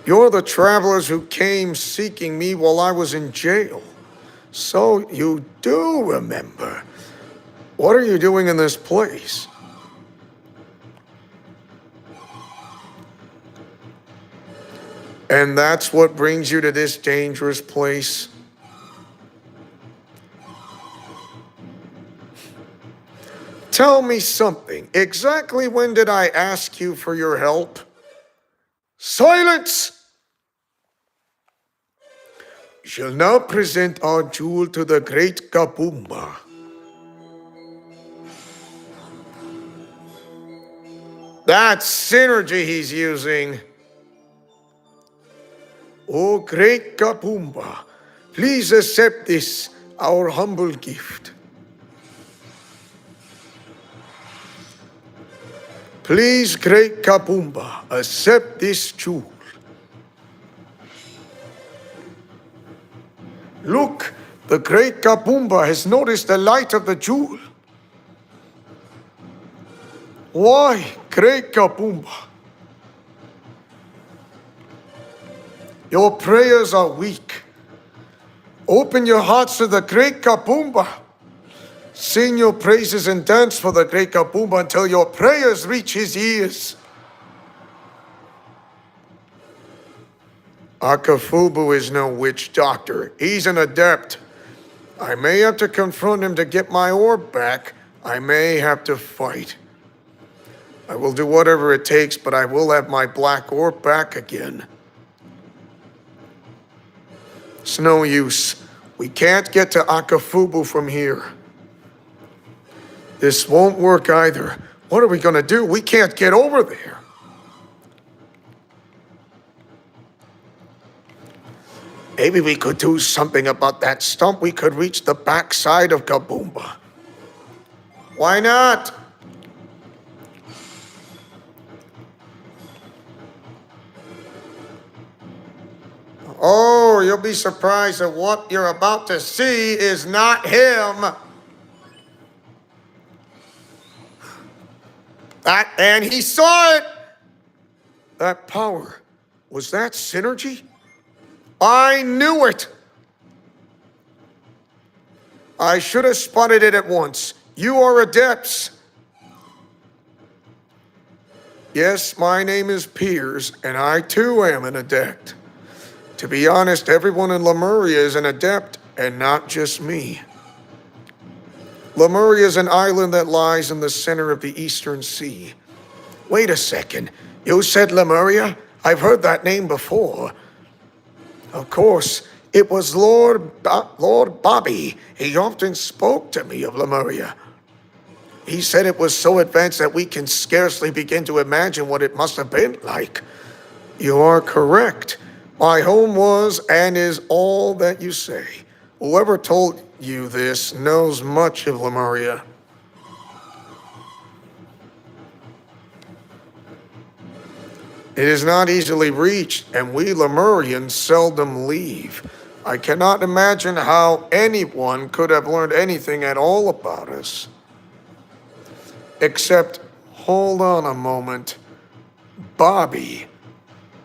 You're the travelers who came seeking me while I was in jail. So you do remember. What are you doing in this place? And that's what brings you to this dangerous place? Tell me something. Exactly when did I ask you for your help? Silence! Shall now present our jewel to the great Kapumba. That's synergy he's using. O great Kapumba, please accept this, our humble gift. Please, great Kapumba, accept this jewel. Look, the great Kapumba has noticed the light of the jewel. Why, Great Kabumba. Your prayers are weak. Open your hearts to the Great Kabumba. Sing your praises and dance for the Great Kabumba until your prayers reach his ears. Akafubu is no witch doctor. He's an adept. I may have to confront him to get my orb back. I may have to fight. I will do whatever it takes, but I will have my black orb back again. It's no use. We can't get to Akafubu from here. This won't work either. What are we gonna do? We can't get over there. Maybe we could do something about that stump. We could reach the backside of Kabumba. Why not? Oh, you'll be surprised that what you're about to see is not him. And he saw it. That power, was that synergy? I knew it. I should have spotted it at once. You are adepts. Yes, my name is Piers, and I too am an adept. To be honest, everyone in Lemuria is an adept, and not just me. Lemuria is an island that lies in the center of the Eastern Sea. Wait a second, you said Lemuria? I've heard that name before. Of course, it was Lord Bobby. He often spoke to me of Lemuria. He said it was so advanced that we can scarcely begin to imagine what it must have been like. You are correct. My home was and is all that you say. Whoever told you this knows much of Lemuria. It is not easily reached, and we Lemurians seldom leave. I cannot imagine how anyone could have learned anything at all about us. Except, hold on a moment, Bobby.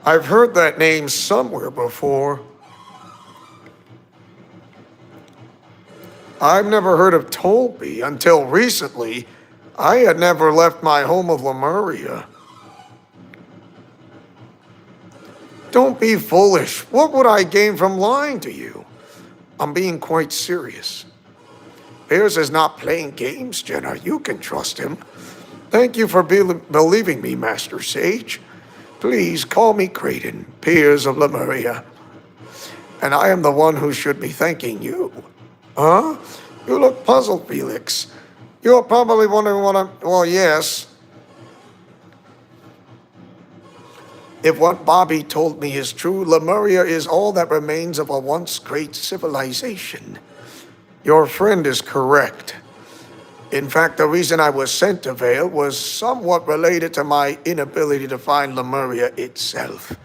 I've heard that name somewhere before. I've never heard of Tolby until recently. I had never left my home of Lemuria. Don't be foolish. What would I gain from lying to you? I'm being quite serious. Piers is not playing games, Jenna. You can trust him. Thank you for believing me, Master Sage. Please call me Creighton, Piers of Lemuria. And I am the one who should be thanking you. Huh? You look puzzled, Felix. You're probably wondering what I'm... Well, yes. If what Bobby told me is true, Lemuria is all that remains of a once great civilization. Your friend is correct. In fact, the reason I was sent to Vale was somewhat related to my inability to find Lemuria itself.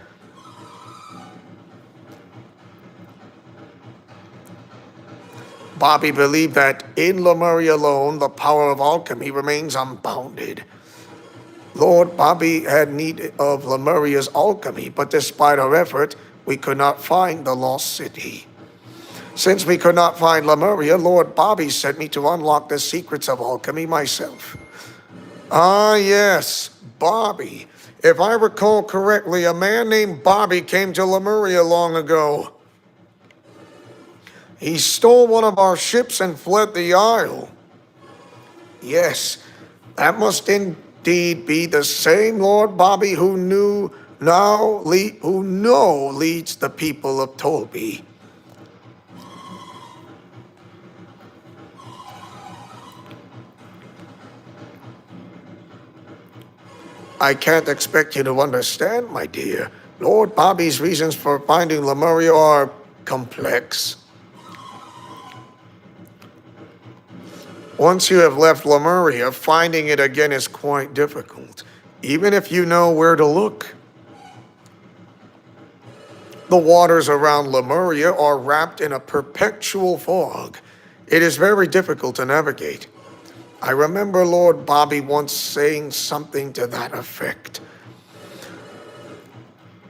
Bobby believed that in Lemuria alone, the power of alchemy remains unbounded. Lord Bobby had need of Lemuria's alchemy, but despite our effort, we could not find the lost city. Since we could not find Lemuria, Lord Bobby sent me to unlock the secrets of alchemy myself. Ah, yes, Bobby. If I recall correctly, a man named Bobby came to Lemuria long ago. He stole one of our ships and fled the isle. Yes, that must indeed be the same Lord Bobby who leads the people of Tolby. I can't expect you to understand, my dear. Lord Bobby's reasons for finding Lemuria are complex. Once you have left Lemuria, finding it again is quite difficult, even if you know where to look. The waters around Lemuria are wrapped in a perpetual fog. It is very difficult to navigate. I remember Lord Bobby once saying something to that effect.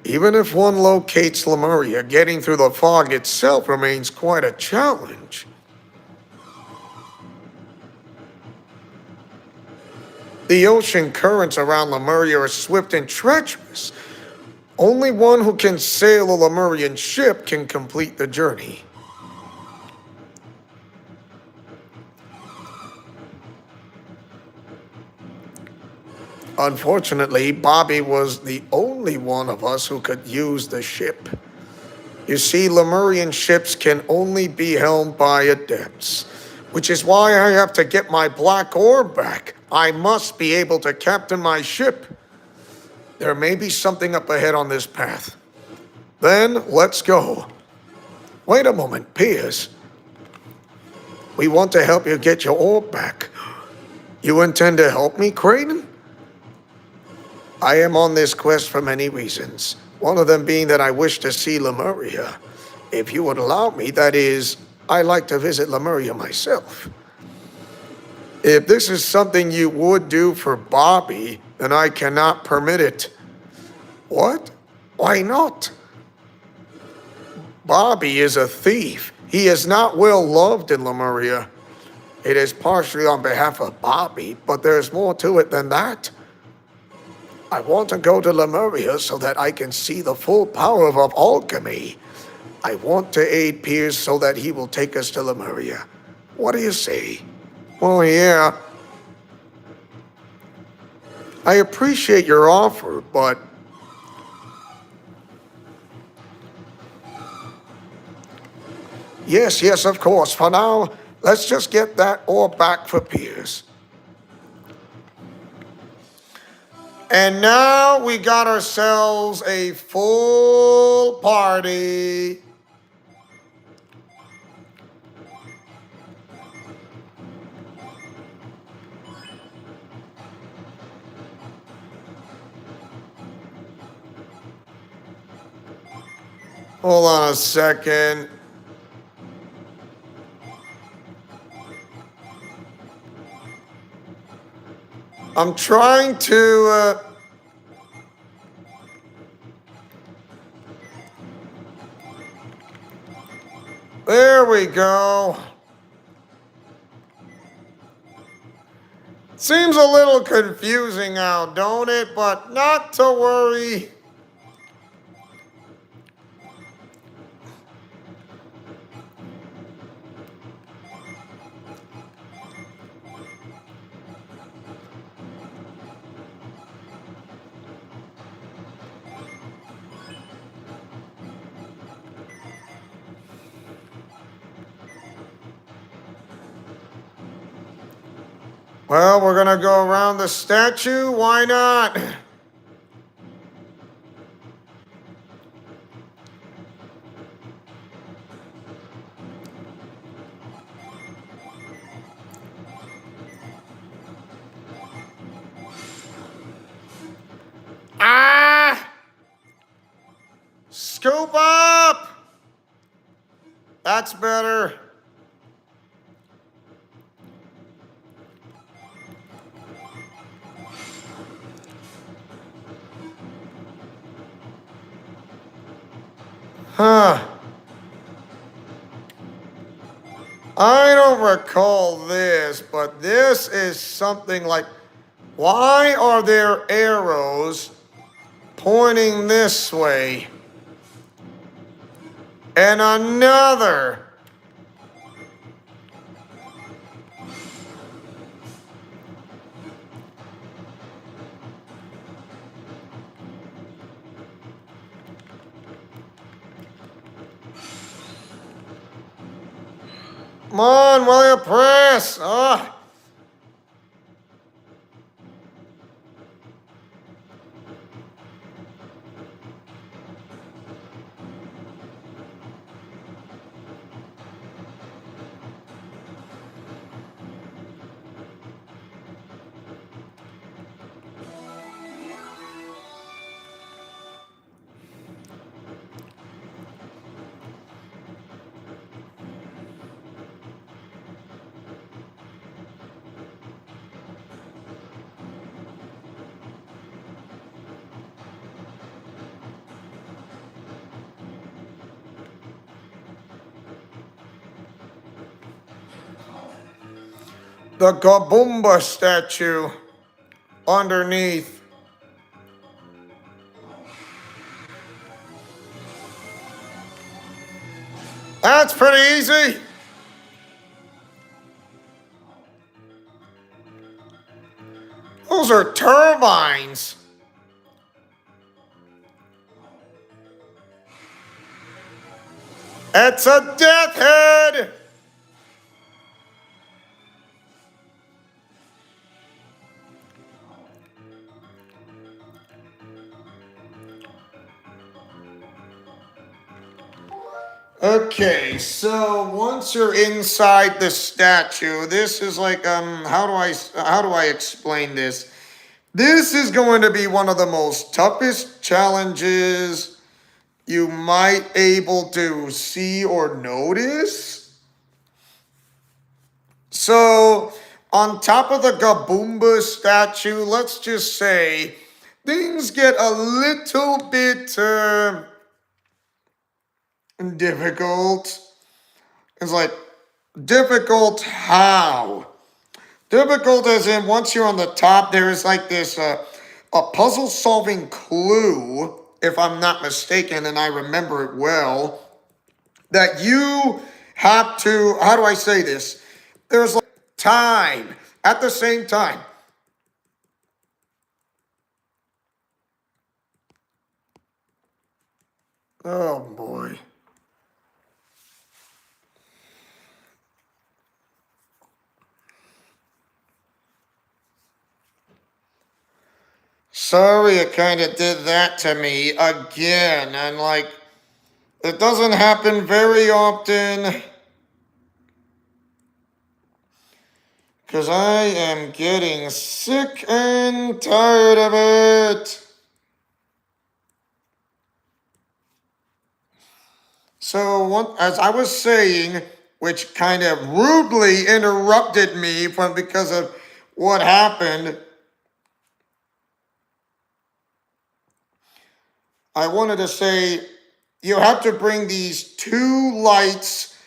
Even if one locates Lemuria, getting through the fog itself remains quite a challenge. The ocean currents around Lemuria are swift and treacherous. Only one who can sail a Lemurian ship can complete the journey. Unfortunately, Bobby was the only one of us who could use the ship. You see, Lemurian ships can only be helmed by adepts, which is why I have to get my black orb back. I must be able to captain my ship. There may be something up ahead on this path. Then, let's go. Wait a moment, Piers. We want to help you get your orb back. You intend to help me, Creighton? I am on this quest for many reasons. One of them being that I wish to see Lemuria. If you would allow me, that is, I like to visit Lemuria myself. If this is something you would do for Bobby, then I cannot permit it. What? Why not? Bobby is a thief. He is not well loved in Lemuria. It is partially on behalf of Bobby, but there's more to it than that. I want to go to Lemuria so that I can see the full power of alchemy. I want to aid Piers so that he will take us to Lemuria. What do you say? Well, yeah. I appreciate your offer, but... Yes, of course. For now, let's just get that ore back for Piers. And now we got ourselves a full party. Hold on a second. I'm trying to... There we go. Seems a little confusing now, don't it? But not to worry. Well, we're gonna go around the statue. Why not? Ah! Scoop up! That's better. Huh. I don't recall this, but this is something like, why are there arrows pointing this way? And another. Come on, will you press? Ah. the Gabumba statue underneath. That's pretty easy. Those are turbines. It's a death head. Okay, so once you're inside the statue, this is like how do I explain this? This is going to be one of the most toughest challenges you might able to see or notice. So, on top of the Gaboomba statue, let's just say things get a little bit difficult. It's like, difficult how? Difficult as in once you're on the top, there is like this a puzzle solving clue, if I'm not mistaken, and I remember it well, that you have to, how do I say this? There's like time at the same time. Oh boy. Sorry, it kind of did that to me again. And like, it doesn't happen very often. Because I am getting sick and tired of it. So, as I was saying, which kind of rudely interrupted me from because of what happened, I wanted to say you have to bring these two lights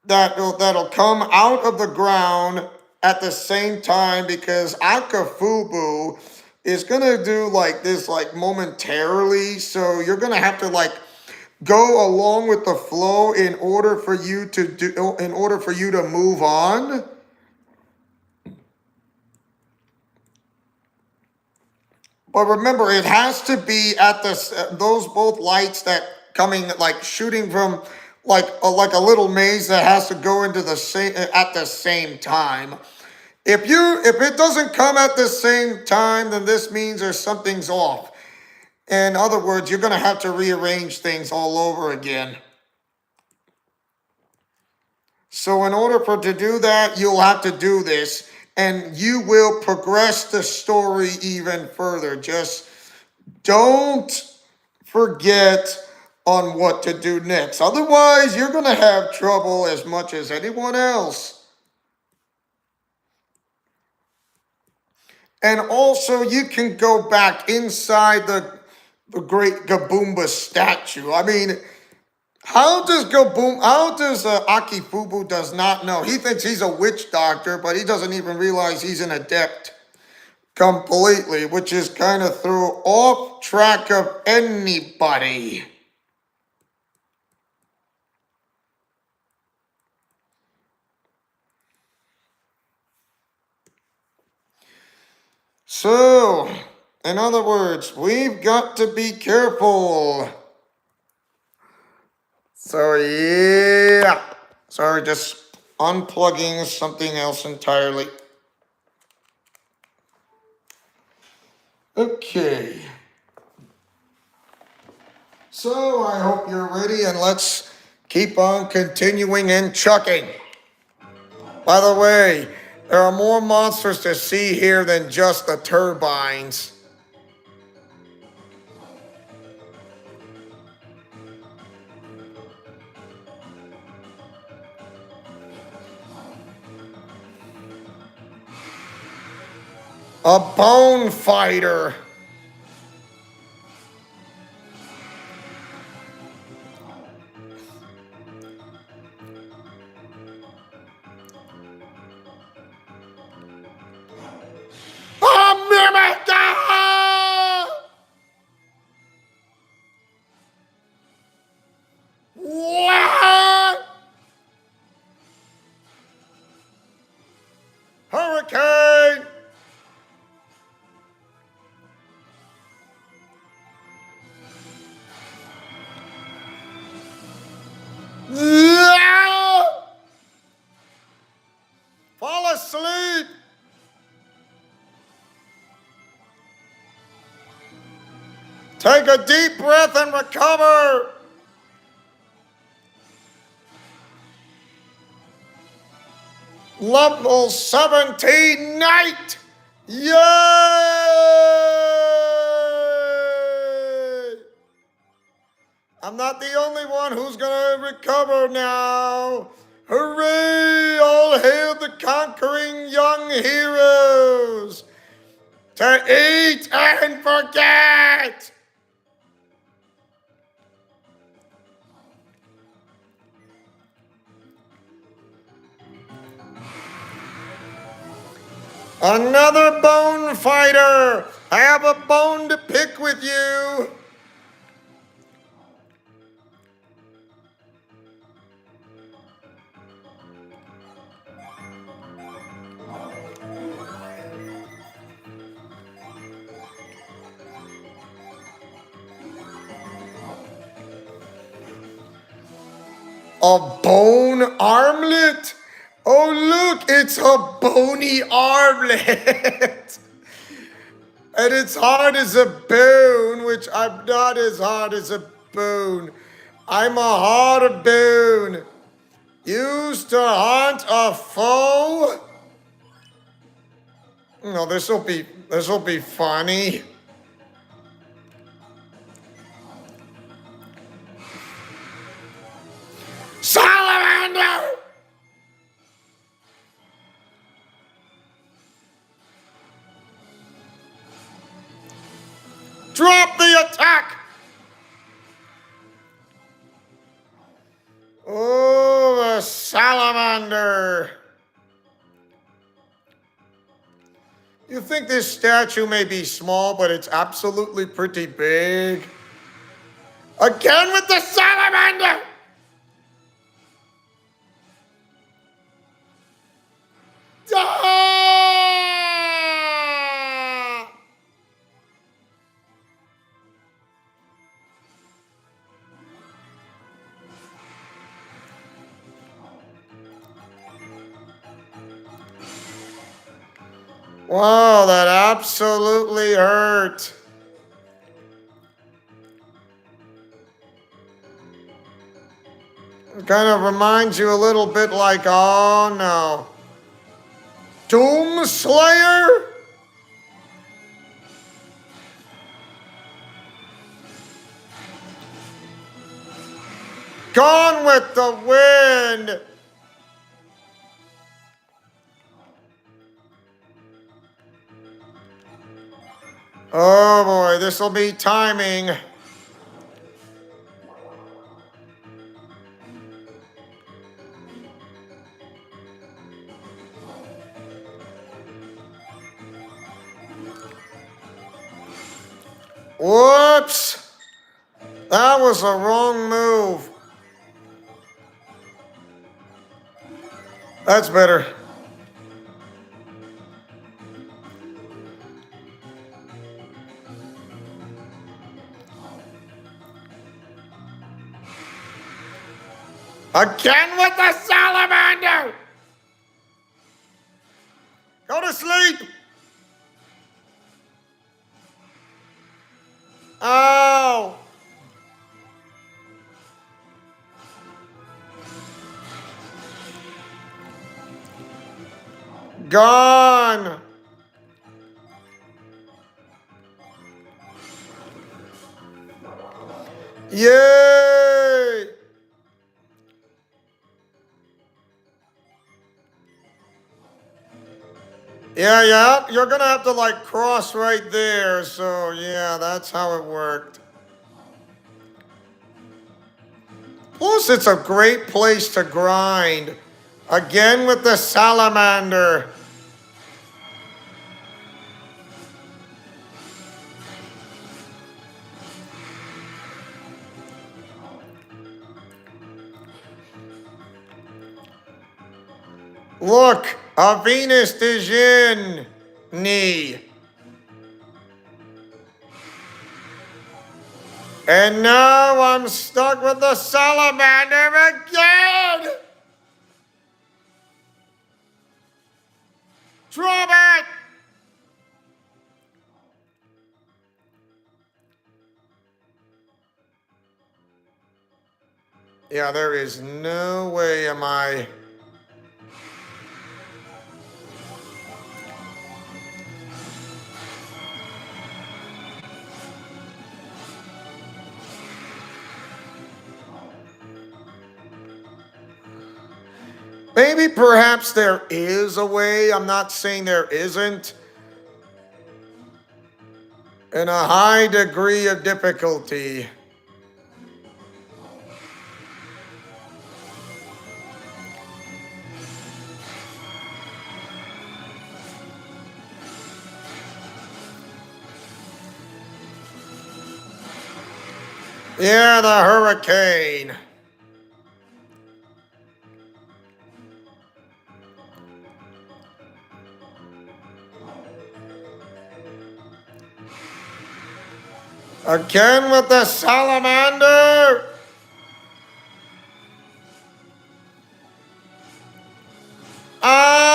that'll come out of the ground at the same time because Akafubu is gonna do like this like momentarily. So you're gonna have to like go along with the flow in order for you to move on. But remember, it has to be at those both lights that coming like shooting from like a little maze that has to go into the same at the same time. If it doesn't come at the same time, then this means there's something's off. In other words, you're gonna have to rearrange things all over again. So in order for to do that, you'll have to do this, and you will progress the story even further. Just don't forget on what to do next. Otherwise, you're going to have trouble as much as anyone else. And also, you can go back inside the great Gaboomba statue. I mean, how does Akifubu does not know? He thinks he's a witch doctor, but he doesn't even realize he's an adept completely, which is kind of threw off track of anybody. So, in other words, we've got to be careful. So, yeah. Sorry, just unplugging something else entirely. Okay. So, I hope you're ready, and let's keep on continuing and chucking. By the way, there are more monsters to see here than just the turbines. A bone fighter. Hurricane! Yeah! Fall asleep! Take a deep breath and recover! Level 17 night! Yay! I'm not the only one who's gonna recover now. Hooray! All hail the conquering young heroes! To eat and forget! Another bone fighter! I have a bone to pick with you! A bone armlet? Oh, look, it's a bony armlet. And it's hard as a bone, which I'm not as hard as a bone. I'm a hard bone. Used to hunt a foe? No, this'll be funny. Salamander! Drop the attack! Oh, the salamander. You think this statue may be small, but it's absolutely pretty big. Again with the salamander! Ah! Wow, that absolutely hurt. It kind of reminds you a little bit like, oh no. Doom Slayer? Gone with the wind. Oh boy, this'll be timing. Whoops! That was a wrong move. That's better. Again with the salamander! Go to sleep! Oh! Gone! Yay! Yeah, you're gonna have to like cross right there, so yeah, that's how it worked. Plus, it's a great place to grind. Again with the salamander. Look, a Venus de Genie. And now I'm stuck with the salamander again! Drop it! Yeah, there is no way am I... Maybe perhaps there is a way, I'm not saying there isn't. In a high degree of difficulty. Yeah, the hurricane. Again with the salamander. Oh!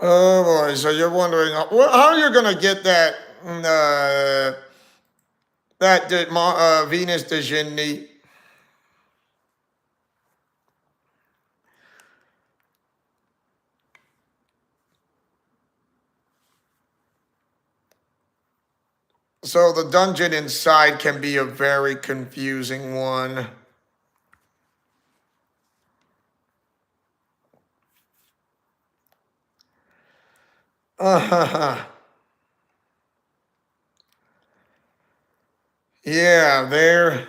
Oh boy, so you're wondering how you're gonna get that Venus de Genie. So the dungeon inside can be a very confusing one. Yeah, there.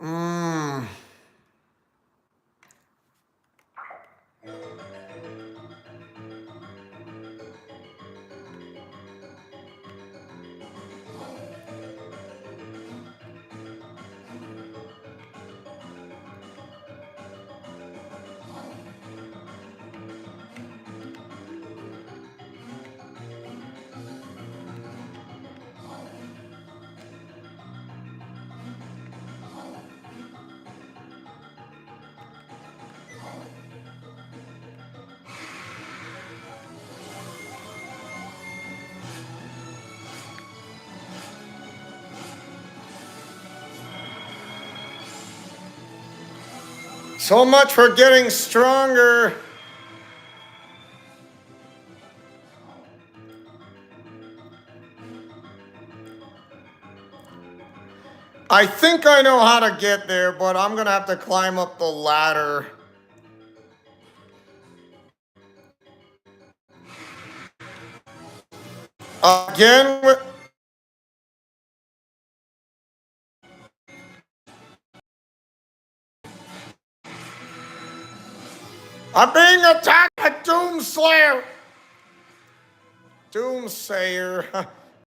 Mmm. So much for getting stronger. I think I know how to get there, but I'm gonna have to climb up the ladder. Again with... I'm being attacked by Doomslayer! Doomsayer.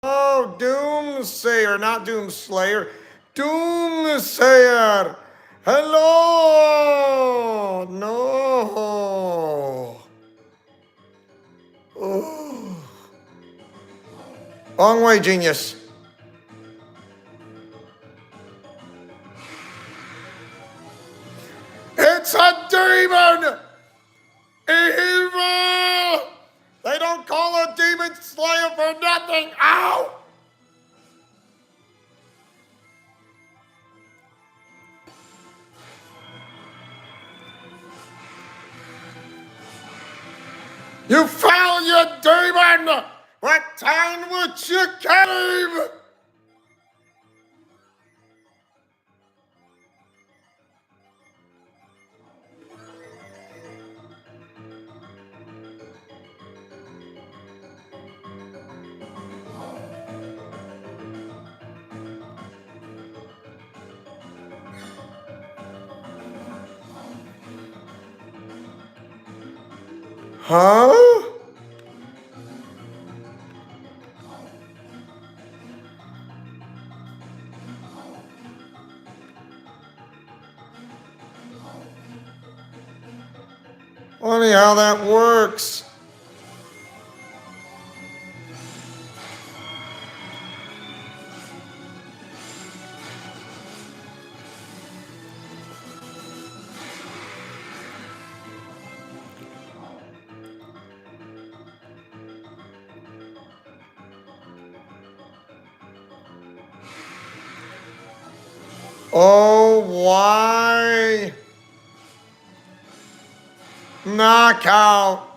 Oh, Doomsayer, not Doomslayer. Doomsayer! Hello! No! Oh. Wrong way, genius. It's a demon! Evil! They don't call a demon slayer for nothing! Ow! You fell, you demon! What town which you came? Huh? Funny how that works. Oh, why? Knockout.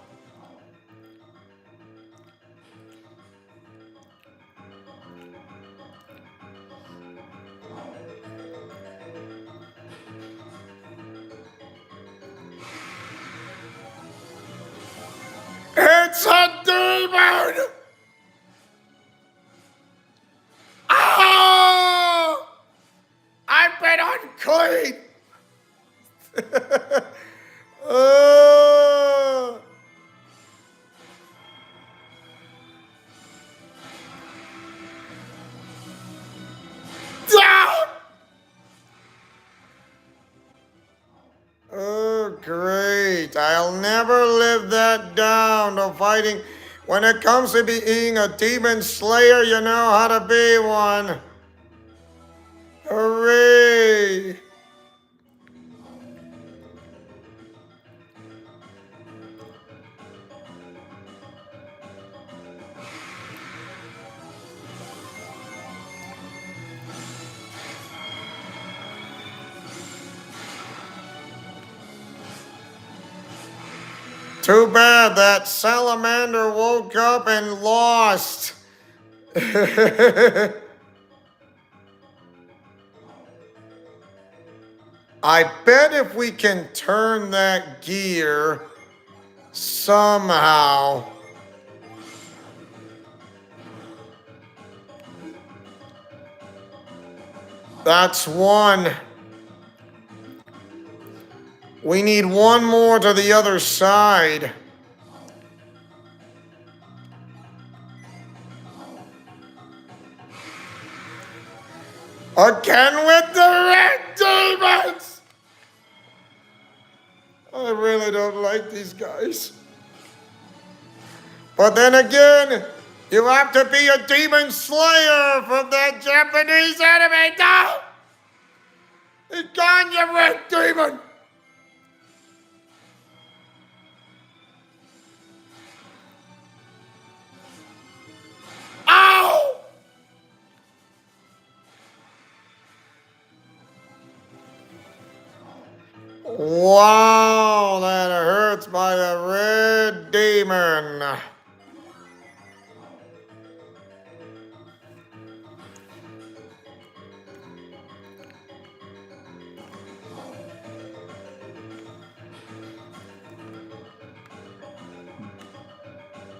It's a demon! Oh! I've been unclean! Oh! Down! Oh, great. I'll never live that down to fighting. When it comes to being a demon slayer, you know how to be one. Hooray! Too bad that salamander woke up and lost. I bet if we can turn that gear somehow. That's one. We need one more to the other side. Again with the red demons! I really don't like these guys. But then again, you have to be a demon slayer from that Japanese anime. No! It's gone, you red demon! Ow! Wow, that hurts by the red demon.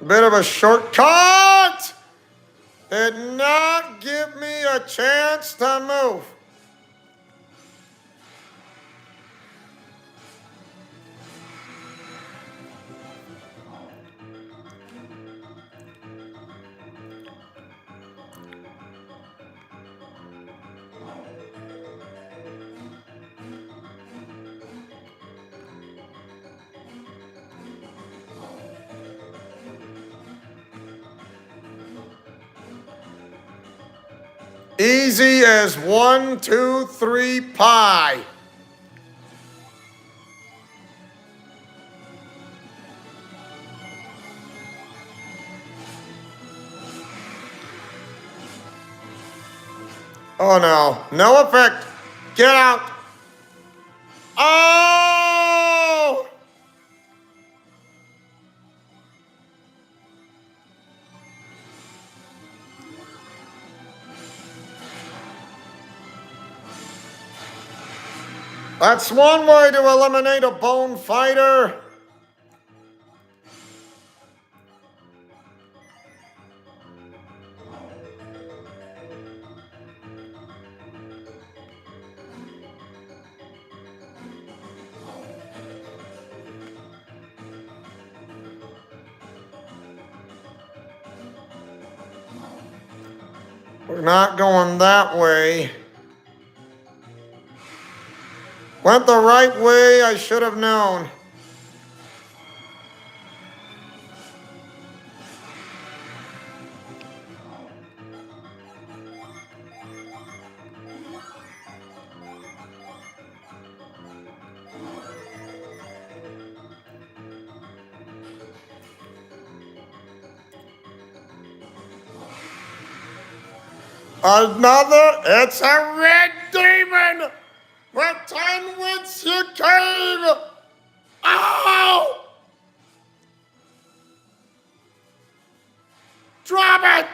Bit of a shortcut! Did not give me a chance to move. Easy as 1, 2, 3 pie. Oh no, no effect. Get out. Oh! That's one way to eliminate a bone fighter. We're not going that way. Went the right way, I should have known. It's a red demon! Return whence you came! Ow! Drop it!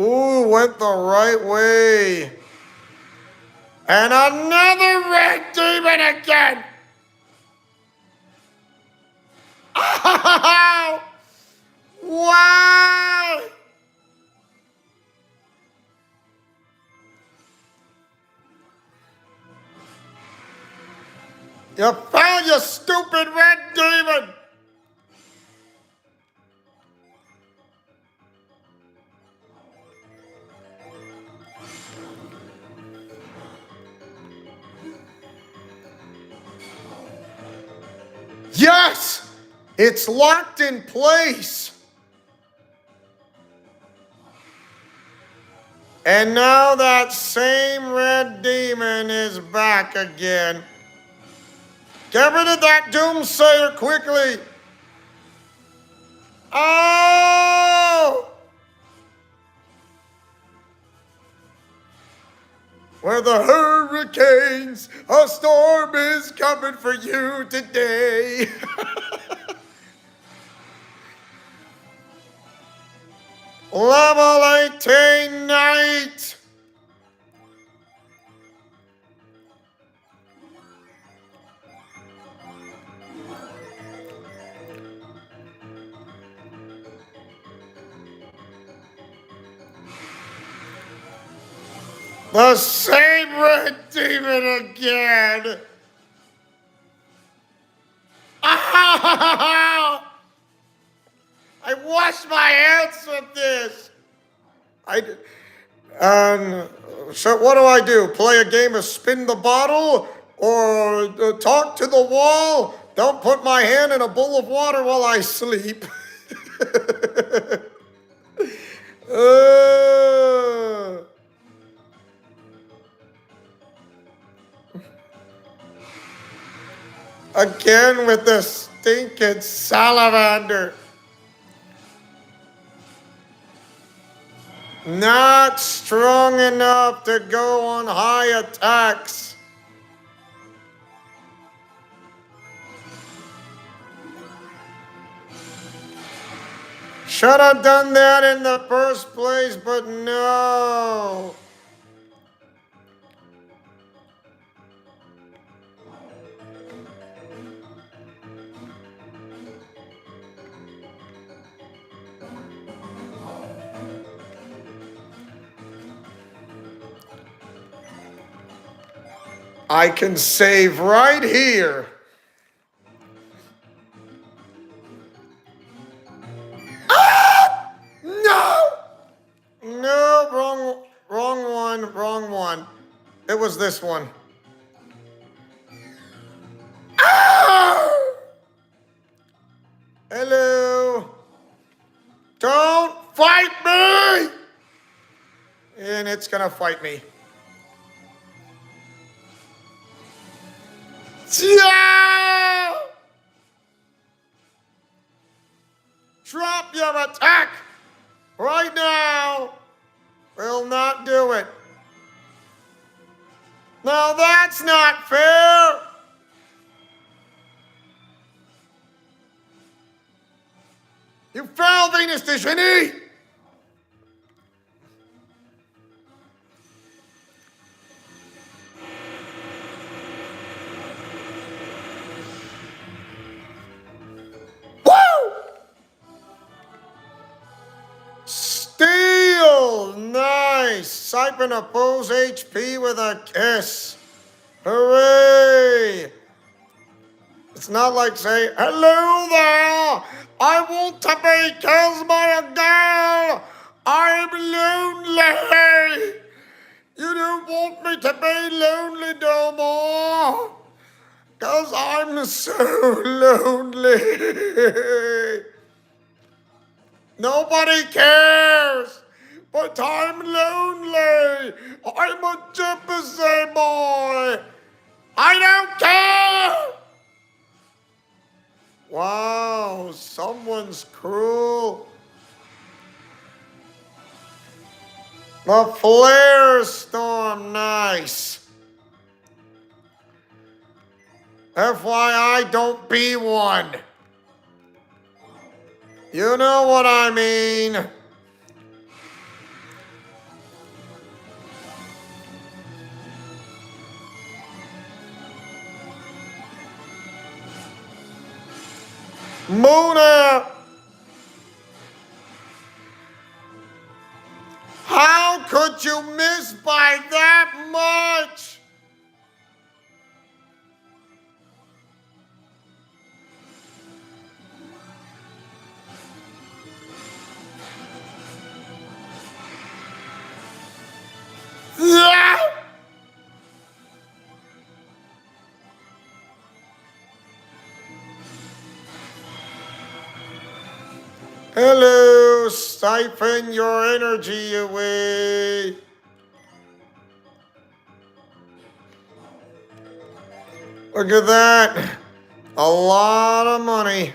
Ooh, went the right way. And another red demon again! Ow! Why? You found your stupid red demon! Yes! It's locked in place! And now that same red demon is back again. Get rid of that doomsayer quickly! Oh! Where the hurricanes, a storm is coming for you today. Level 18 night. The same red demon again. Ah! I wash my hands with this. So what do I do? Play a game of spin the bottle or talk to the wall? Don't put my hand in a bowl of water while I sleep. Again with the stinking salamander. Not strong enough to go on high attacks. Should have done that in the first place, but no. I can save right here. Ah! No! No, wrong one. It was this one. Ah! Hello. Don't fight me! And it's gonna fight me. Yeah! Drop your attack right now. Will not do it. Now that's not fair. You foul Venus de Genie! Steel! Nice! Siphon a foe's HP with a kiss. Hooray! It's not like saying, hello there, I want to be kissed by a girl. I'm lonely. You don't want me to be lonely no more. 'Cause I'm so lonely. Nobody cares. But I'm lonely. I'm a gypsy boy. I don't care. Wow, someone's cruel. The flare storm, nice. FYI, don't be one. You know what I mean. Mona! How could you miss by that much? Yeah! Hello, siphon your energy away. Look at that. A lot of money.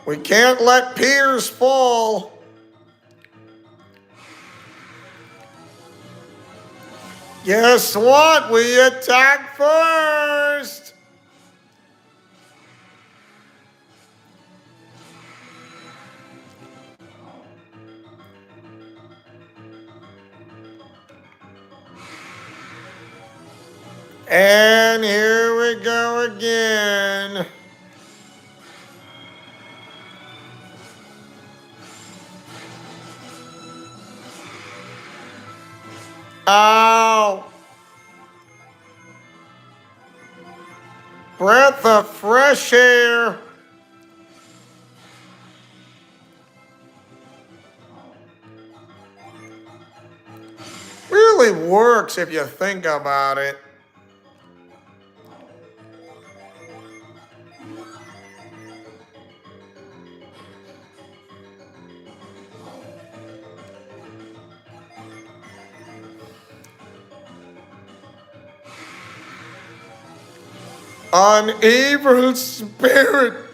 We can't let peers fall. Guess what? We attack first. And here we go again. Ow. Breath of fresh air. Really works if you think about it. An evil spirit.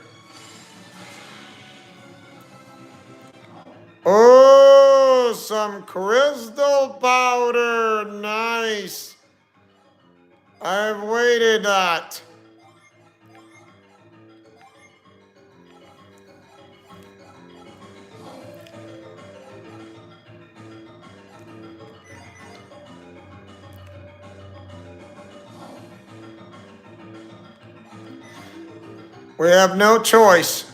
Oh, some crystal powder. Nice. I've waited that. We have no choice.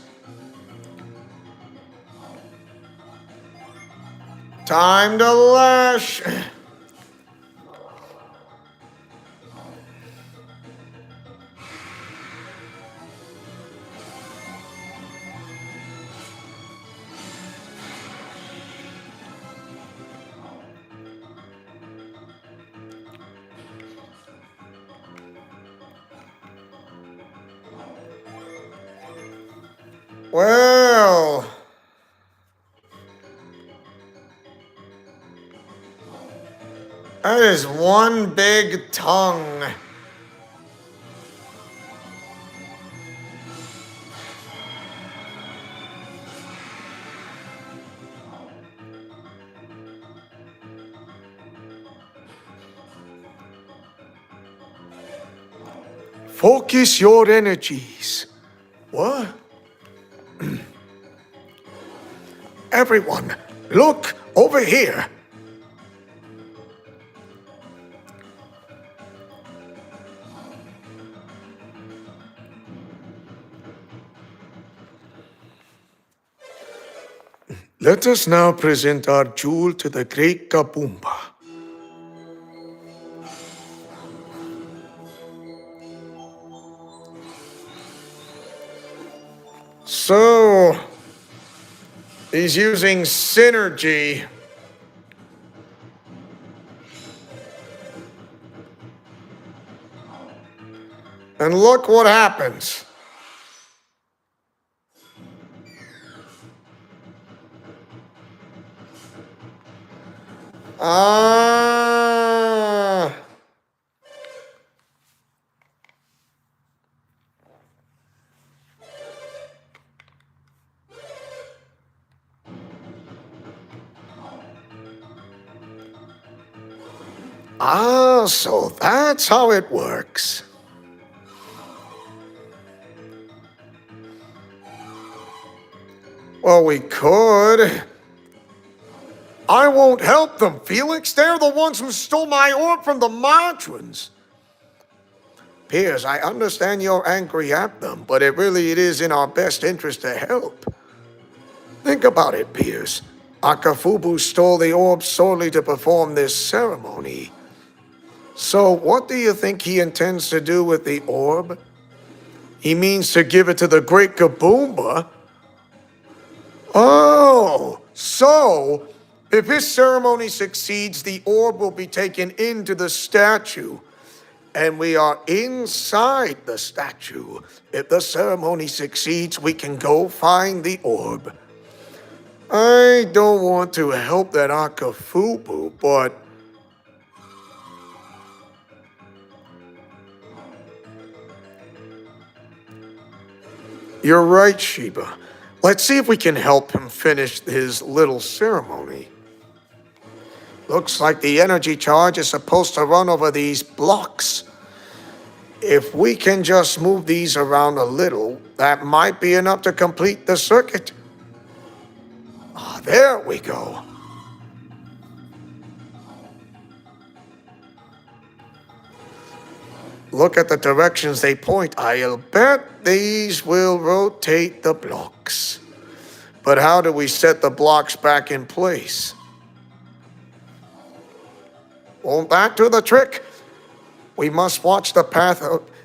Time to lash. Well, that is one big tongue. Focus your energies. What? Everyone, look over here. Let us now present our jewel to the great Kabumba. So, he's using synergy. And look what happens. Ah. Ah, so that's how it works. Well, we could. I won't help them, Felix. They're the ones who stole my orb from the Madrons. Piers, I understand you're angry at them, but it is in our best interest to help. Think about it, Piers. Akafubu stole the orb solely to perform this ceremony. So what do you think he intends to do with the orb? He means to give it to the great Kaboomba? Oh, so if his ceremony succeeds, the orb will be taken into the statue. And we are inside the statue. If the ceremony succeeds, we can go find the orb. I don't want to help that Akafubu, but you're right, Sheba. Let's see if we can help him finish his little ceremony. Looks like the energy charge is supposed to run over these blocks. If we can just move these around a little, that might be enough to complete the circuit. Ah, there we go. Look at the directions they point. I'll bet these will rotate the blocks. But how do we set the blocks back in place? Won't that do the trick? We must watch the path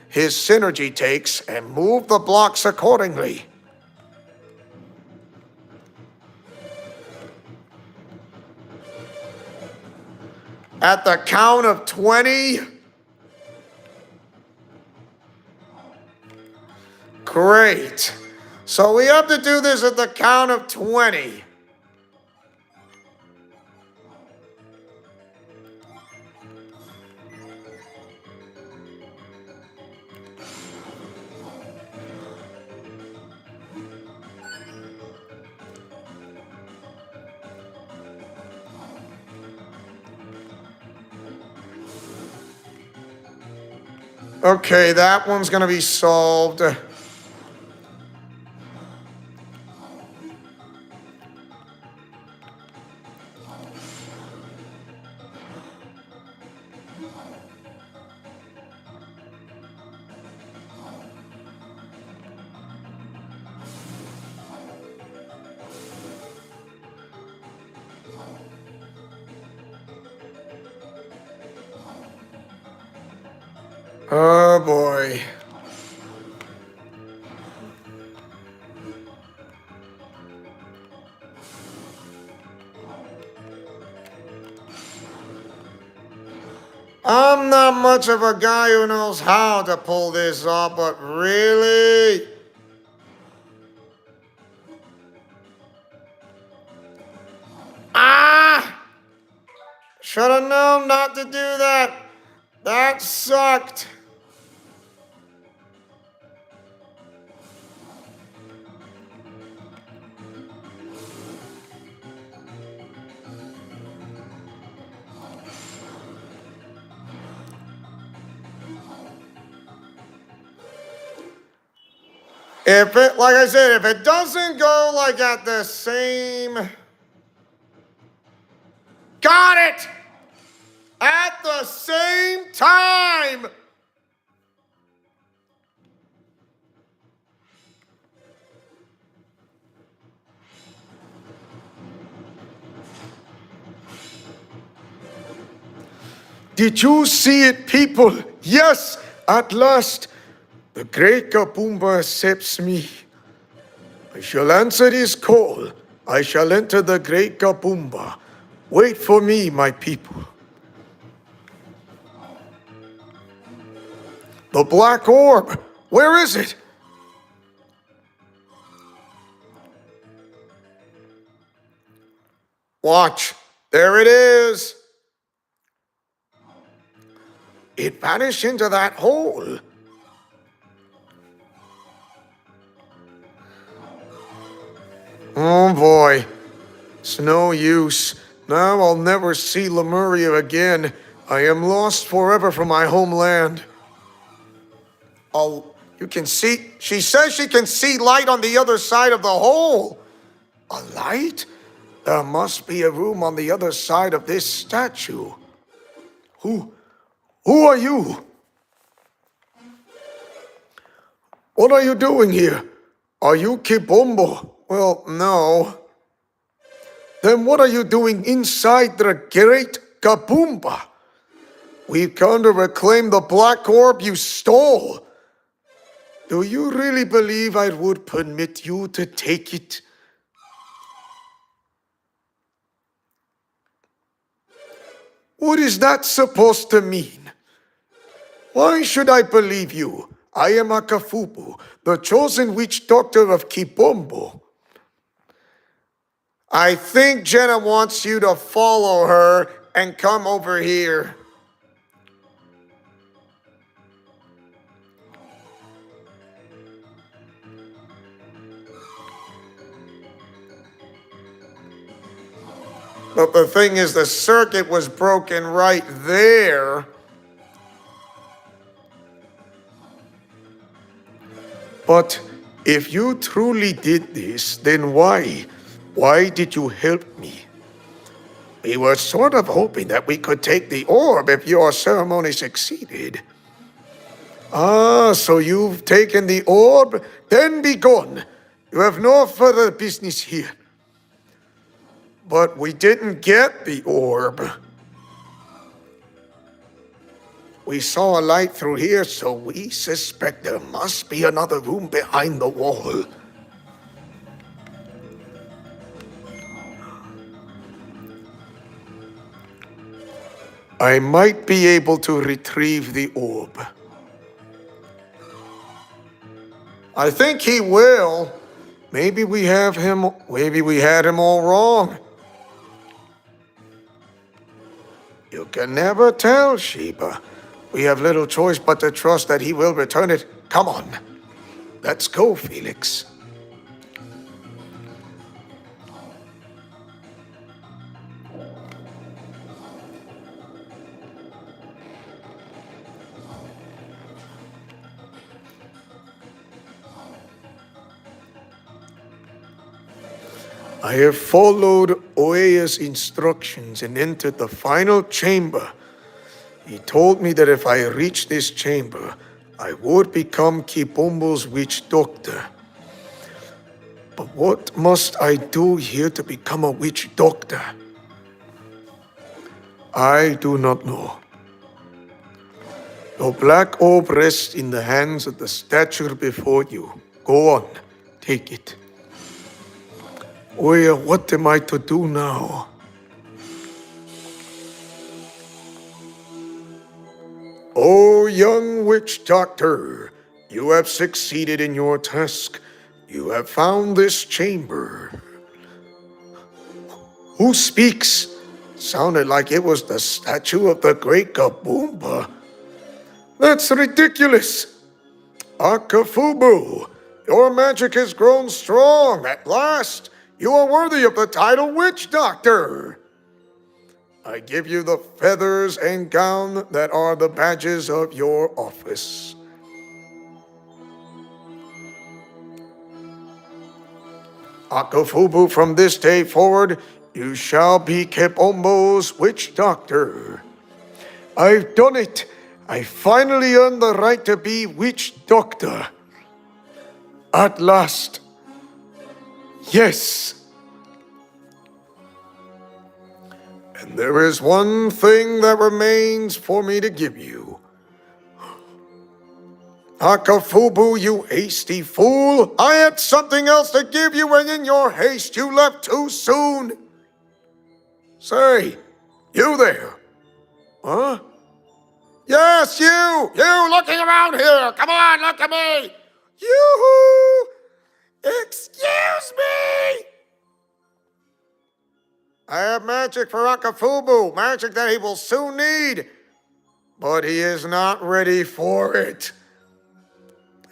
his synergy takes and move the blocks accordingly. At the count of 20. Great. So we have to do this at the count of 20. Okay, that one's gonna be solved. Oh boy. I'm not much of a guy who knows how to pull this off, but really? Ah! Should have known not to do that. That sucked. If it, like I said, if it doesn't go like at the same... Got it! At the same time! Did you see it, people? Yes, at last, the great Kabumba accepts me. I shall answer his call. I shall enter the great Kabumba. Wait for me, my people. The black orb, where is it? Watch, there it is. It vanished into that hole. Oh boy, it's no use. Now I'll never see Lemuria again. I am lost forever from my homeland. Oh, you can see, she says she can see light on the other side of the hole. A light? There must be a room on the other side of this statue. Who are you? What are you doing here? Are you Kibombo? Well, no. Then what are you doing inside the great Kabumba? We've come to reclaim the black orb you stole. Do you really believe I would permit you to take it? What is that supposed to mean? Why should I believe you? I am Akafubu, the chosen witch doctor of Kibombo. I think Jenna wants you to follow her and come over here. But the thing is, the circuit was broken right there. But if you truly did this, then why? Why did you help me? We were sort of hoping that we could take the orb if your ceremony succeeded. Ah, so you've taken the orb? Then be gone. You have no further business here. But we didn't get the orb. We saw a light through here, so we suspect there must be another room behind the wall. I might be able to retrieve the orb. I think he will. Maybe we had him all wrong. You can never tell, Sheba. We have little choice but to trust that he will return it. Come on. Let's go, Felix. I have followed Oea's instructions and entered the final chamber. He told me that if I reached this chamber, I would become Kibombo's witch doctor. But what must I do here to become a witch doctor? I do not know. The black orb rests in the hands of the statue before you. Go on, take it. Oea, what am I to do now? Oh, young witch doctor, you have succeeded in your task. You have found this chamber. Who speaks? Sounded like it was the statue of the great Kabumba. That's ridiculous. Akafubu, your magic has grown strong at last. You are worthy of the title Witch Doctor. I give you the feathers and gown that are the badges of your office. Akafubu, from this day forward, you shall be Kibombo's Witch Doctor. I've done it. I finally earned the right to be Witch Doctor. At last. Yes. And There is one thing that remains for me to give you. Akafubu, you hasty fool! I had something else to give you, and in your haste you left too soon! Say, you there? Huh? Yes, you! You looking around here! Come on, look at me! Yoo-hoo! Excuse me! I have magic for Akafubu, magic that he will soon need, but he is not ready for it.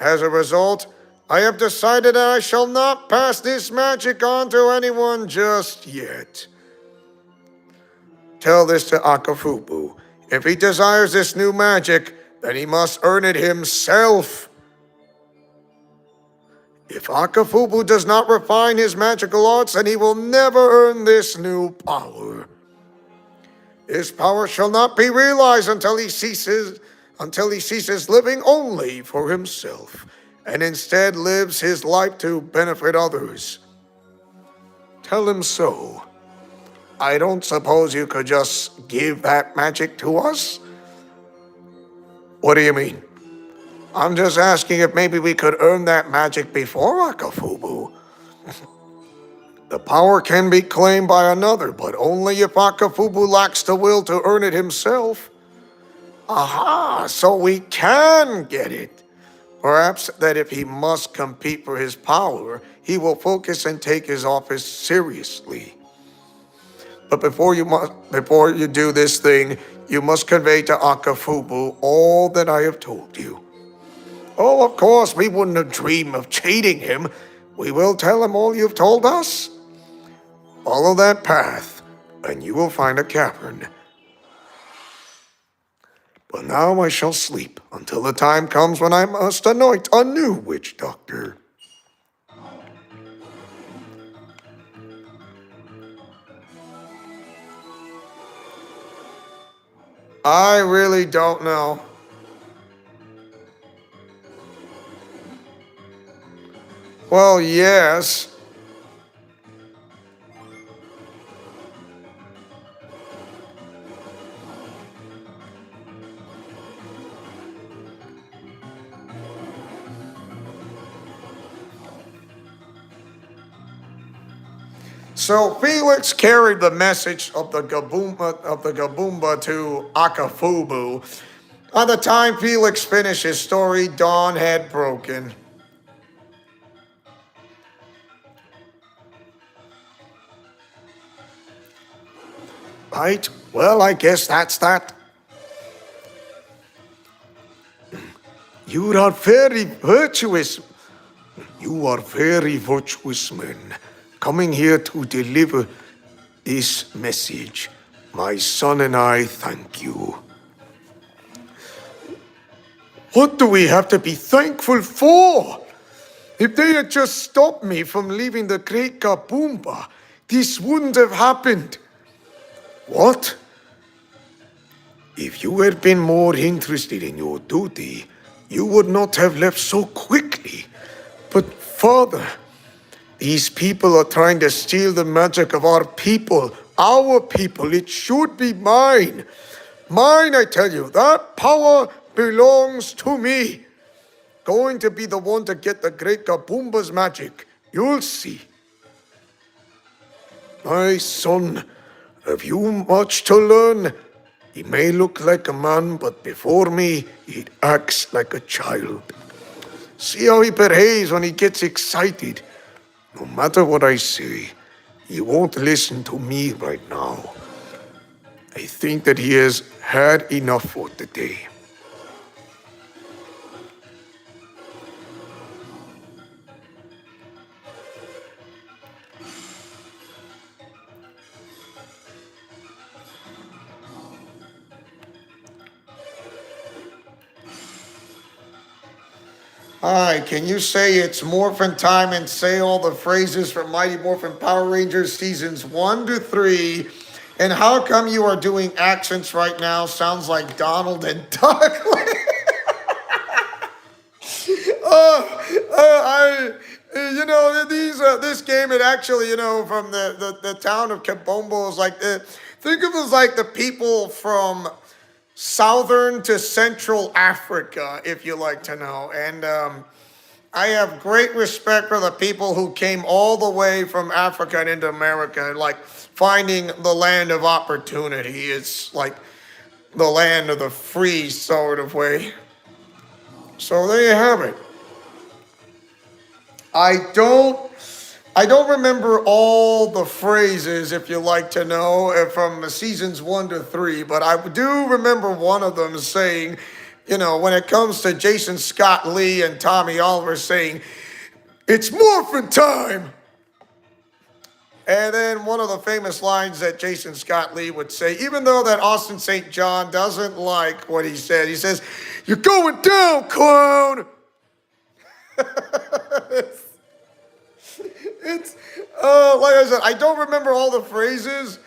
As a result, I have decided that I shall not pass this magic on to anyone just yet. Tell this to Akafubu. If he desires this new magic, then he must earn it himself. If Akafubu does not refine his magical arts, then he will never earn this new power. His power shall not be realized until he ceases living only for himself, and instead lives his life to benefit others. Tell him so. I don't suppose you could just give that magic to us? What do you mean? I'm just asking if maybe we could earn that magic before Akafubu. The power can be claimed by another, but only if Akafubu lacks the will to earn it himself. Aha, so we can get it. Perhaps that if he must compete for his power, he will focus and take his office seriously. But before you do this thing, you must convey to Akafubu all that I have told you. Oh, of course, we wouldn't have dreamed of cheating him. We will tell him all you've told us. Follow that path, and you will find a cavern. But now I shall sleep until the time comes when I must anoint a new witch doctor. I really don't know. Well, yes. So Felix carried the message of the Gaboomba to Akafubu. By the time Felix finished his story, dawn had broken. Right, well, I guess that's that. You are very virtuous. You are very virtuous men, coming here to deliver this message. My son and I thank you. What do we have to be thankful for? If they had just stopped me from leaving the Great Gaboomba, this wouldn't have happened. What? If you had been more interested in your duty, you would not have left so quickly. But Father, these people are trying to steal the magic of our people. Our people, it should be mine. Mine, I tell you, that power belongs to me. Going to be the one to get the Great Gaboomba's magic. You'll see. My son, have you much to learn? He may look like a man, but before me, he acts like a child. See how he behaves when he gets excited. No matter what I say, he won't listen to me right now. I think that he has had enough for today. Hi, can you say it's Morphin time and say all the phrases from Mighty Morphin Power Rangers seasons 1 to 3? And how come you are doing accents right now? Sounds like Donald and Duck. This game, it actually, from the town of Kabombo is like, think of us like the people from southern to central Africa, if you like to know. And I have great respect for the people who came all the way from Africa and into America, like finding the land of opportunity. It's like the land of the free sort of way. So there you have it. I don't I don't remember all the phrases, if you like to know, from seasons 1 to 3, but I do remember one of them saying, when it comes to Jason Scott Lee and Tommy Oliver saying, "It's morphin' time." And then one of the famous lines that Jason Scott Lee would say, even though that Austin St. John doesn't like what he said, he says, "You're going down, clown." It's like I said, I don't remember all the phrases,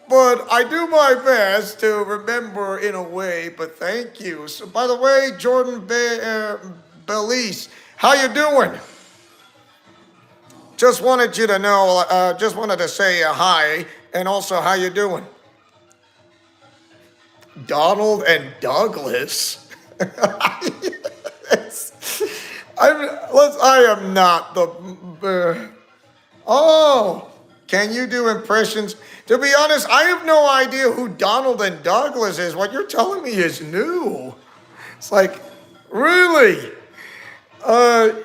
but I do my best to remember in a way. But thank you. So, by the way, Jordan Belize, how you doing? Just wanted you to know. Just wanted to say hi, and also how you doing? Donald and Douglas. I am not the. Oh, can you do impressions? To be honest, I have no idea who Donald and Douglas is. What you're telling me is new. It's like, really?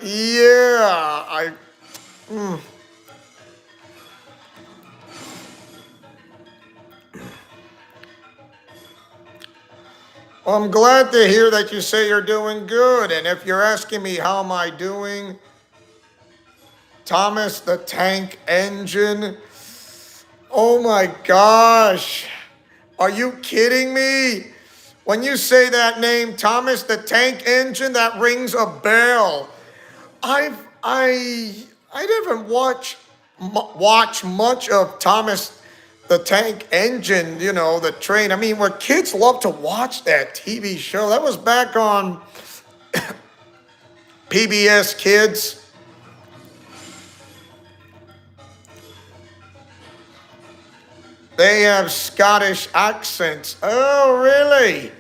Yeah, I'm glad to hear that you say you're doing good. And if you're asking me how am I doing, Thomas the Tank Engine. Oh my gosh. Are you kidding me? When you say that name, Thomas the Tank Engine, that rings a bell. I didn't watch much of Thomas the Tank Engine, the train. I mean, where kids love to watch that TV show. That was back on PBS Kids. They have Scottish accents. Oh, really?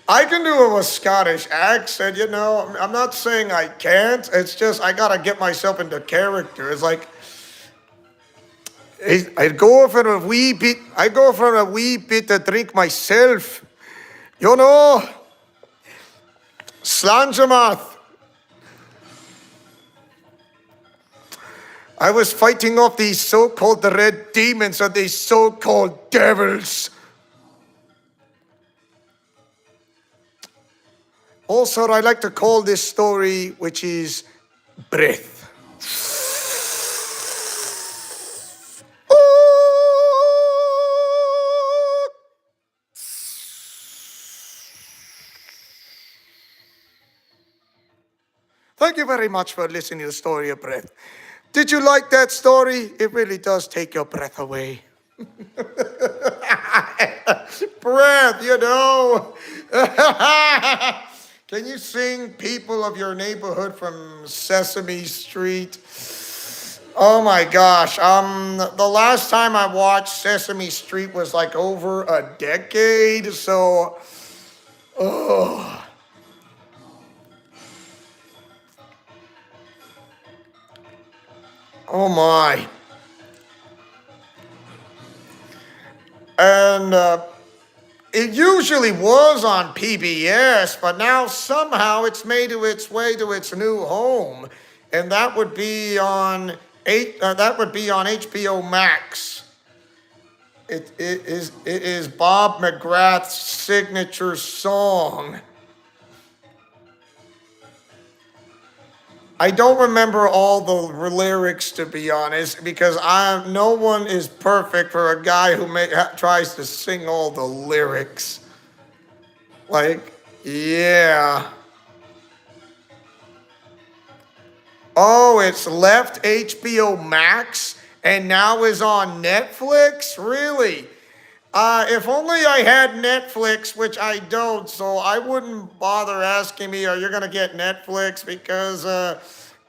I can do it with Scottish accent, I'm not saying I can't. It's just I gotta get myself into character. It's like I'd go for a wee bit. I go for a wee bit to drink myself. Slanjamath. I was fighting off these so-called red demons and these so-called devils. Also, I like to call this story, which is breath. Thank you very much for listening to the story of breath. Did you like that story? It really does take your breath away. Breath, Can you sing People of Your Neighborhood from Sesame Street? Oh my gosh. The last time I watched Sesame Street was like over a decade, so oh. Oh my. And it usually was on PBS, but now somehow it's made its way to its new home, and that would be on HBO Max. It is Bob McGrath's signature song. I don't remember all the lyrics, to be honest, because no one is perfect for a guy who tries to sing all the lyrics. Like, yeah. Oh, it's left HBO Max and now is on Netflix? Really? If only I had Netflix, which I don't, so I wouldn't bother asking me, are you going to get Netflix? Because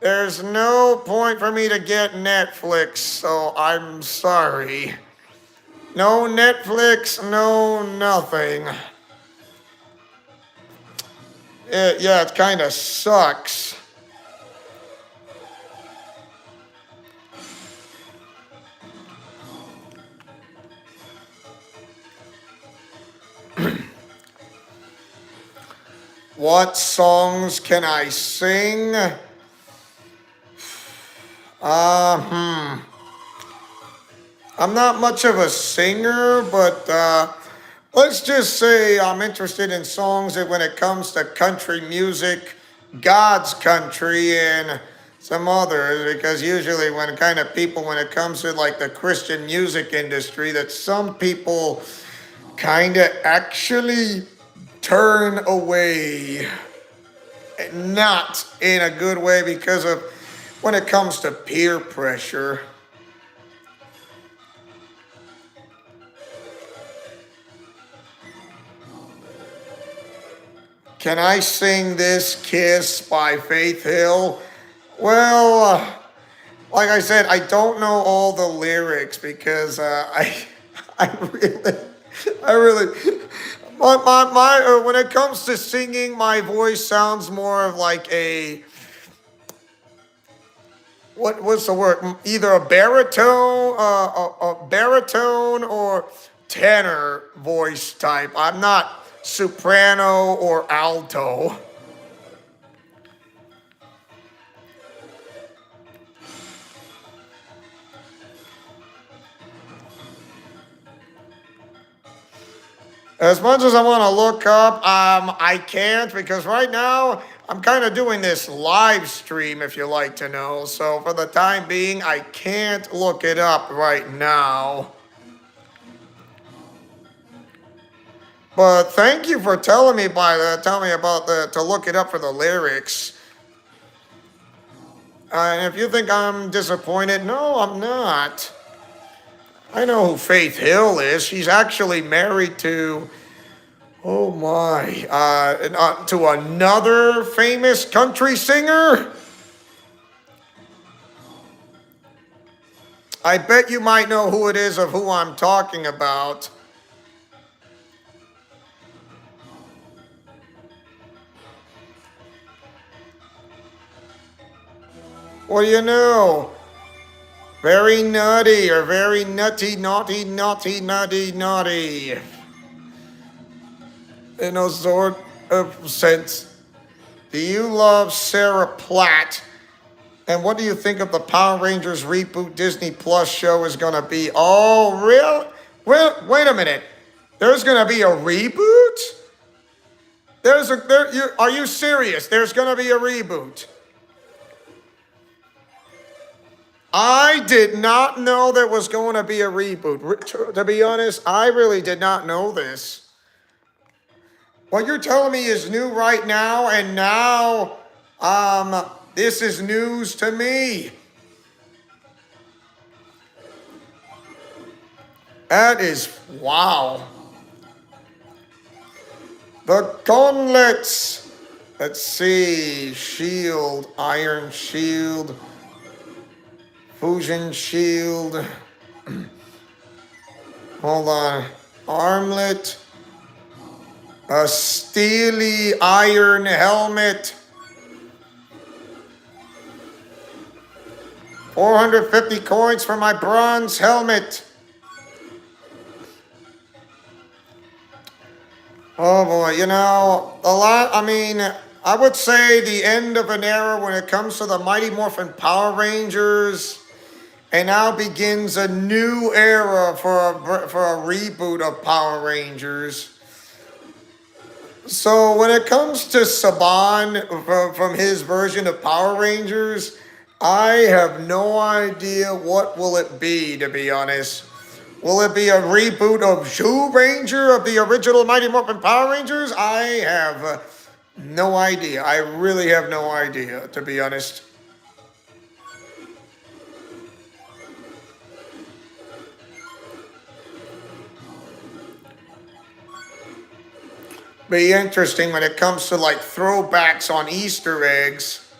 There's no point for me to get Netflix, so I'm sorry. No Netflix, no nothing. Yeah, it kind of sucks. What songs can I sing? I'm not much of a singer, but let's just say I'm interested in songs that when it comes to country music, God's country, and some others, because usually when kind of people, when it comes to like the Christian music industry, that some people kind of actually turn away, not in a good way because of when it comes to peer pressure. Can I sing this Kiss by Faith Hill? Well, like I said, I don't know all the lyrics because I really, I really, when it comes to singing, my voice sounds more of like what's the word? Either a baritone or tenor voice type. I'm not soprano or alto. As much as I want to look up, I can't because right now I'm kind of doing this live stream, if you like to know. So for the time being, I can't look it up right now. But thank you for telling me about to look it up for the lyrics. And if you think I'm disappointed, no, I'm not. I know who Faith Hill is. She's actually married to, oh my, to another famous country singer. I bet you might know who it is of who I'm talking about. What do you know? Very nutty or very nutty, naughty, naughty, nutty, naughty. In a sort of sense. Do you love Sarah Platt? And what do you think of the Power Rangers reboot Disney Plus show is going to be? Oh, really? Well, wait a minute. There's going to be a reboot? Are you serious? There's going to be a reboot. I did not know there was going to be a reboot. To be honest, I really did not know this. What you're telling me is new right now, and now, this is news to me. That is, wow. The gauntlets. Let's see. Shield, iron shield, fusion shield. Hold on. Armlet. A steely iron helmet. 450 coins for my bronze helmet. Oh boy, I would say the end of an era when it comes to the Mighty Morphin Power Rangers, and now begins a new era for a reboot of Power Rangers. So when it comes to Saban from his version of Power Rangers, I have no idea what will it be, to be honest. Will it be a reboot of Zhu Ranger of the original Mighty Morphin Power Rangers? I have no idea. I really have no idea, to be honest. Be interesting when it comes to like throwbacks on Easter eggs.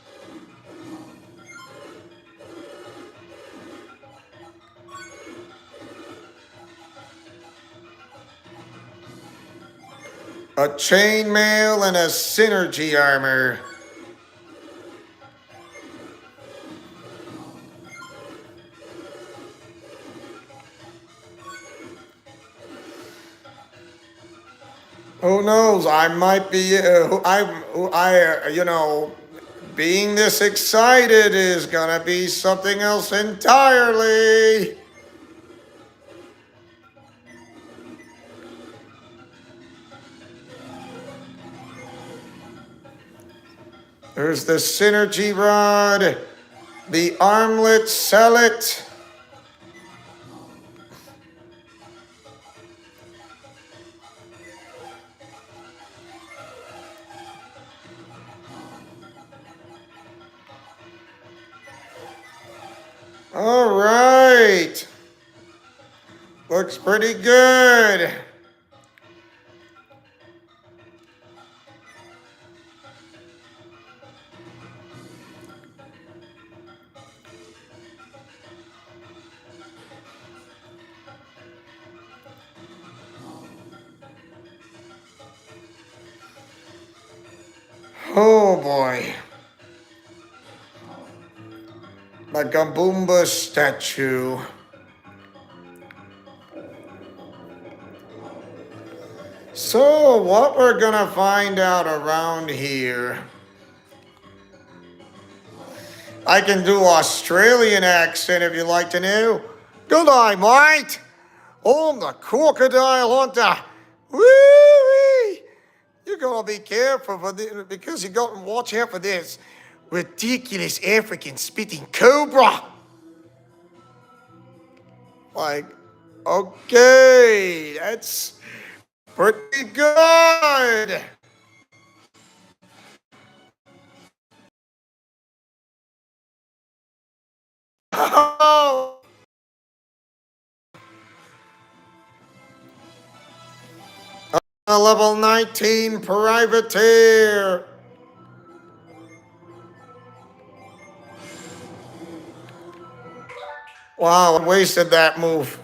a chainmail, and a synergy armor. Who knows? I might be. Being this excited is gonna be something else entirely. There's the synergy rod, the armlet, sell it. All right. Looks pretty good. Oh boy. The Gamboomba statue. So, what we're gonna find out around here. I can do Australian accent if you'd like to know. Good day, mate. I'm the crocodile hunter. Woo-wee. You gotta be careful for this, because you gotta watch out for this ridiculous African spitting cobra. Like, okay, that's pretty good. Oh, a level 19 privateer. Wow, I wasted that move.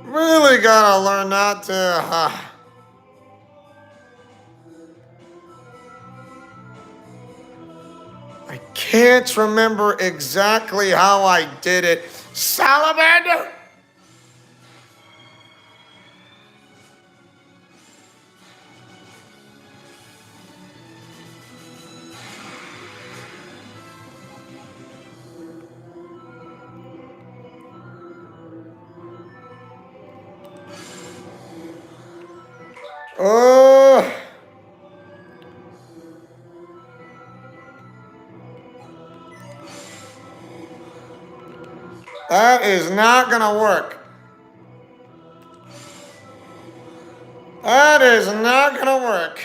Really gotta learn not to. I can't remember exactly how I did it. Salamander! Oh, that is not gonna work. That is not gonna work.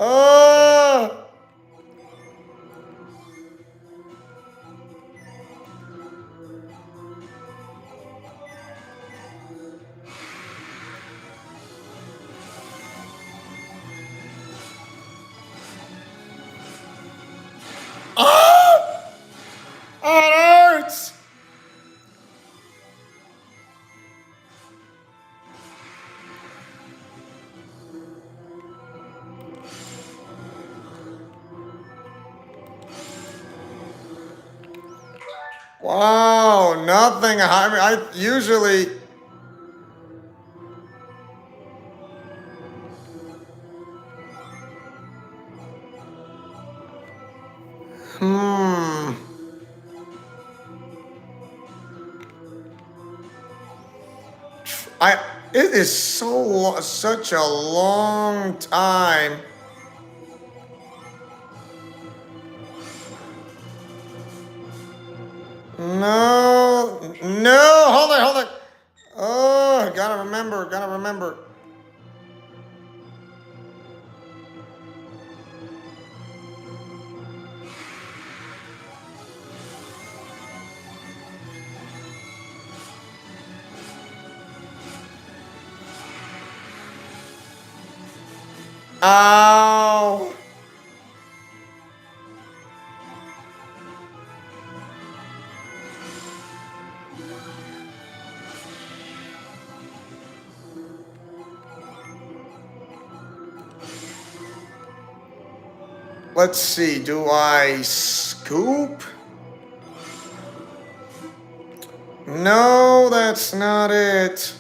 Oh, oh, that hurts. Wow, nothing. I usually. Hmm. I. It is such a long time. No, no, hold it. Oh, gotta remember. Ow. Let's see, do I scoop? No, that's not it.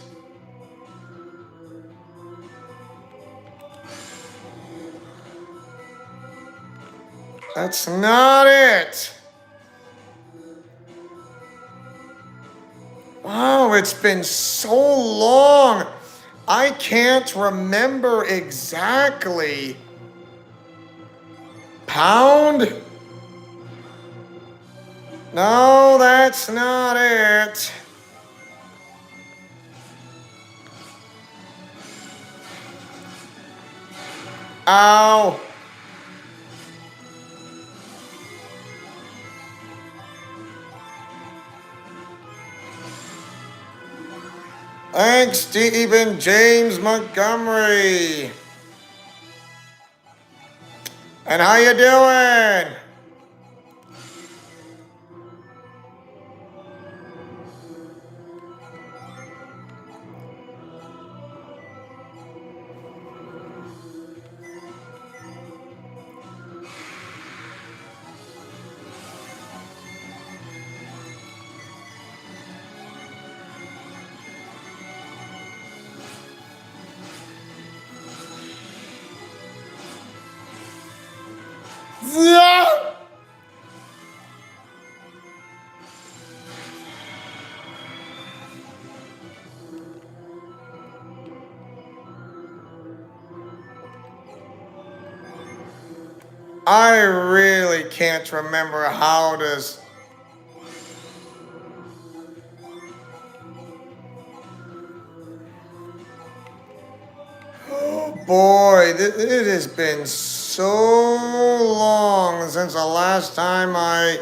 That's not it. Wow, it's been so long. I can't remember exactly. Pound? No, that's not it. Ow. Thanks, Stephen James Montgomery. And how you doing? Yeah. I really can't remember how to. Oh boy, it has been so long since the last time I.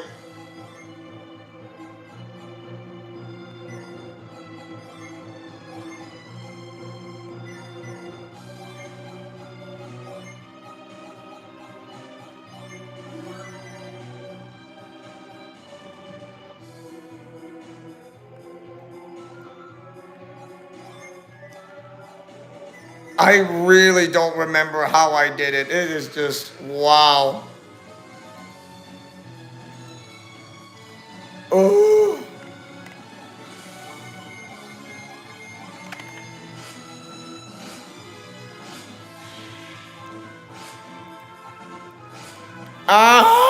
I really don't remember how I did it. It is just wow. Oh. Ah!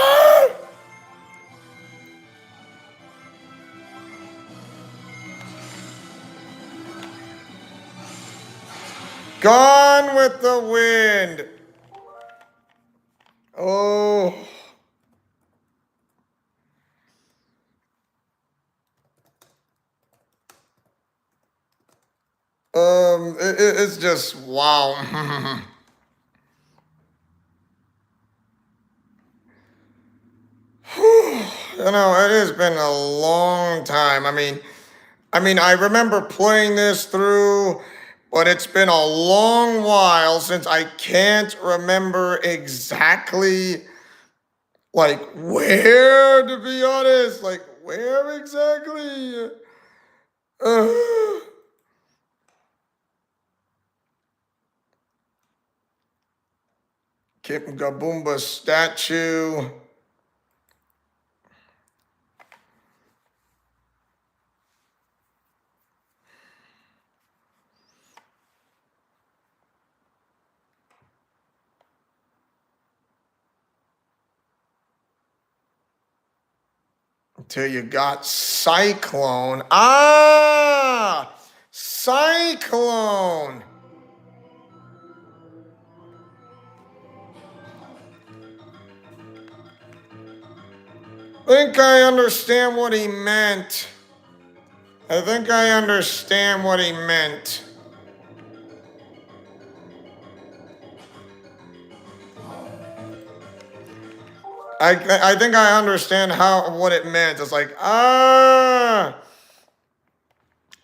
Gone with the wind. Oh. It's just wow. You know, it has been a long time. I remember playing this through, but it's been a long while since I can't remember exactly, like, where, to be honest. Like, where exactly? Uh, Kim Gaboomba statue. Until you got Cyclone. Ah! Cyclone! I think I understand what he meant. I think I understand what he meant. I think I understand what it meant. It's like, ah,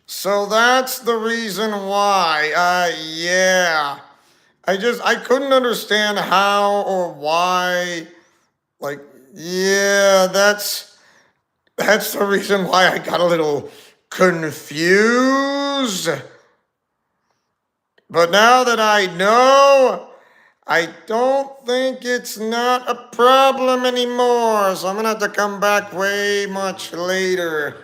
so that's the reason why. Yeah. I couldn't understand how or why. Like, yeah, that's the reason why I got a little confused. But now that I know, I don't think it's not a problem anymore. So I'm gonna have to come back way much later.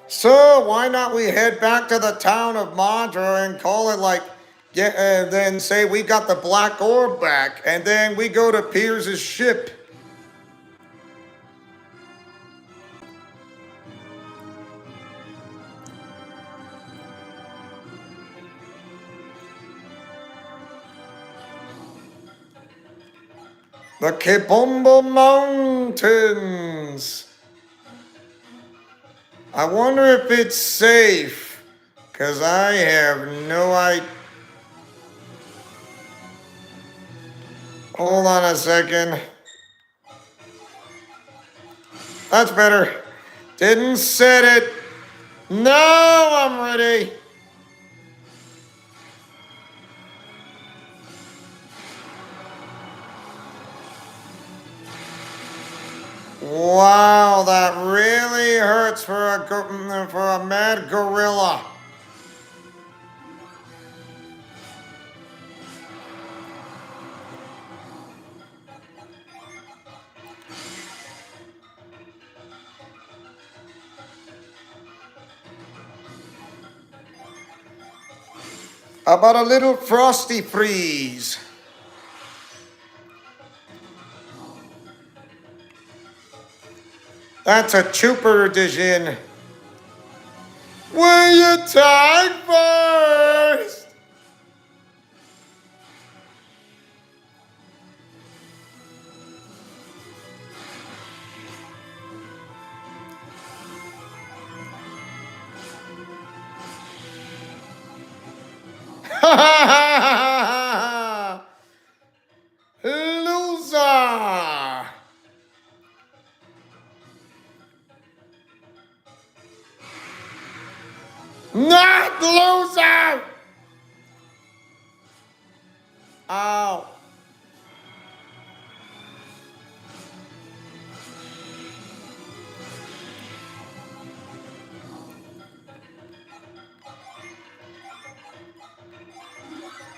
So why not we head back to the town of Madra and call it like, yeah, then say we got the black orb back, and then we go to Piers's ship. The Kibombo Mountains. I wonder if it's safe, because I have no idea. Hold on a second. That's better. Didn't set it. No, I'm ready. Wow, that really hurts for a mad gorilla. How about a little frosty freeze? That's a trooper edition. We attack first! Ha ha ha! Loser! Not loser! Ow.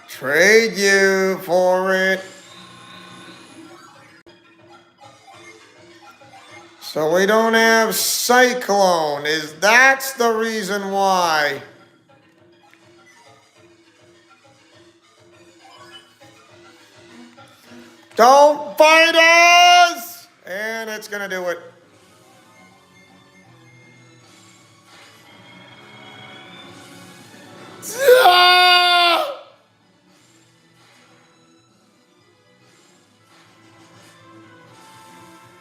Trade you for it. So we don't have Cyclone. That's the reason why? Don't fight us! And it's gonna do it. Ah!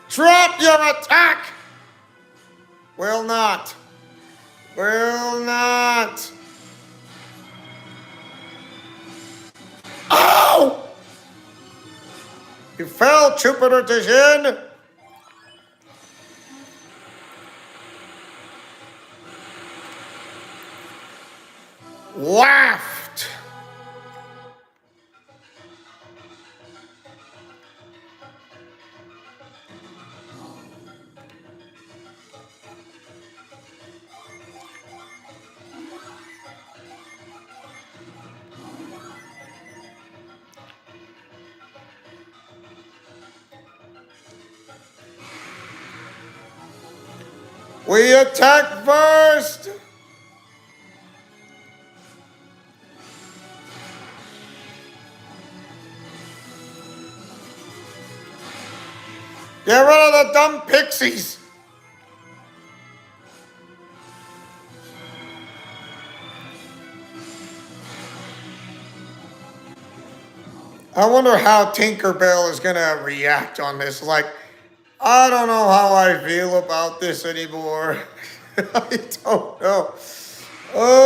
Drop your attack! Will not. Will not. Oh! You fell, Jupiter Division! Waft! We attack first! Get rid of the dumb pixies! I wonder how Tinkerbell is gonna react on this. Like, I don't know how I feel about this anymore. I don't know. Oh.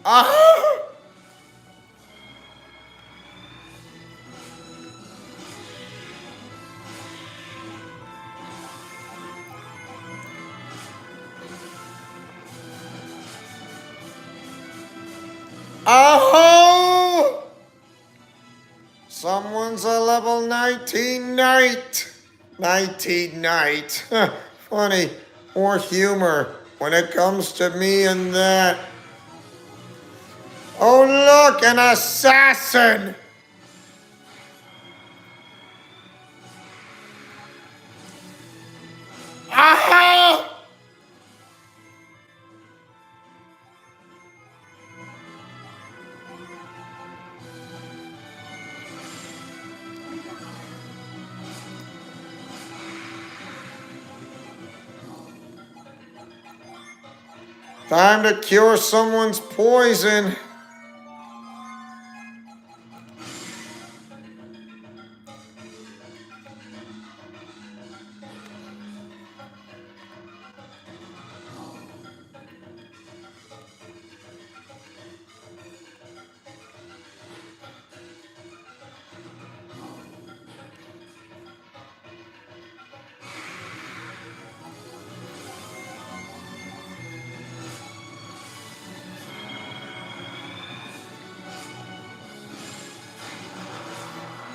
Ah. Oh. Someone's a level 19 knight. 19 knight. Funny. More humor when it comes to me and that. Oh, look, an assassin. Ah! Time to cure someone's poison.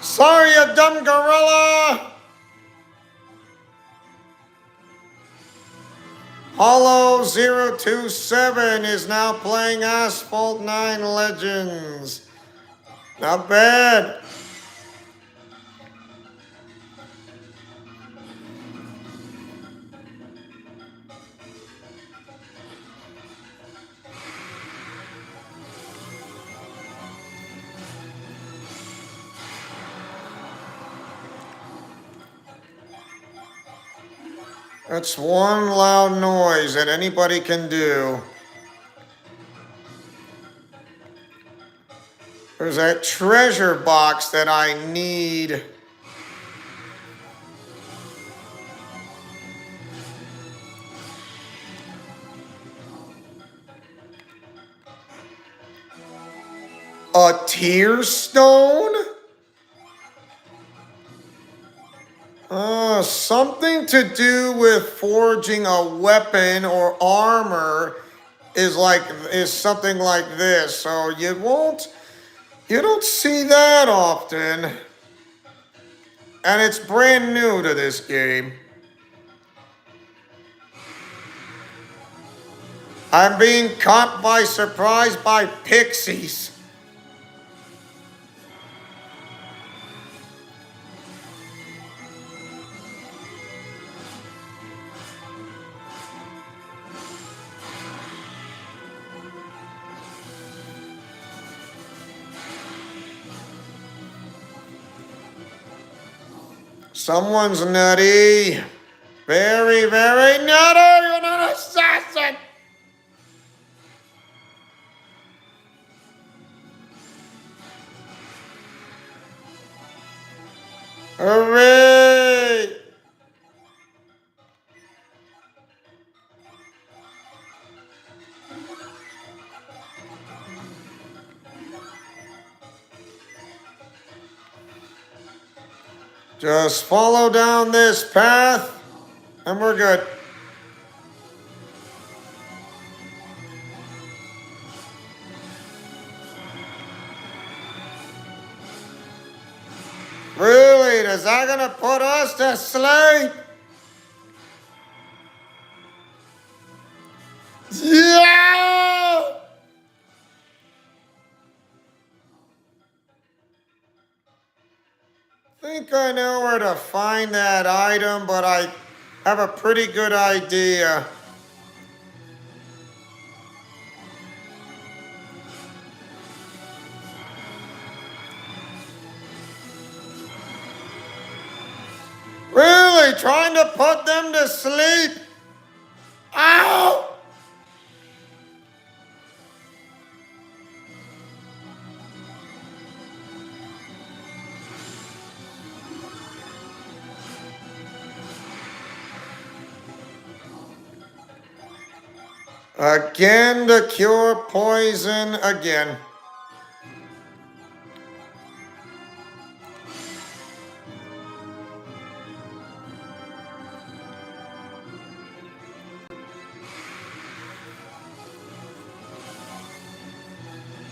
Sorry, you dumb gorilla! Hollow027 is now playing Asphalt 9 Legends. Not bad. That's one loud noise that anybody can do. There's that treasure box that I need. A tear stone? Something to do with forging a weapon or armor is something like this. So you don't see that often. And it's brand new to this game. I'm being caught by surprise by pixies. Someone's nutty. Very, very nutty. You're an assassin. Hooray! Just follow down this path and we're good. Really? Is that gonna put us to sleep? Yeah! Think I know where to find that item, but I have a pretty good idea. Really? Trying to put them to sleep? Ow! Again to cure poison again.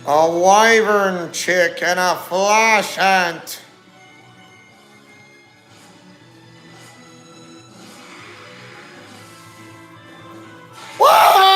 A wyvern chick and a flash ant. Wah!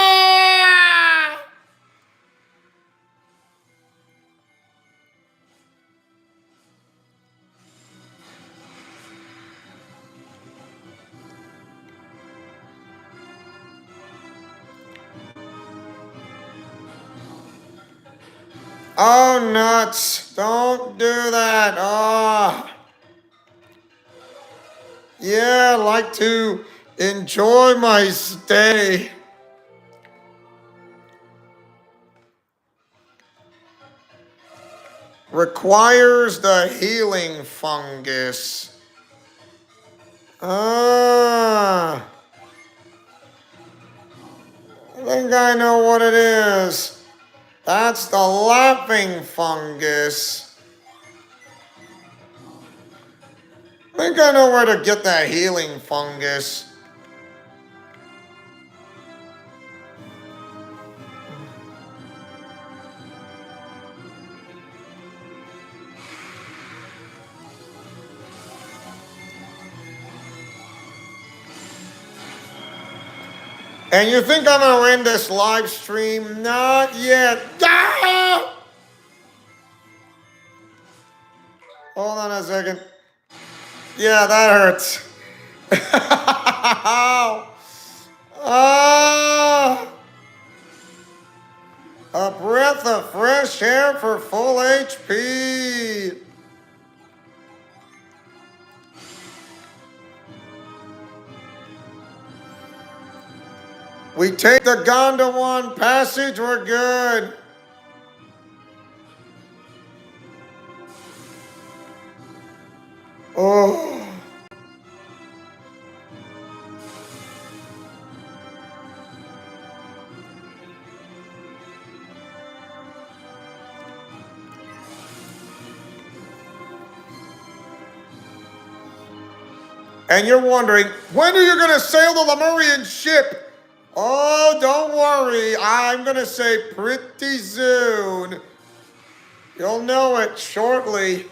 Oh, nuts. Don't do that. Oh. Yeah, I like to enjoy my stay. Requires the healing fungus. Ah. I think I know what it is. That's the laughing fungus. I think I know where to get that healing fungus. And you think I'm gonna win this live stream? Not yet. Ah! Hold on a second. Yeah, that hurts. Ow. Ah! A breath of fresh air for full HP. We take the Gondowan passage, we're good. Oh. And you're wondering, when are you going to sail the Lemurian ship? Oh, don't worry. I'm going to say pretty soon. You'll know it shortly.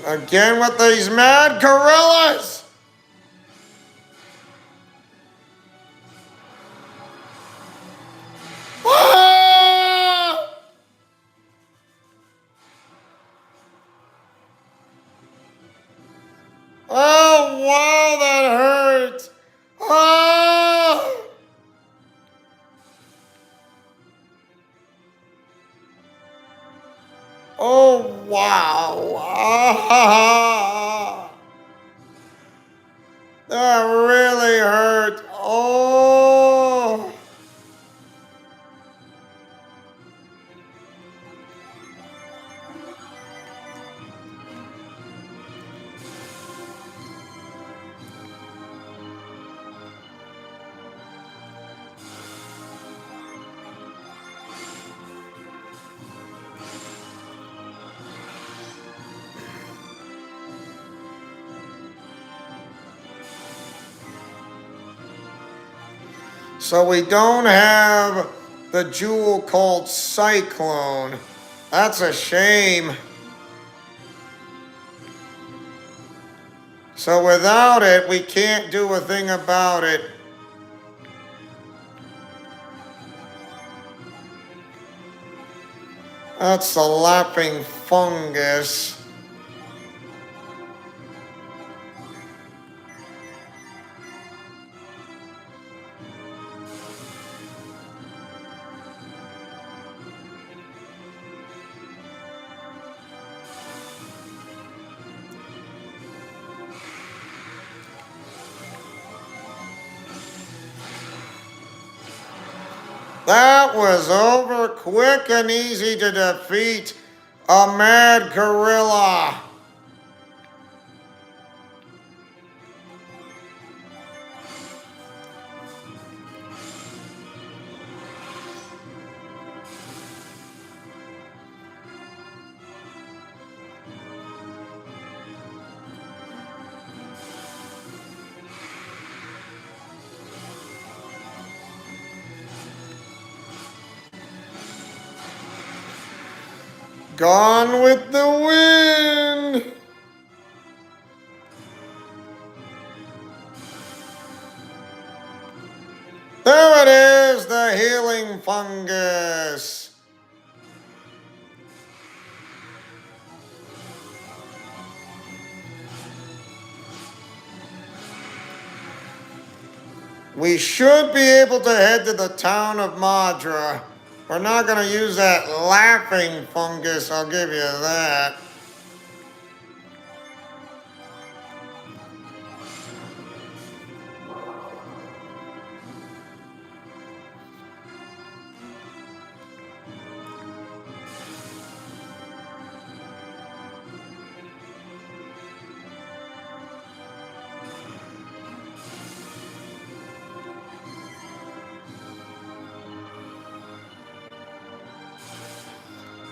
Again with these mad gorillas. Ah! Oh, wow, that hurt. Ah! Oh, wow. Ah! That really hurt. Oh. So we don't have the jewel called Cyclone. That's a shame. So without it, we can't do a thing about it. That's the lapping fungus. That was over quick and easy to defeat a mad gorilla. Gone with the wind. There it is, the healing fungus. We should be able to head to the town of Madra. We're not going to use that laughing fungus, I'll give you that.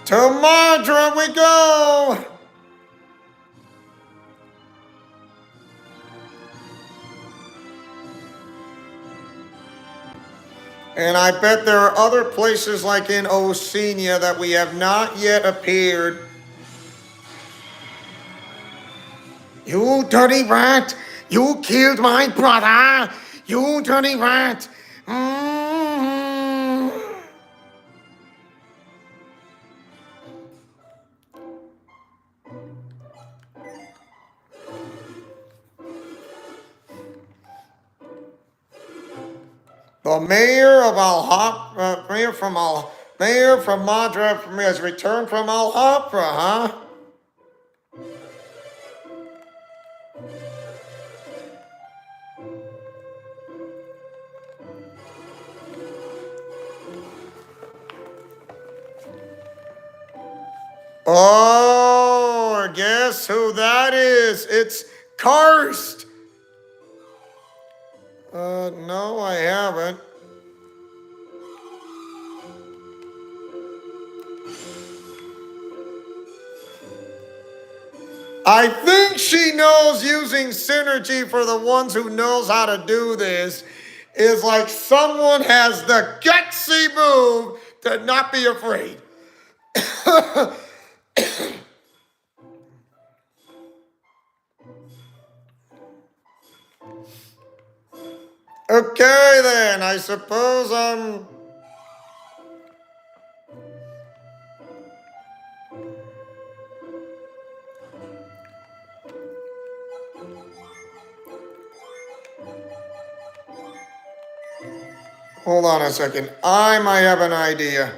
To Madra we go! And I bet there are other places like in Oceania that we have not yet appeared. You dirty rat! You killed my brother! You dirty rat! The mayor from Madra has returned from Al-Hapra, huh? Oh, guess who that is? It's Karst. No, I haven't. I think she knows using synergy for the ones who knows how to do this is like someone has the gutsy move to not be afraid. Okay then, I suppose I'm... Hold on a second. I might have an idea.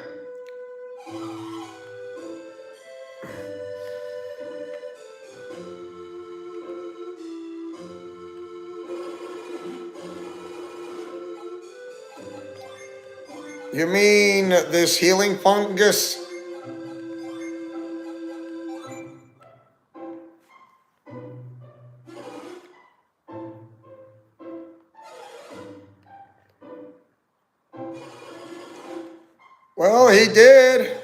You mean this healing fungus? Well, he did.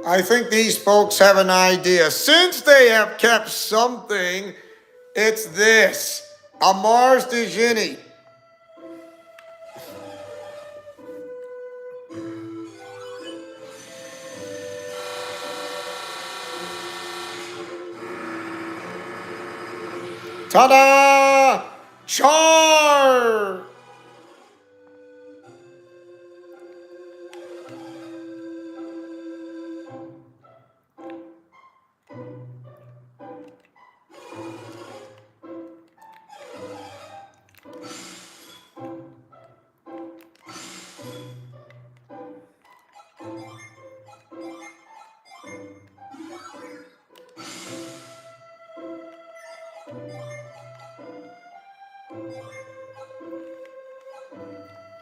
I think these folks have an idea. Since they have kept something, it's this. A Mars de Genie. Ta-da! Char!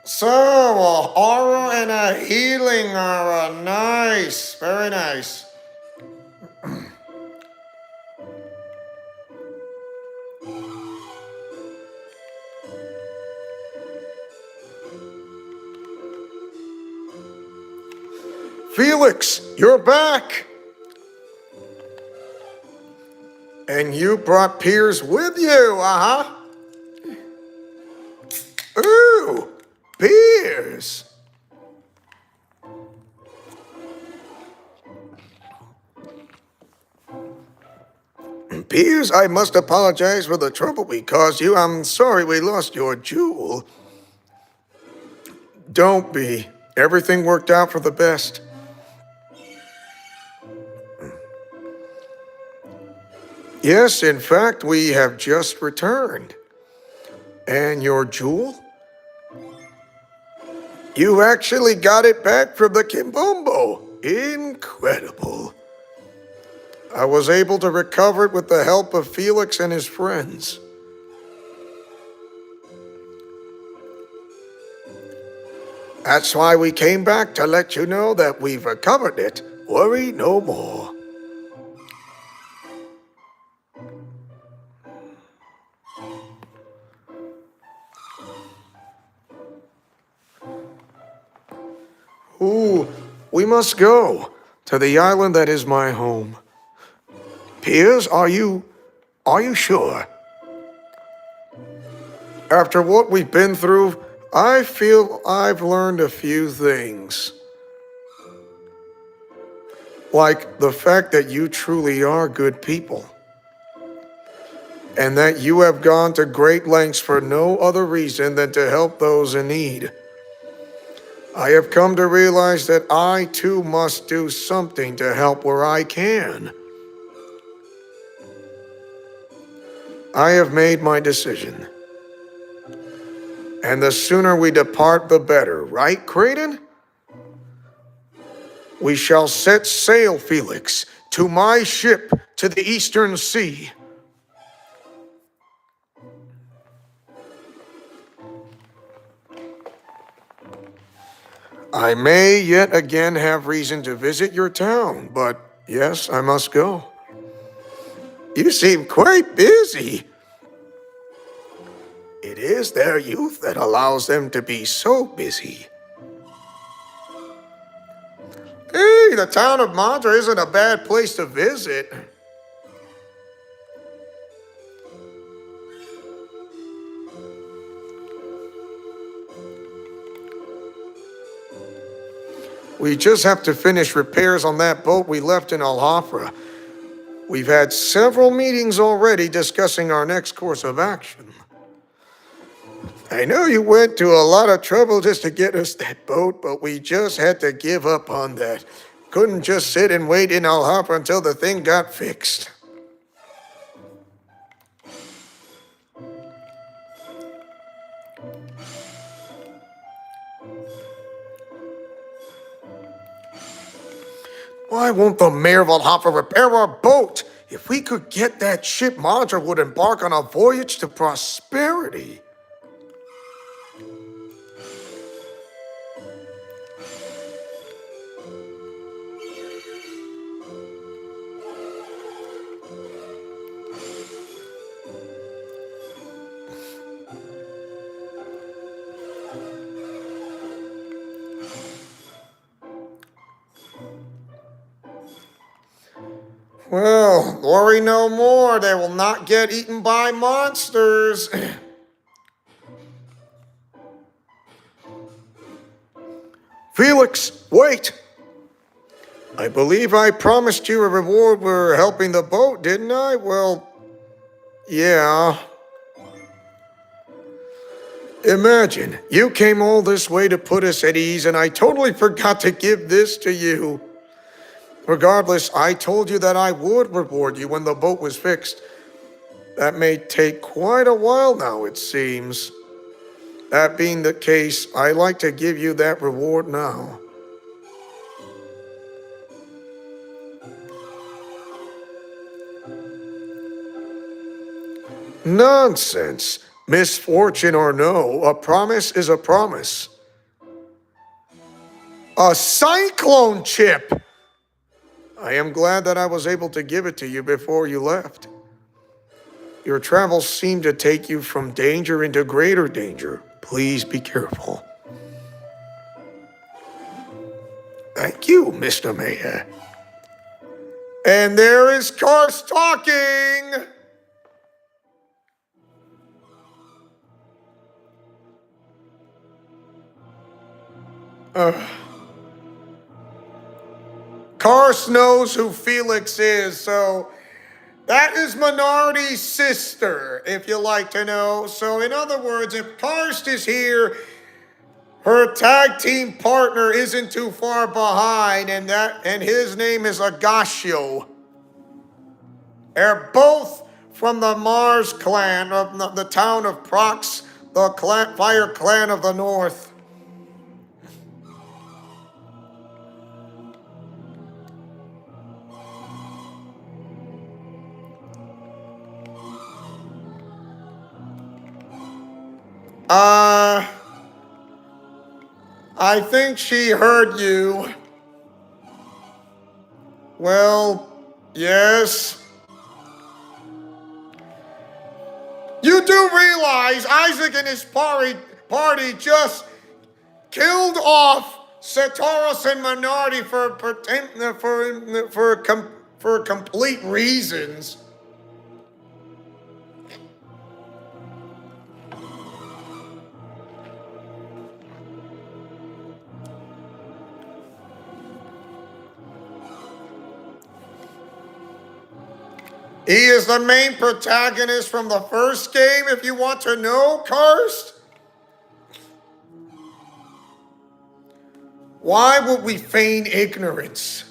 So, a horror and a healing aura. Nice. Very nice. Felix, you're back! And you brought Piers with you, uh-huh. Ooh, Piers! Piers, I must apologize for the trouble we caused you. I'm sorry we lost your jewel. Don't be. Everything worked out for the best. Yes, in fact, we have just returned. And your jewel? You actually got it back from the Kimbombo. Incredible. I was able to recover it with the help of Felix and his friends. That's why we came back to let you know that we've recovered it. Worry no more. Ooh, we must go to the island that is my home. Piers, are you sure? After what we've been through, I feel I've learned a few things. Like the fact that you truly are good people. And that you have gone to great lengths for no other reason than to help those in need. I have come to realize that I too must do something to help where I can. I have made my decision. And the sooner we depart, the better, right, Creighton? We shall set sail, Felix, to my ship to the Eastern Sea. I may yet again have reason to visit your town, but yes, I must go. You seem quite busy. It is their youth that allows them to be so busy. Hey, the town of Madra isn't a bad place to visit. We just have to finish repairs on that boat we left in Al Hafra. We've had several meetings already discussing our next course of action. I know you went to a lot of trouble just to get us that boat, but we just had to give up on that. Couldn't just sit and wait in Al Hafra until the thing got fixed. Why won't the mayor of Al Hafra repair our boat? If we could get that ship, Madra would embark on a voyage to prosperity. Well, worry no more. They will not get eaten by monsters. Felix, wait! I believe I promised you a reward for helping the boat, didn't I? Well, yeah. Imagine, you came all this way to put us at ease, and I totally forgot to give this to you. Regardless, I told you that I would reward you when the boat was fixed. That may take quite a while now, it seems. That being the case, I'd like to give you that reward now. Nonsense. Misfortune or no, a promise is a promise. A cyclone chip! I am glad that I was able to give it to you before you left. Your travels seem to take you from danger into greater danger. Please be careful. Thank you, Mr. Mayor. And there is Karst talking! Karst knows who Felix is, so that is Minardi's sister, if you like to know. So in other words, if Karst is here, her tag team partner isn't too far behind, and his name is Agashio. They're both from the Mars clan of the town of Prox, the Fire Clan of the North. I think she heard you. Well, yes. You do realize Isaac and his party just killed off Satoros and Minardi for complete reasons. He is the main protagonist from the first game, if you want to know, Karst. Why would we feign ignorance?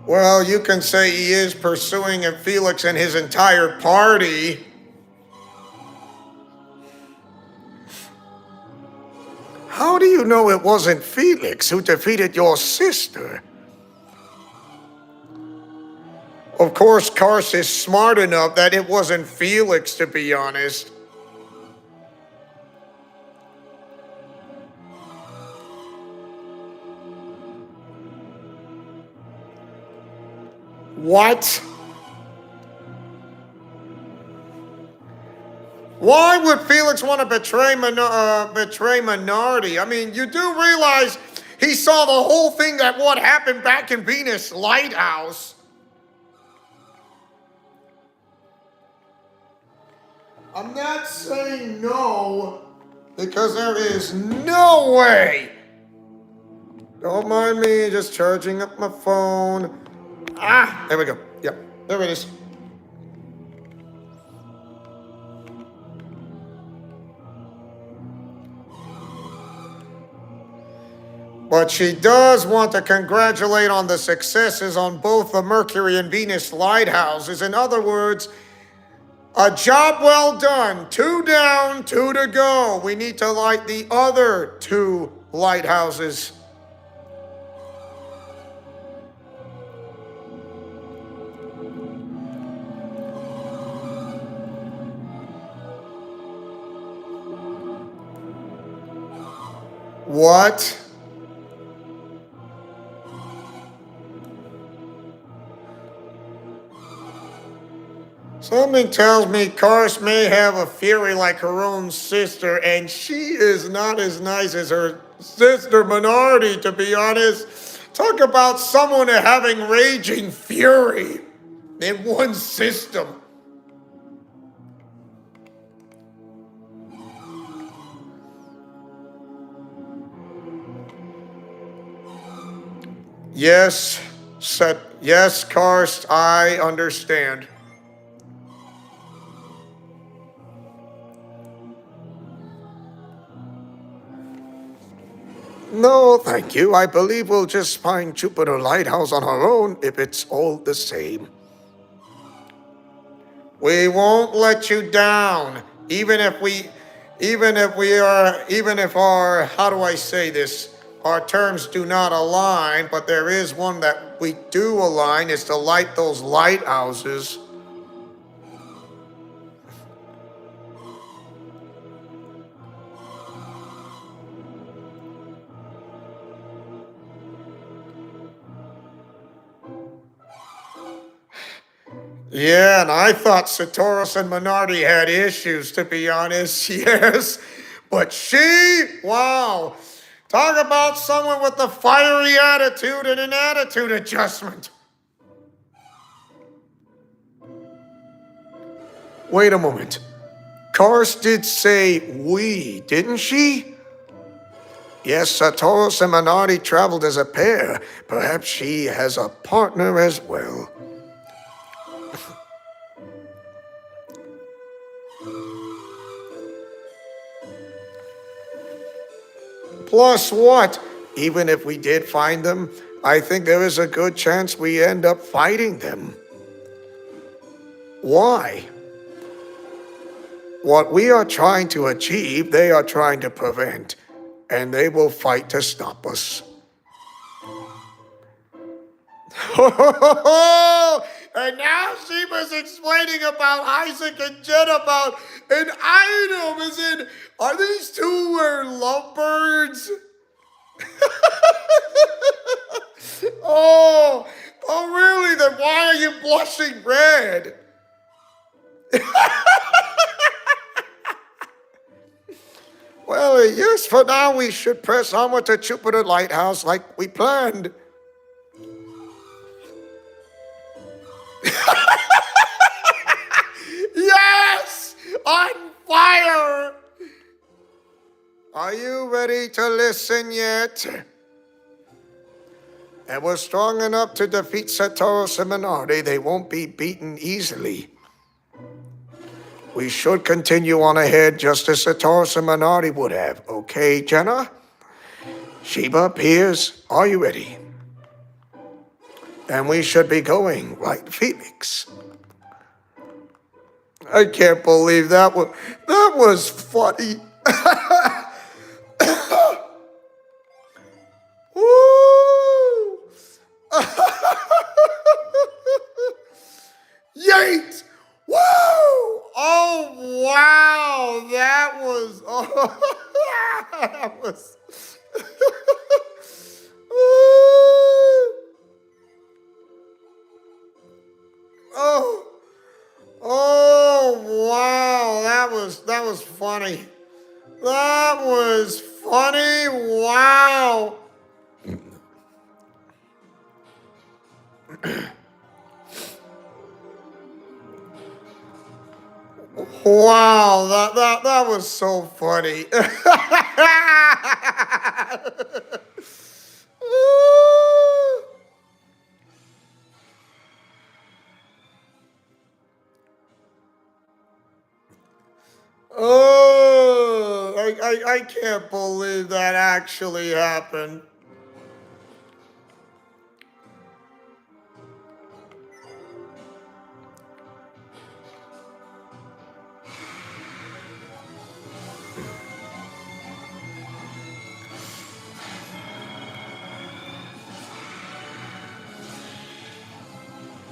Well, you can say he is pursuing Felix and his entire party. How do you know it wasn't Felix who defeated your sister? Of course, Karst is smart enough that it wasn't Felix, to be honest. What? Why would Felix want to betray Minardi? I mean, you do realize he saw the whole thing that what happened back in Venus Lighthouse. I'm not saying no, because there is no way. Don't mind me, just charging up my phone. Ah, there we go. Yep, there it is. But she does want to congratulate on the successes on both the Mercury and Venus lighthouses. In other words, a job well done. 2 down, 2 to go. We need to light the other 2 lighthouses. What? Something tells me Karst may have a fury like her own sister, and she is not as nice as her sister Minardi, to be honest. Talk about someone having raging fury in one system. Yes, yes, Karst, I understand. No, thank you. I believe we'll just find Jupiter Lighthouse on our own if it's all the same. We won't let you down, even if our, how do I say this? our terms do not align, but there is one that we do align. It's to light those lighthouses. Yeah, and I thought Satoros and Minardi had issues, to be honest. Yes. But she, wow. Talk about someone with a fiery attitude and an attitude adjustment. Wait a moment. Kars did say we, didn't she? Yes, Satoros and Minardi traveled as a pair. Perhaps she has a partner as well. Plus what? Even if we did find them, I think there is a good chance we end up fighting them. Why? What we are trying to achieve, they are trying to prevent, and they will fight to stop us. And now she was explaining about Isaac and Jen about an item. As in, are these two lovebirds? Oh, really? Then why are you blushing red? Well, yes, for now we should press onward to Jupiter Lighthouse like we planned. Yes! On fire! Are you ready to listen yet? And we're strong enough to defeat Satoros and Minardi. They won't be beaten easily. We should continue on ahead just as Satoros and Minardi would have. Okay, Jenna? Sheba, Piers, are you ready? And we should be going, right, Felix? I can't believe that was funny. Woo! Yeet! Woo! Oh wow, that was that was oh. Oh wow, that was funny. That was funny. Wow. Wow, that was so funny. Oh, I can't believe that actually happened.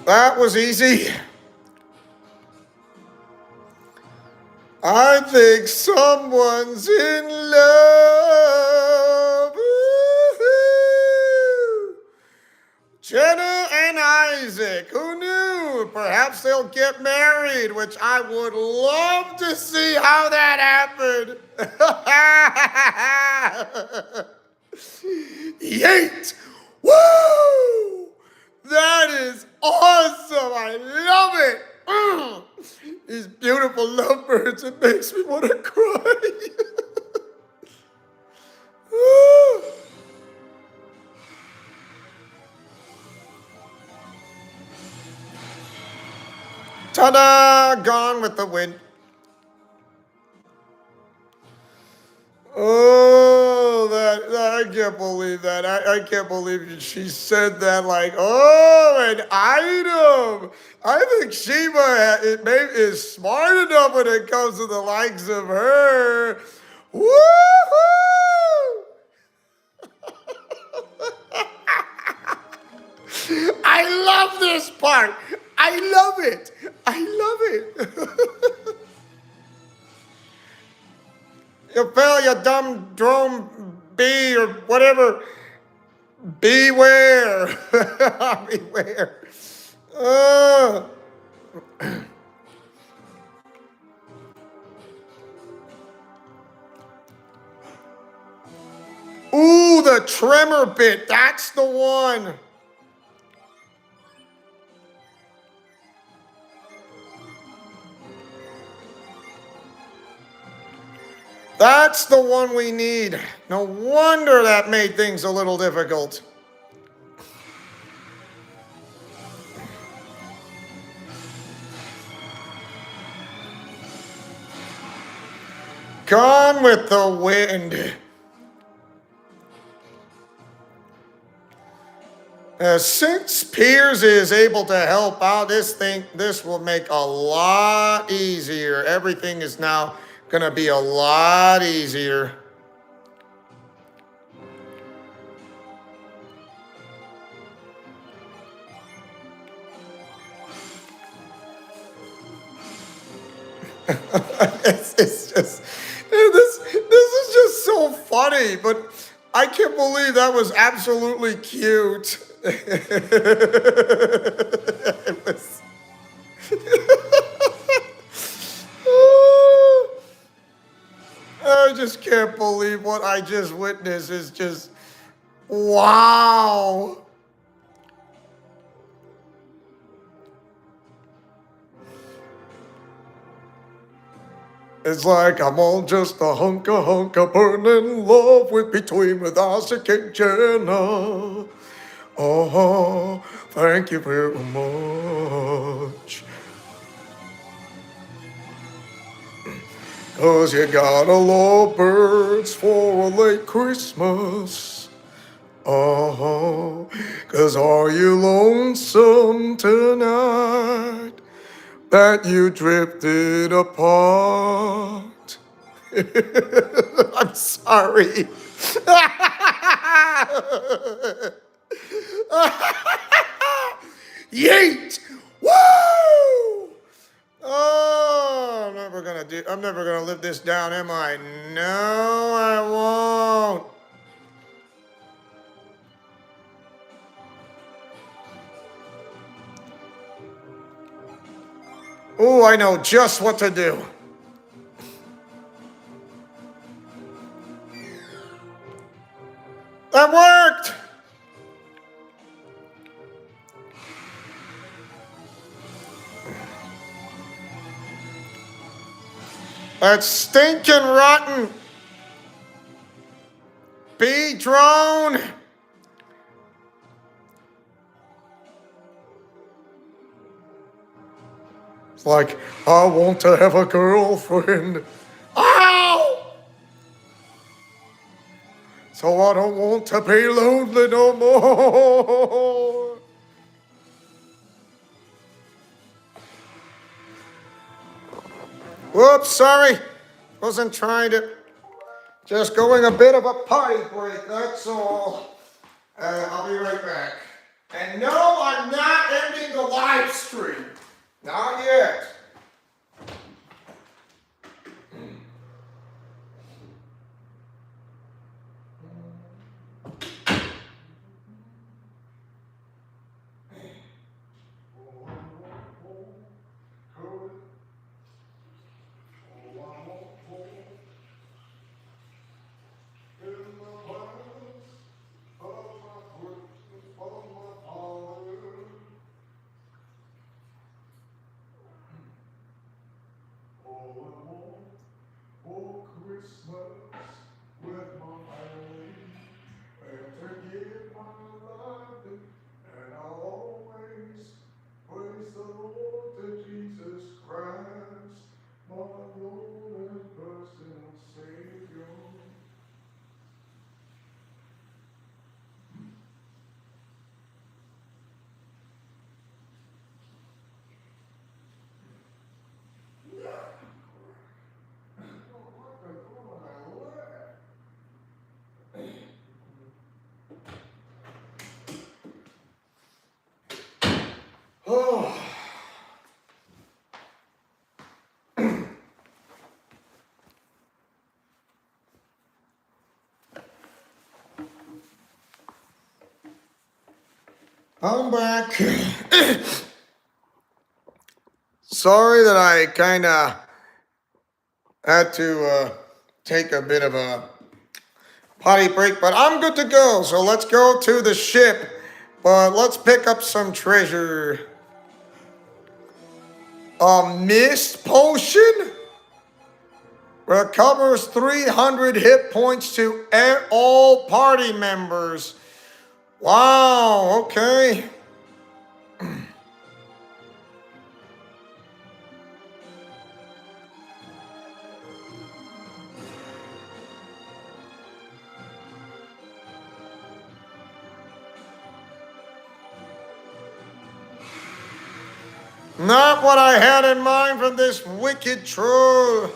That was easy. I think someone's in love. Woo-hoo. Jenna and Isaac, who knew? Perhaps they'll get married, which I would love to see how that happened. Yeet! Woo! That is awesome! I love it! These beautiful lovebirds, it makes me want to cry. Ta-da! Gone with the wind. Oh, I can't believe that. I can't believe she said that. Like, oh, an item. I think Sheba is smart enough when it comes to the likes of her. Woohoo! I love this part. I love it. I love it. You fell, you dumb drone bee or whatever. Beware. Beware. Uh, ooh, the tremor bit. That's the one. That's the one we need. No wonder that made things a little difficult. Gone with the wind. Since Piers is able to help out, this will make a lot easier. Everything is now gonna be a lot easier. It's just this is just so funny, but I can't believe that was absolutely cute. It was. I just can't believe what I just witnessed. Is just wow. It's like I'm all just a hunka burning love with between with Isaac and Jenna. Oh, thank you very much. 'Cause you gotta love birds for a late Christmas. Oh, 'cause are you lonesome tonight that you drifted apart? I'm sorry. Yeet! Woo! Oh, I'm never gonna live this down, am I? No, I won't. Oh, I know just what to do. That worked! That stinking rotten bee drone! It's like, I want to have a girlfriend. Ow! So I don't want to be lonely no more. Whoops, sorry. Wasn't trying to. Just going a bit of a potty break, that's all. I'll be right back. And no, I'm not ending the live stream. Not yet. For Christmas with my family and to give my life and I'll always praise the Lord to Jesus Christ, my Lord and personal Savior. I'm back. Sorry that I kind of had to take a bit of a potty break, but I'm good to go. So let's go to the ship. But let's pick up some treasure. A mist potion? Recovers 300 hit points to all party members. Wow, okay. Not what I had in mind from this wicked troll.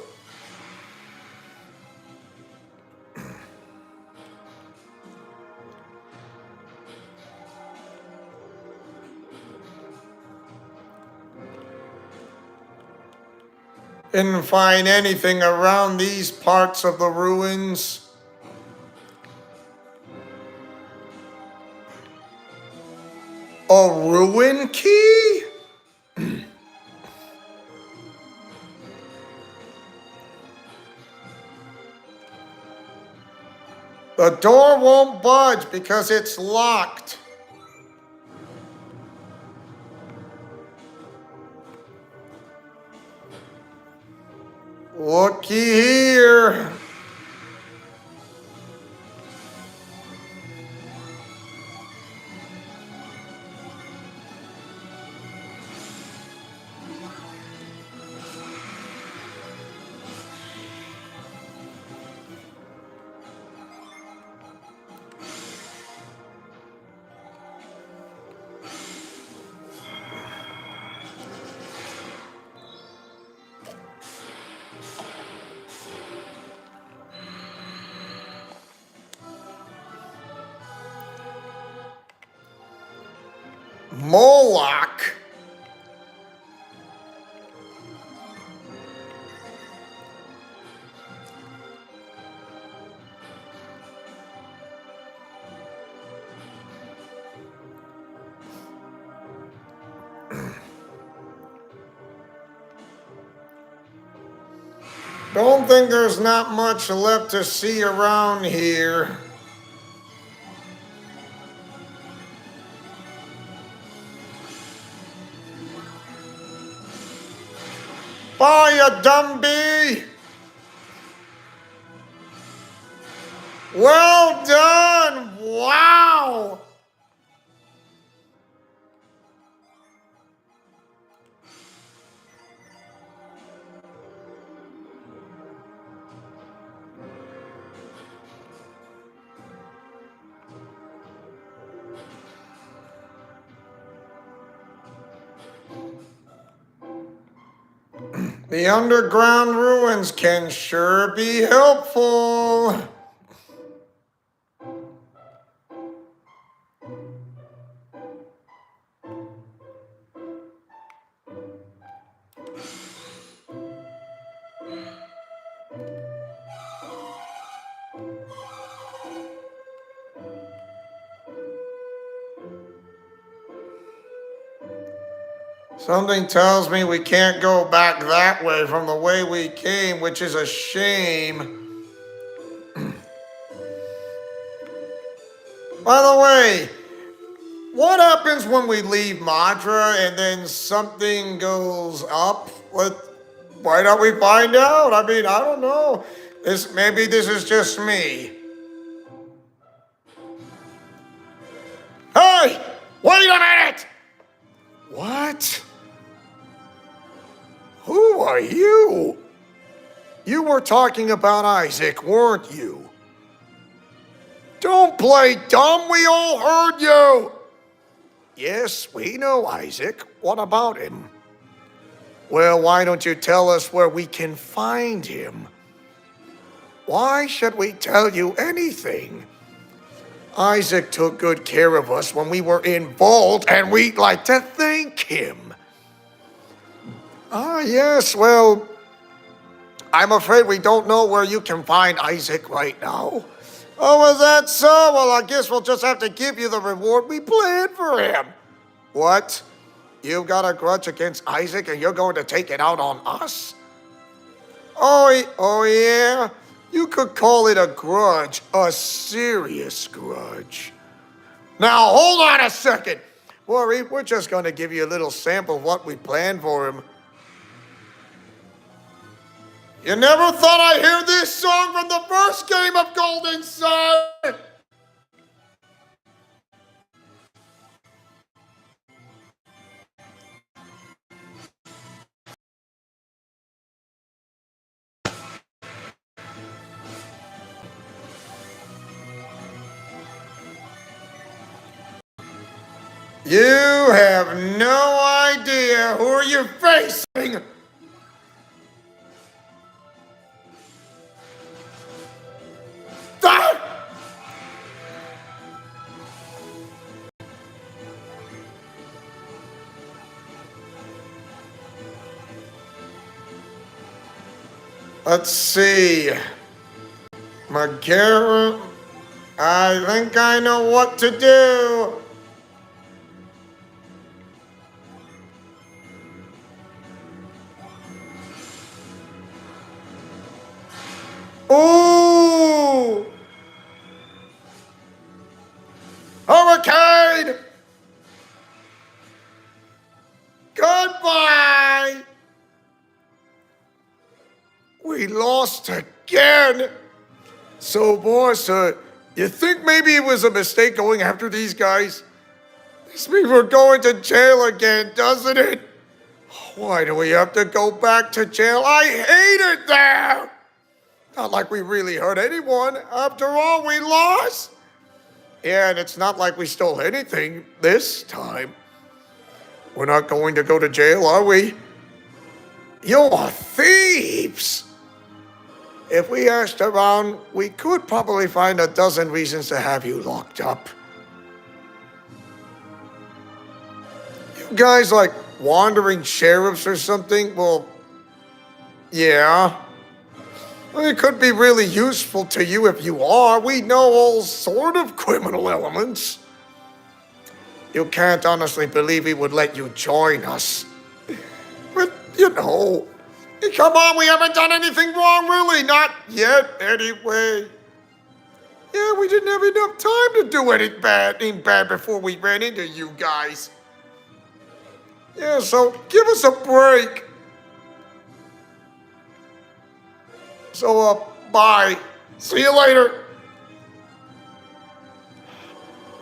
Didn't find anything around these parts of the ruins. A ruin key? The door won't budge because it's locked. Looky here. Moloch? Don't think there's not much left to see around here. Bye, you dumb bee! Well done! Wow! The underground ruins can sure be helpful. Something tells me we can't go back that way from the way we came, which is a shame. By the way, what happens when we leave Madra and then something goes up? Why don't we find out? I mean, I don't know. Maybe this is just me. Hey! Wait a minute! What? Who are you? You were talking about Isaac, weren't you? Don't play dumb, we all heard you! Yes, we know Isaac. What about him? Well, why don't you tell us where we can find him? Why should we tell you anything? Isaac took good care of us when we were in Vault, and we'd like to thank him. Ah, yes, well, I'm afraid we don't know where you can find Isaac right now. Oh, is that so? Well, I guess we'll just have to give you the reward we planned for him. What? You've got a grudge against Isaac and you're going to take it out on us? Oh yeah? You could call it a grudge, a serious grudge. Now, hold on a second. Worry, we're just going to give you a little sample of what we planned for him. You never thought I'd hear this song from the first game of Golden Sun? You have no idea who you're facing. Ah! Let's see. Magara, I think I know what to do. Ooh! Hurricane! Goodbye! We lost again. So, boss, you think maybe it was a mistake going after these guys? This means we're going to jail again, doesn't it? Why do we have to go back to jail? I hate it there! Not like we really hurt anyone. After all, we lost. Yeah, and it's not like we stole anything this time. We're not going to go to jail, are we? You're thieves! If we asked around, we could probably find a dozen reasons to have you locked up. You guys like wandering sheriffs or something? Well, yeah. It could be really useful to you if you are. We know all sort of criminal elements. You can't honestly believe he would let you join us. But, you know, come on, we haven't done anything wrong, really. Not yet, anyway. Yeah, we didn't have enough time to do anything bad before we ran into you guys. Yeah, so give us a break. So, bye. See you later.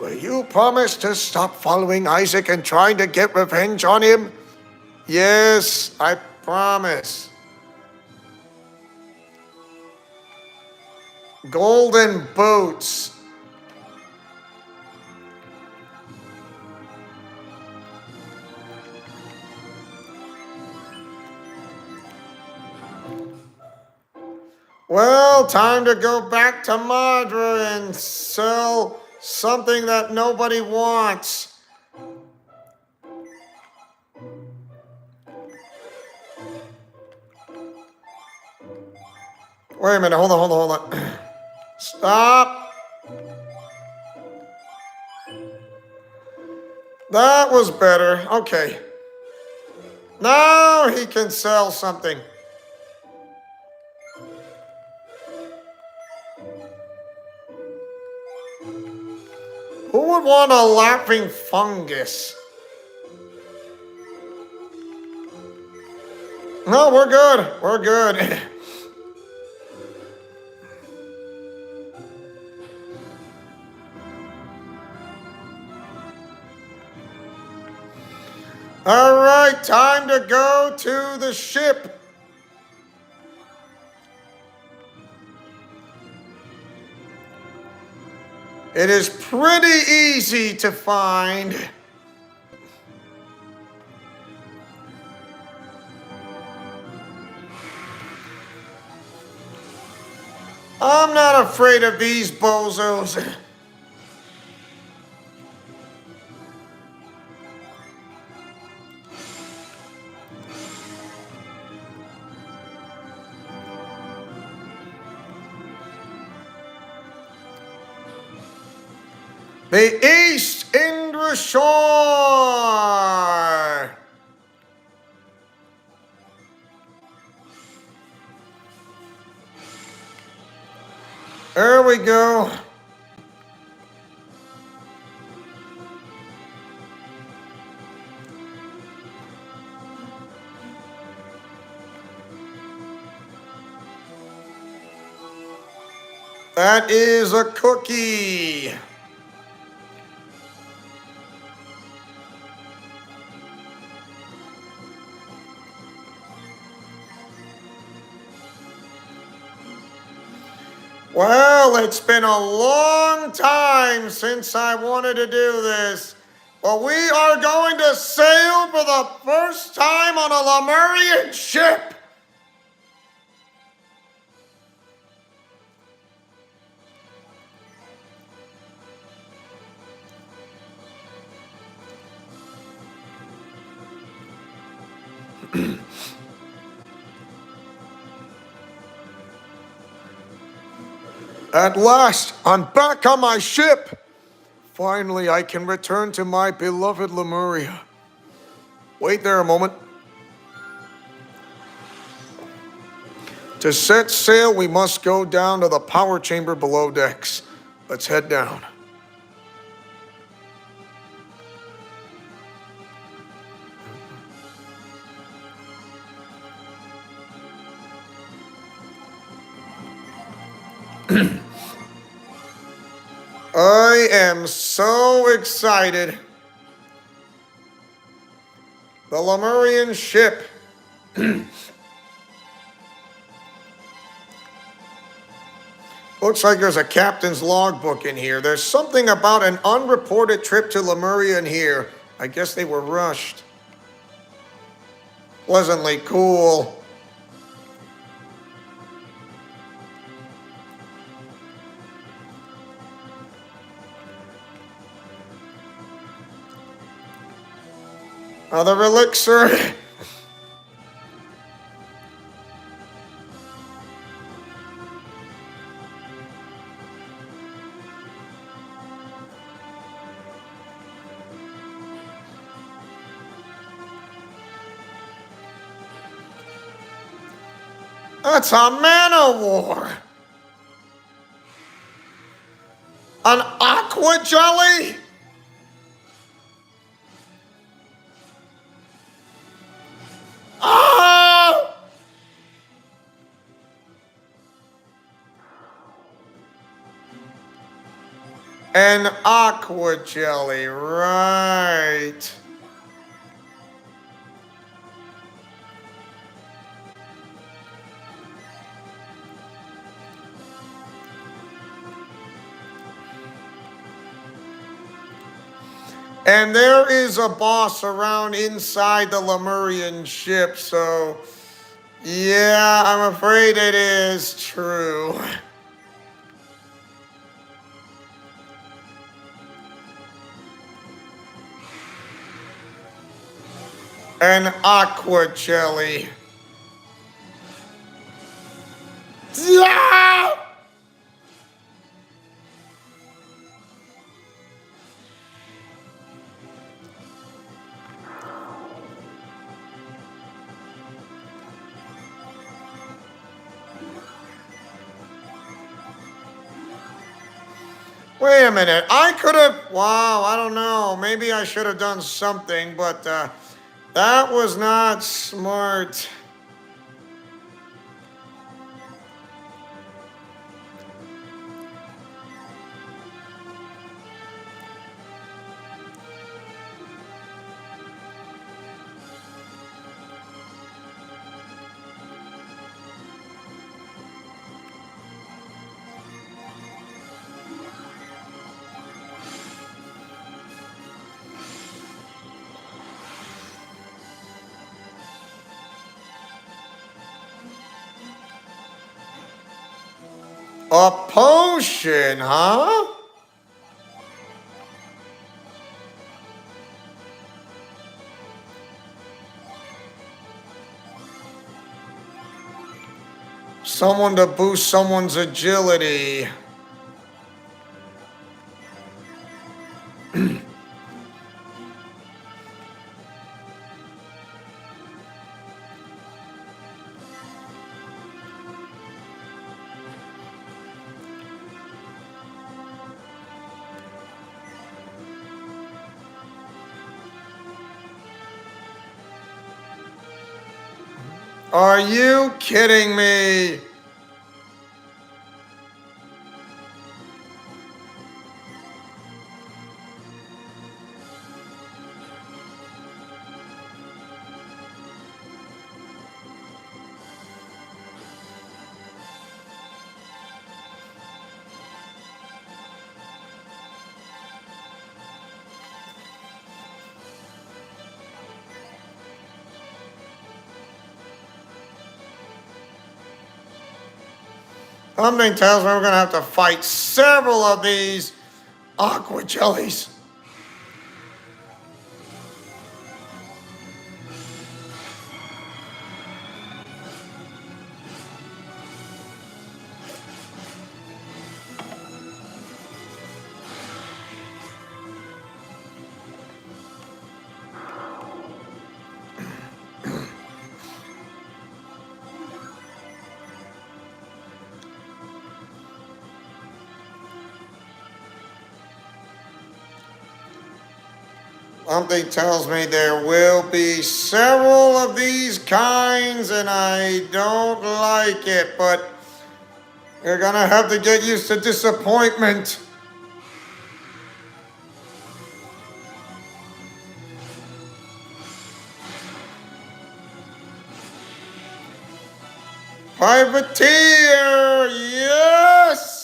Will you promise to stop following Isaac and trying to get revenge on him? Yes, I promise. Golden boots. Well, time to go back to Madra and sell something that nobody wants. Wait a minute, hold on. Stop. That was better. Okay. Now he can sell something. Who would want a laughing fungus? No, we're good. We're good. All right, time to go to the ship. It is pretty easy to find. I'm not afraid of these bozos. The East Indra Shore. There we go. That is a cookie. Well, it's been a long time since I wanted to do this, but we are going to sail for the first time on a Lemurian ship. At last, I'm back on my ship. Finally, I can return to my beloved Lemuria. Wait there a moment. To set sail, we must go down to the power chamber below decks. Let's head down. I am so excited. The Lemurian ship. Looks like there's a captain's logbook in here. There's something about an unreported trip to Lemuria in here. I guess they were rushed. Pleasantly cool. Another elixir. That's a mana war. An aqua jelly? Ah! An aqua jelly, right. And there is a boss around inside the Lemurian ship, so yeah, I'm afraid it is true. An aqua jelly. Yeah! Wait a minute, I could have, wow, I don't know, maybe I should have done something, but that was not smart. A potion, huh? Someone to boost someone's agility. Are you kidding me? Something tells me we're gonna have to fight several of these aqua jellies. Something tells me there will be several of these kinds, and I don't like it, but you're gonna have to get used to disappointment. Privateer, yes!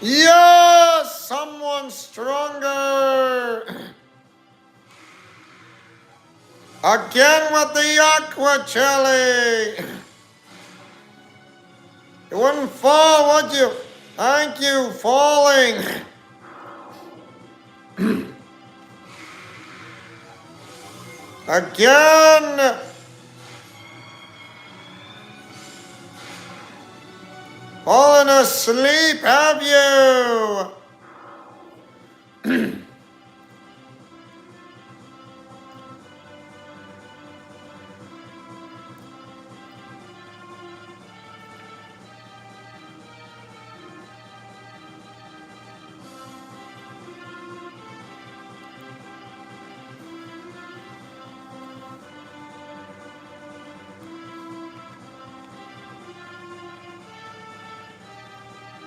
Yes! Someone stronger! Again with the aqua jelly! You wouldn't fall, would you? Thank you, falling! Again! Fallen asleep, have you?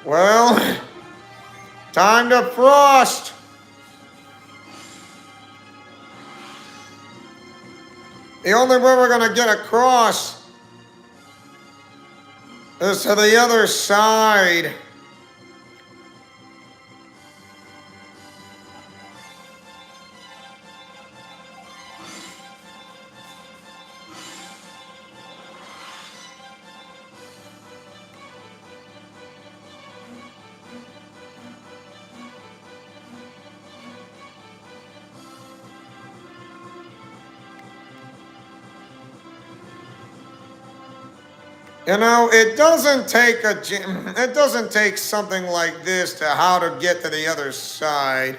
Well, time to frost. The only way we're gonna get across is to the other side. You know, it doesn't take something like this to how to get to the other side.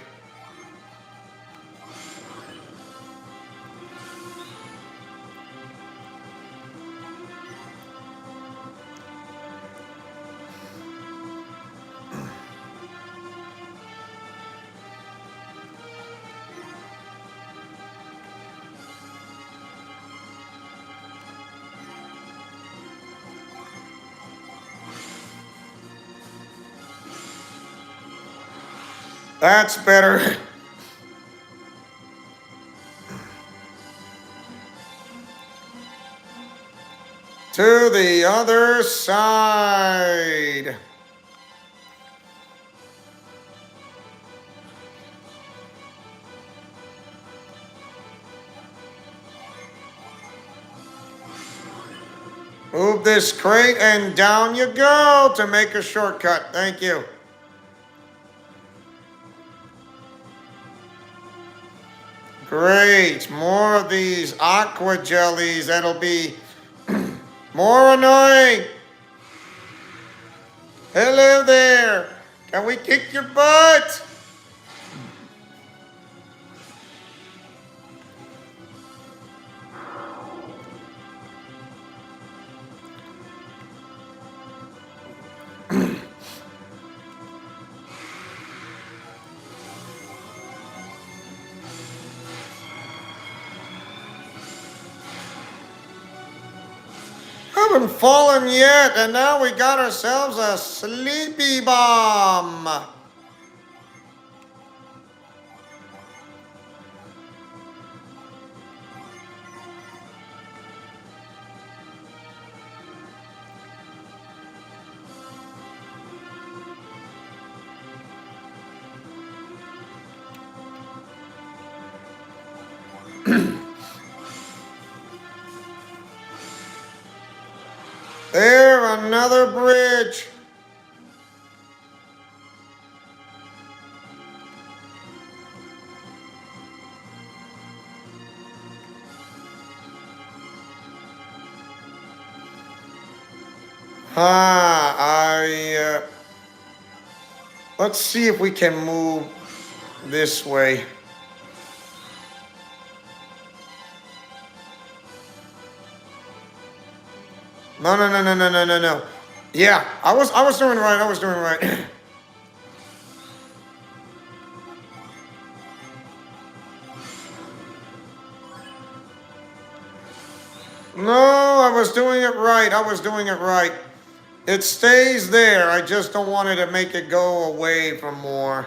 That's better. To the other side. Move this crate and down you go to make a shortcut. Thank you. Great. More of these aqua jellies. That'll be more annoying. Hello there. Can we kick your butt? haven't fallen yet, and now we got ourselves a sleepy bomb. There, another bridge. Let's see if we can move this way. No, no, no, no, no, no, no, no. Yeah, I was doing right. I was doing right. No, I was doing it right. I was doing it right. It stays there. I just don't want it to make it go away from more.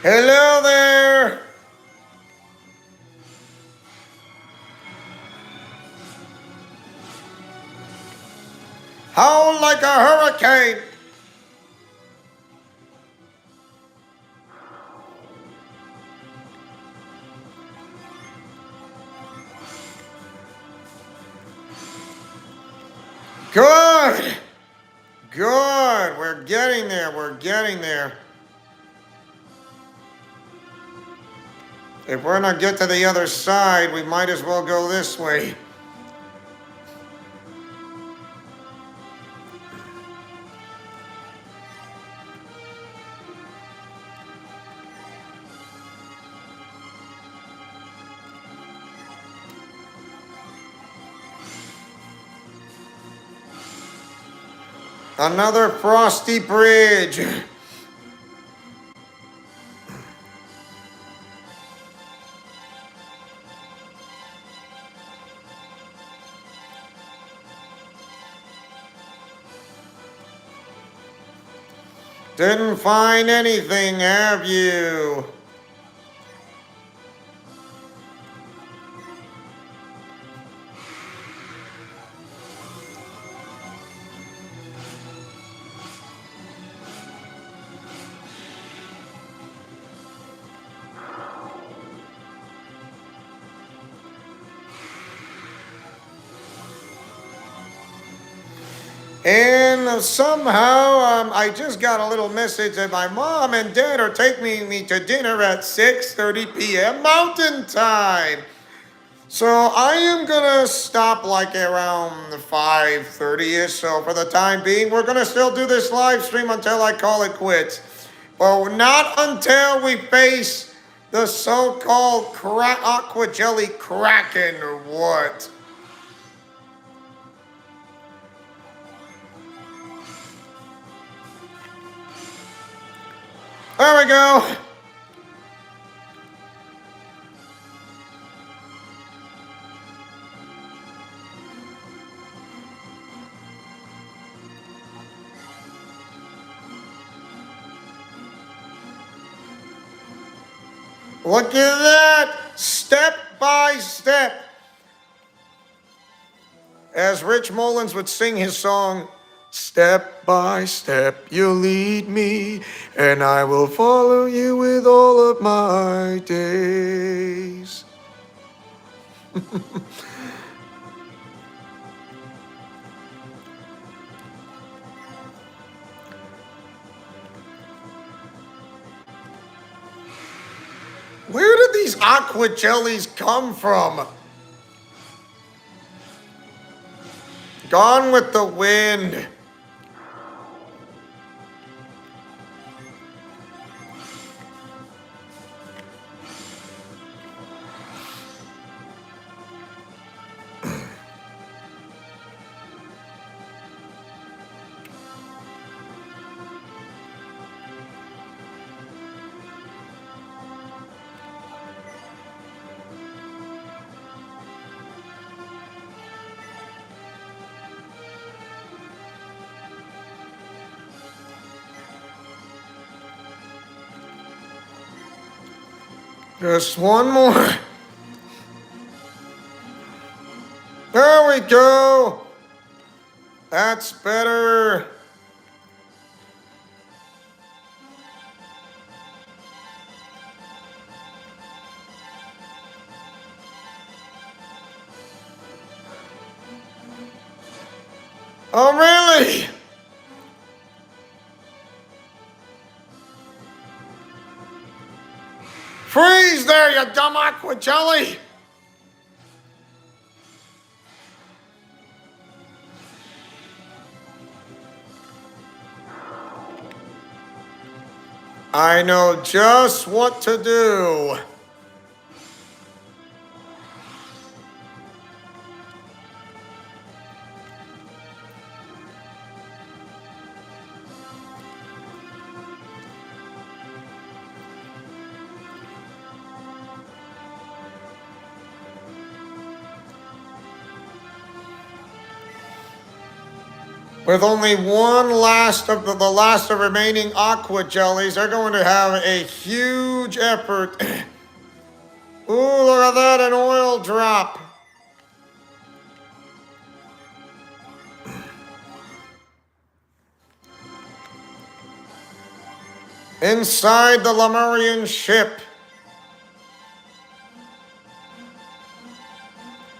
Hello there. Howl like a hurricane. Good. Good. We're getting there. We're getting there. If we're gonna get to the other side, we might as well go this way. Another frosty bridge. Didn't find anything, have you? And somehow I just got a little message that my mom and dad are taking me to dinner at 6:30 p.m. Mountain Time. So I am gonna stop like around 5:30ish. So for the time being, we're gonna still do this live stream until I call it quits. But not until we face the so-called Aqua Jelly Kraken or what. There we go. Look at that. Step by step. As Rich Mullins would sing his song, step by step you'll lead me, and I will follow you with all of my days. Where did these aqua jellies come from? Gone with the wind. Just one more. There we go. That's better. Oh, really? Freeze there, you dumb aqua jelly! I know just what to do. With only one last of the last of remaining aqua jellies, they're going to have a huge effort. Ooh, look at that, an oil drop. Inside the Lemurian ship.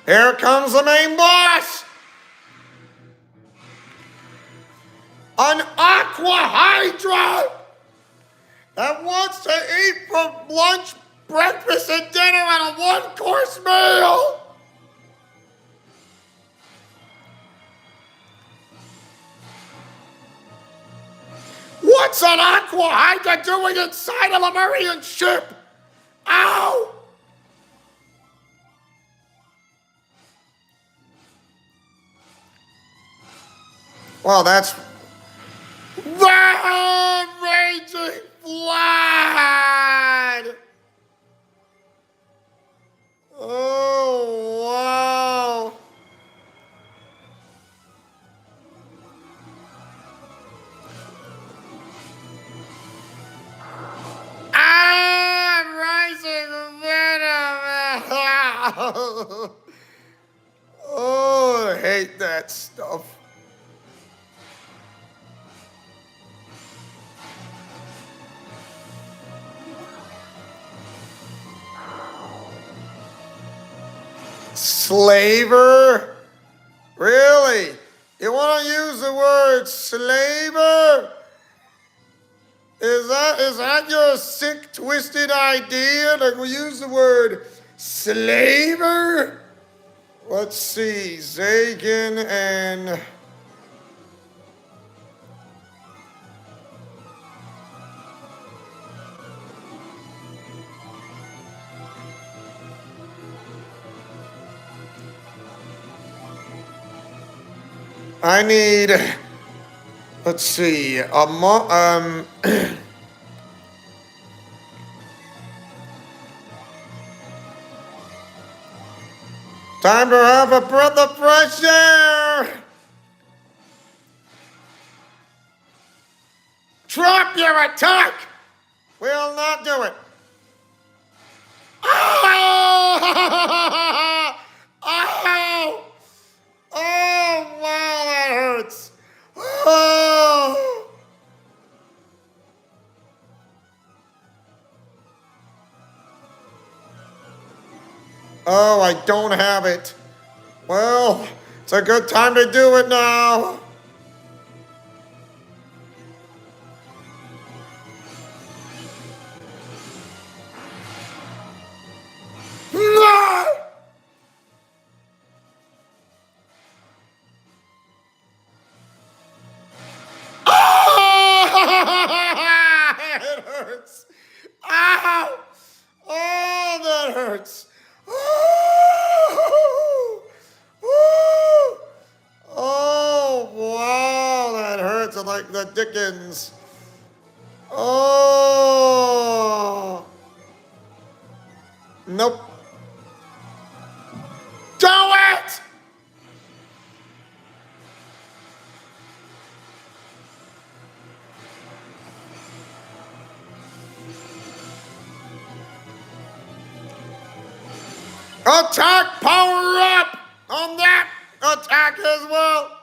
Here comes the main boss! An aqua hydra that wants to eat for lunch, breakfast, and dinner and a one-course meal! What's an aqua hydra doing inside a Lemurian ship? Ow! Well, that's the raging flood! Oh, wow. Rising venom! Oh, I hate that stuff. Slaver? Really? You want to use the word slaver? Is that your sick, twisted idea that we use the word slaver? Let's see, Zagan and... I need, let's see, time to have a breath of fresh air! Drop your attack! We'll not do it. Oh! Oh! Oh, wow, that hurts. Oh! Oh, I don't have it. Well, it's a good time to do it now. No! Oh! It hurts. Ow! Oh, that hurts. Oh! Oh, wow, that hurts like the dickens. Oh! Nope. Do it! Attack power up on that attack as well.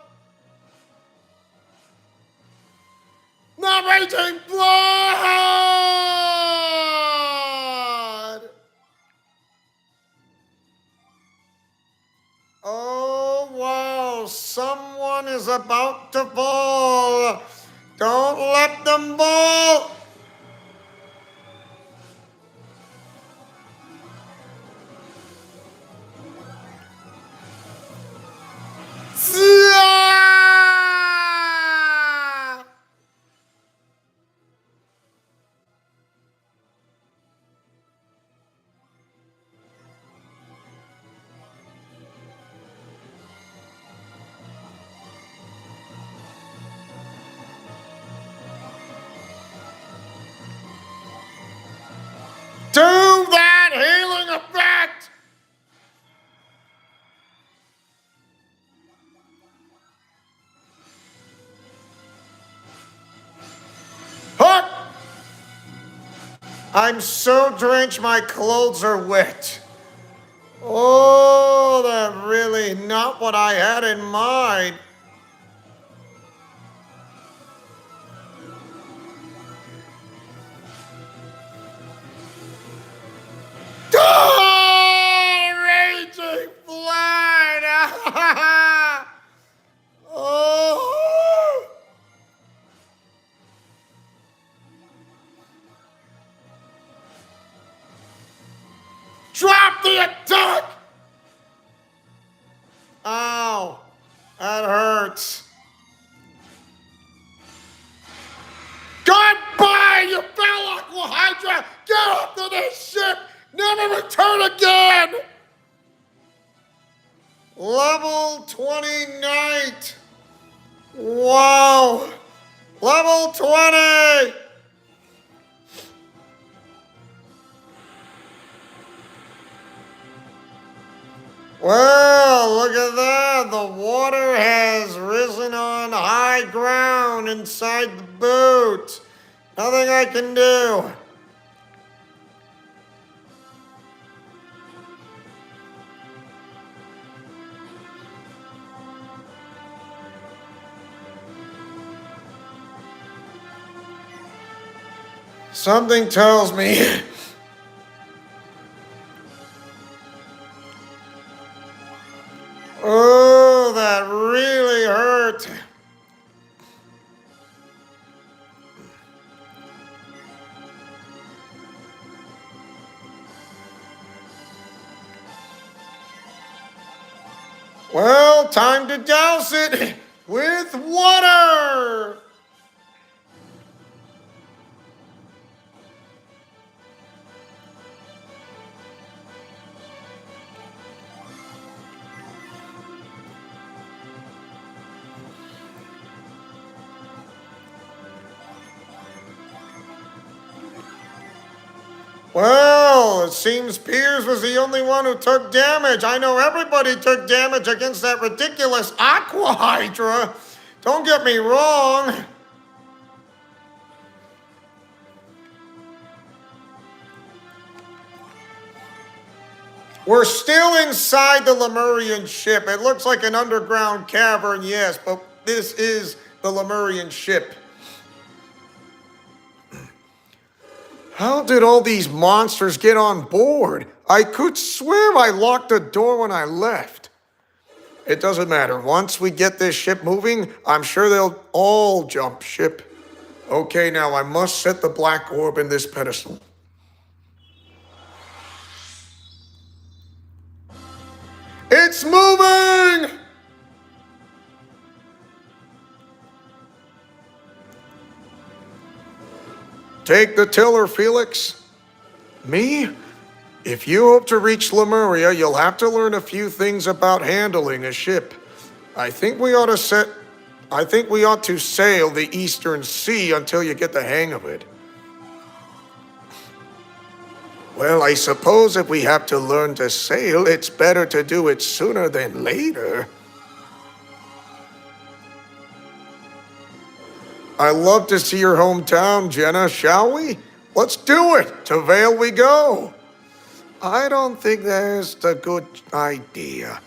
Narrating blood. Oh, wow. Someone is about to fall. Don't let them fall. Do that healing effect! Hook! I'm so drenched my clothes are wet. Oh, that's really not what I had in mind. Raging blood! Oh! Drop the attack! Ow, that hurts. Goodbye, you foul Aqua Hydra! Get off of this ship! Never return again! Level 20 Knight! Wow! Level 20! Well, look at that. The water has risen on high ground inside the boat. Nothing I can do. Something tells me oh, that really hurt. Well, time to douse it with water. Well, it seems Piers was the only one who took damage. I know everybody took damage against that ridiculous Aqua Hydra. Don't get me wrong. We're still inside the Lemurian ship. It looks like an underground cavern, yes, but this is the Lemurian ship. How did all these monsters get on board? I could swear I locked the door when I left. It doesn't matter. Once we get this ship moving, I'm sure they'll all jump ship. Okay, now I must set the black orb in this pedestal. It's moving! Take the tiller, Felix. Me? If you hope to reach Lemuria, you'll have to learn a few things about handling a ship. I think we ought to sail the Eastern Sea until you get the hang of it. Well, I suppose if we have to learn to sail, it's better to do it sooner than later. I love to see your hometown, Jenna, shall we? Let's do it! To Vale we go! I don't think that's a good idea.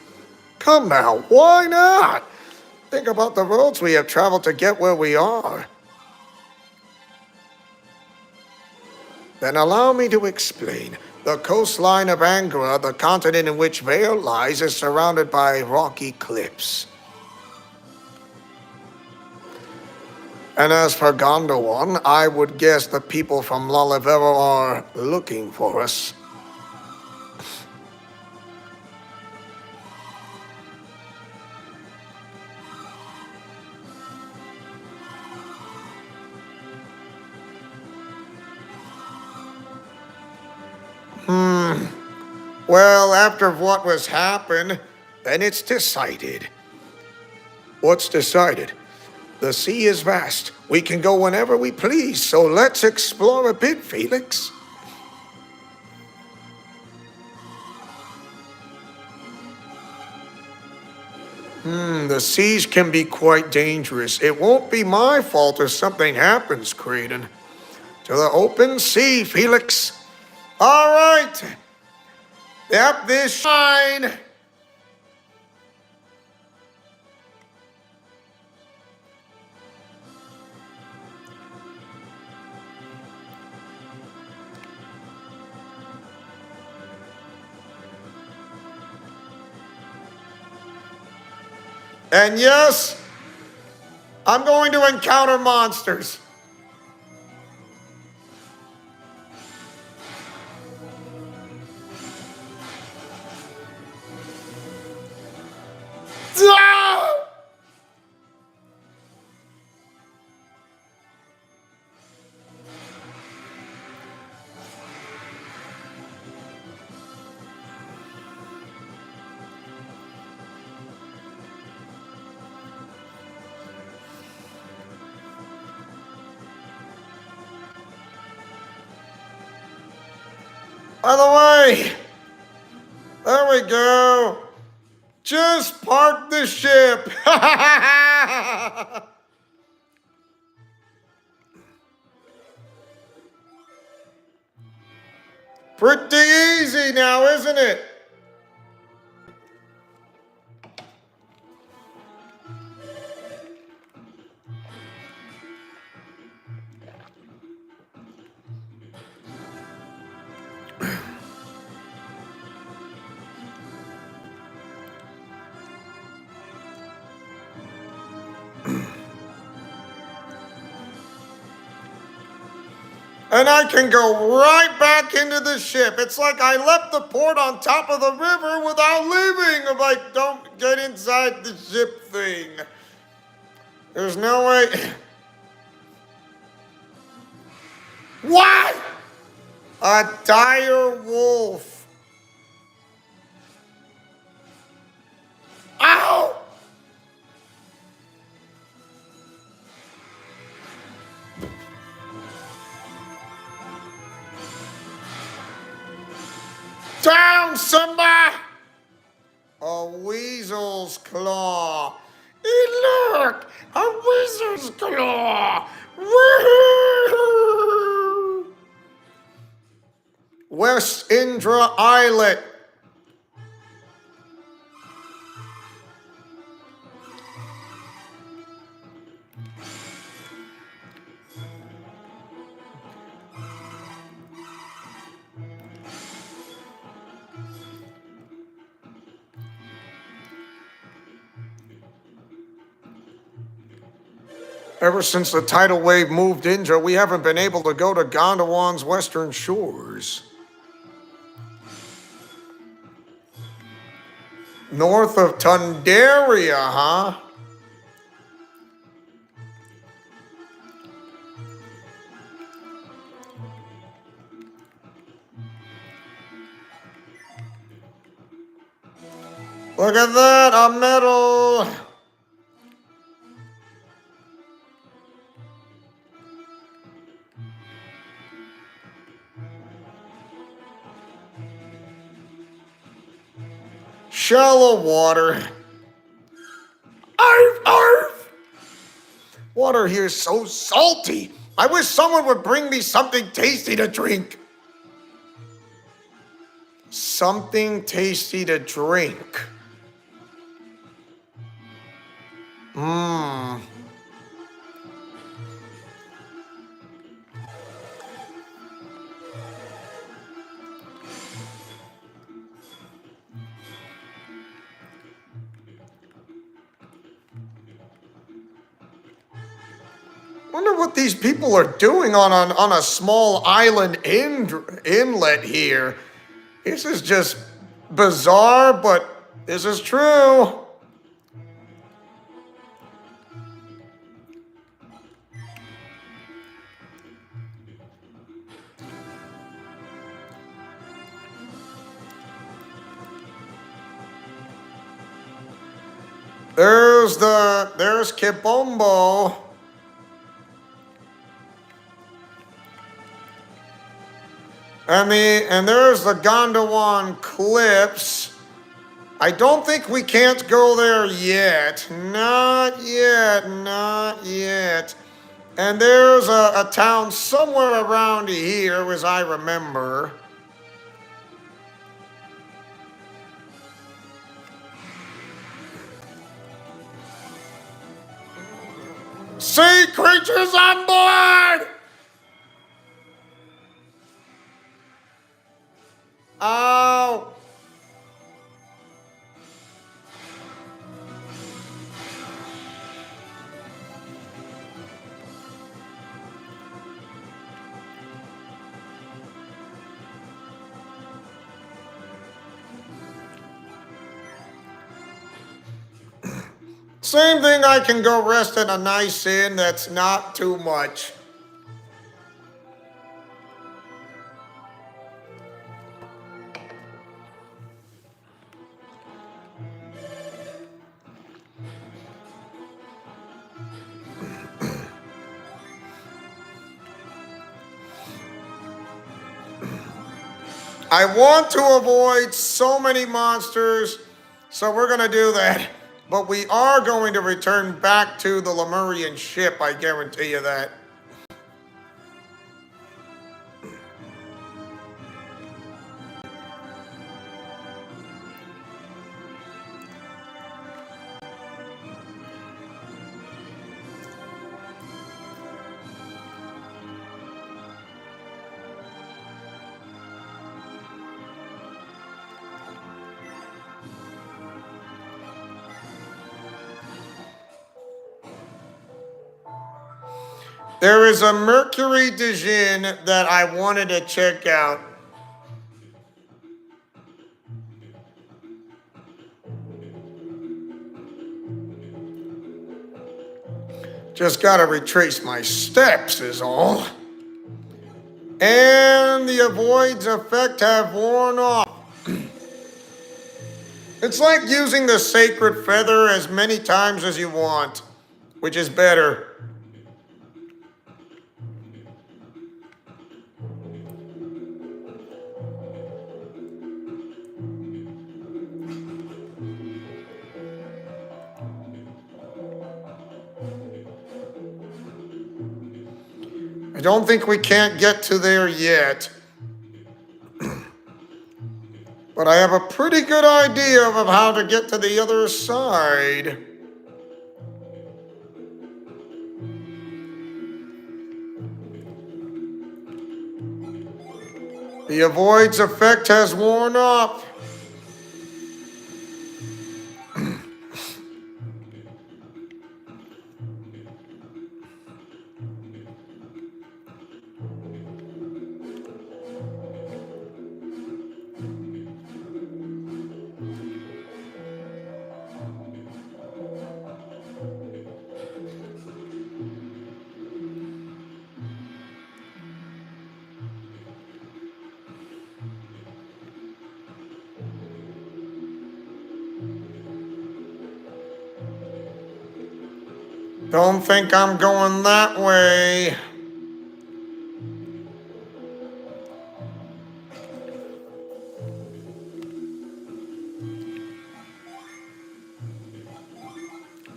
Come now, why not? Think about the roads we have traveled to get where we are. Then allow me to explain. The coastline of Angora, the continent in which Vale lies, is surrounded by rocky cliffs. And as for Gondowan, I would guess the people from Lalivero are looking for us. Well, after what was happened, then it's decided. What's decided? The sea is vast. We can go whenever we please, so let's explore a bit, Felix. The seas can be quite dangerous. It won't be my fault if something happens, Creighton. To the open sea, Felix. All right. Yep, this shine. And yes, I'm going to encounter monsters. Ah! By the way, there we go. Just park the ship. Pretty easy now, isn't it? And I can go right back into the ship. It's like I left the port on top of the river without leaving. If I don't get inside the ship thing. There's no way. What? A dire wolf. Ow! Down, Simba! A weasel's claw. Hey, look! A weasel's claw! Woohoo! West Indra Islet. Ever since the tidal wave moved Indra, we haven't been able to go to Gondowan's western shores. North of Tundaria, huh? Look at that, a medal. Shallow water. Arf, arf. Water here is so salty. I wish someone would bring me something tasty to drink. Something tasty to drink. Mmm. Wonder what these people are doing on a small island inlet here. This is just bizarre, but this is true. There's Kibombo. And there's the Gondowan cliffs. I don't think we can't go there yet. Not yet, not yet. And there's a town somewhere around here, as I remember. Sea creatures on board! Oh. Same thing, I can go rest in a nice inn that's not too much. I want to avoid so many monsters, so we're going to do that. But we are going to return back to the Lemurian ship, I guarantee you that. There is a Mercury Dijin that I wanted to check out. Just gotta retrace my steps is all. And the avoids effect have worn off. It's like using the sacred feather as many times as you want, which is better. I don't think we can't get to there yet. But I have a pretty good idea of how to get to the other side. The avoids effect has worn off. Don't think I'm going that way.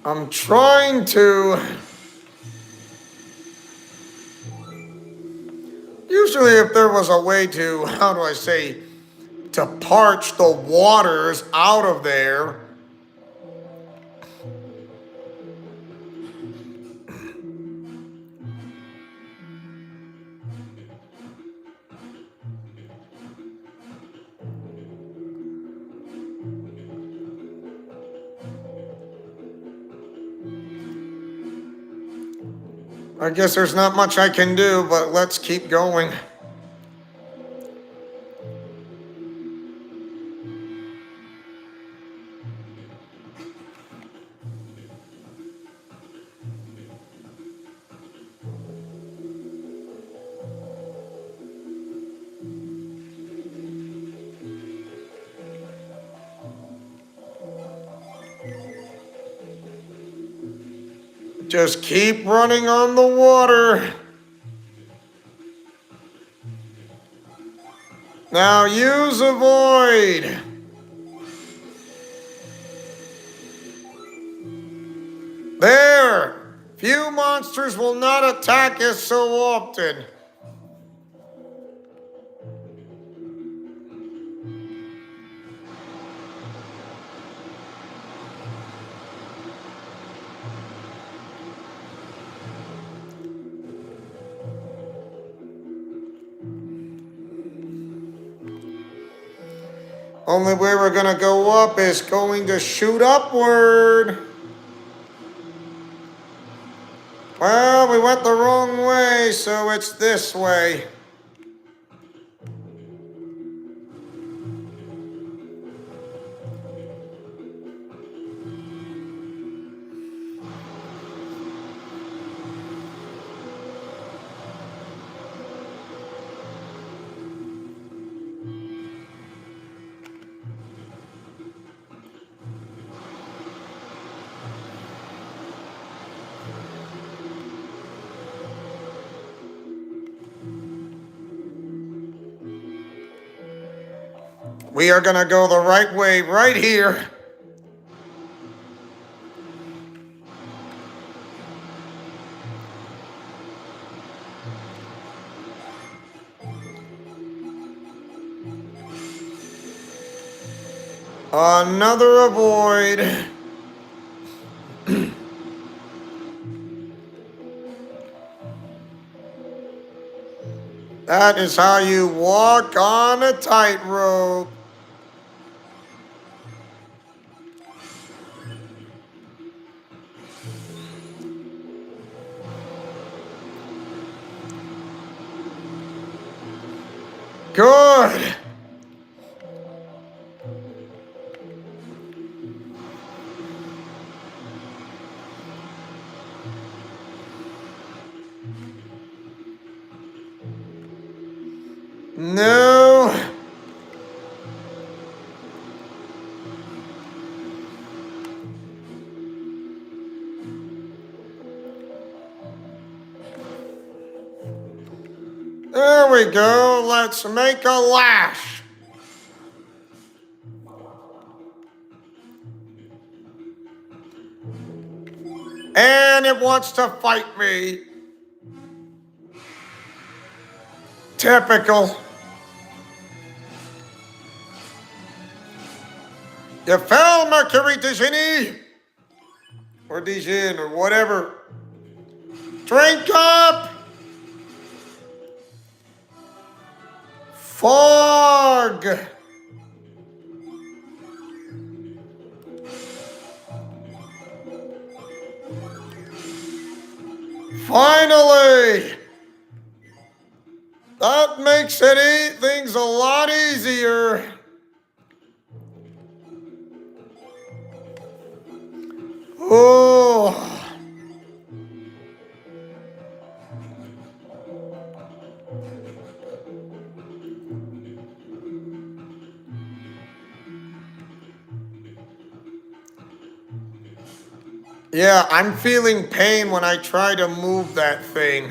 I'm trying to... Usually if there was a way to, how do I say, to parch the waters out of there. I guess there's not much I can do, but let's keep going. Just keep running on the water. Now use a void. There! Few monsters will not attack us so often. Only way we're gonna go up is going to shoot upward. Well, we went the wrong way, so it's this way. We are gonna go the right way right here. Another avoid. That is how you walk on a tightrope. Good. No. There we go. Let's make a lash. And it wants to fight me. Typical. You fell, Mercury Digini. Or Dijin, or whatever. Drink up. Fog. Finally. That makes things a lot easier. Oh. Yeah, I'm feeling pain when I try to move that thing.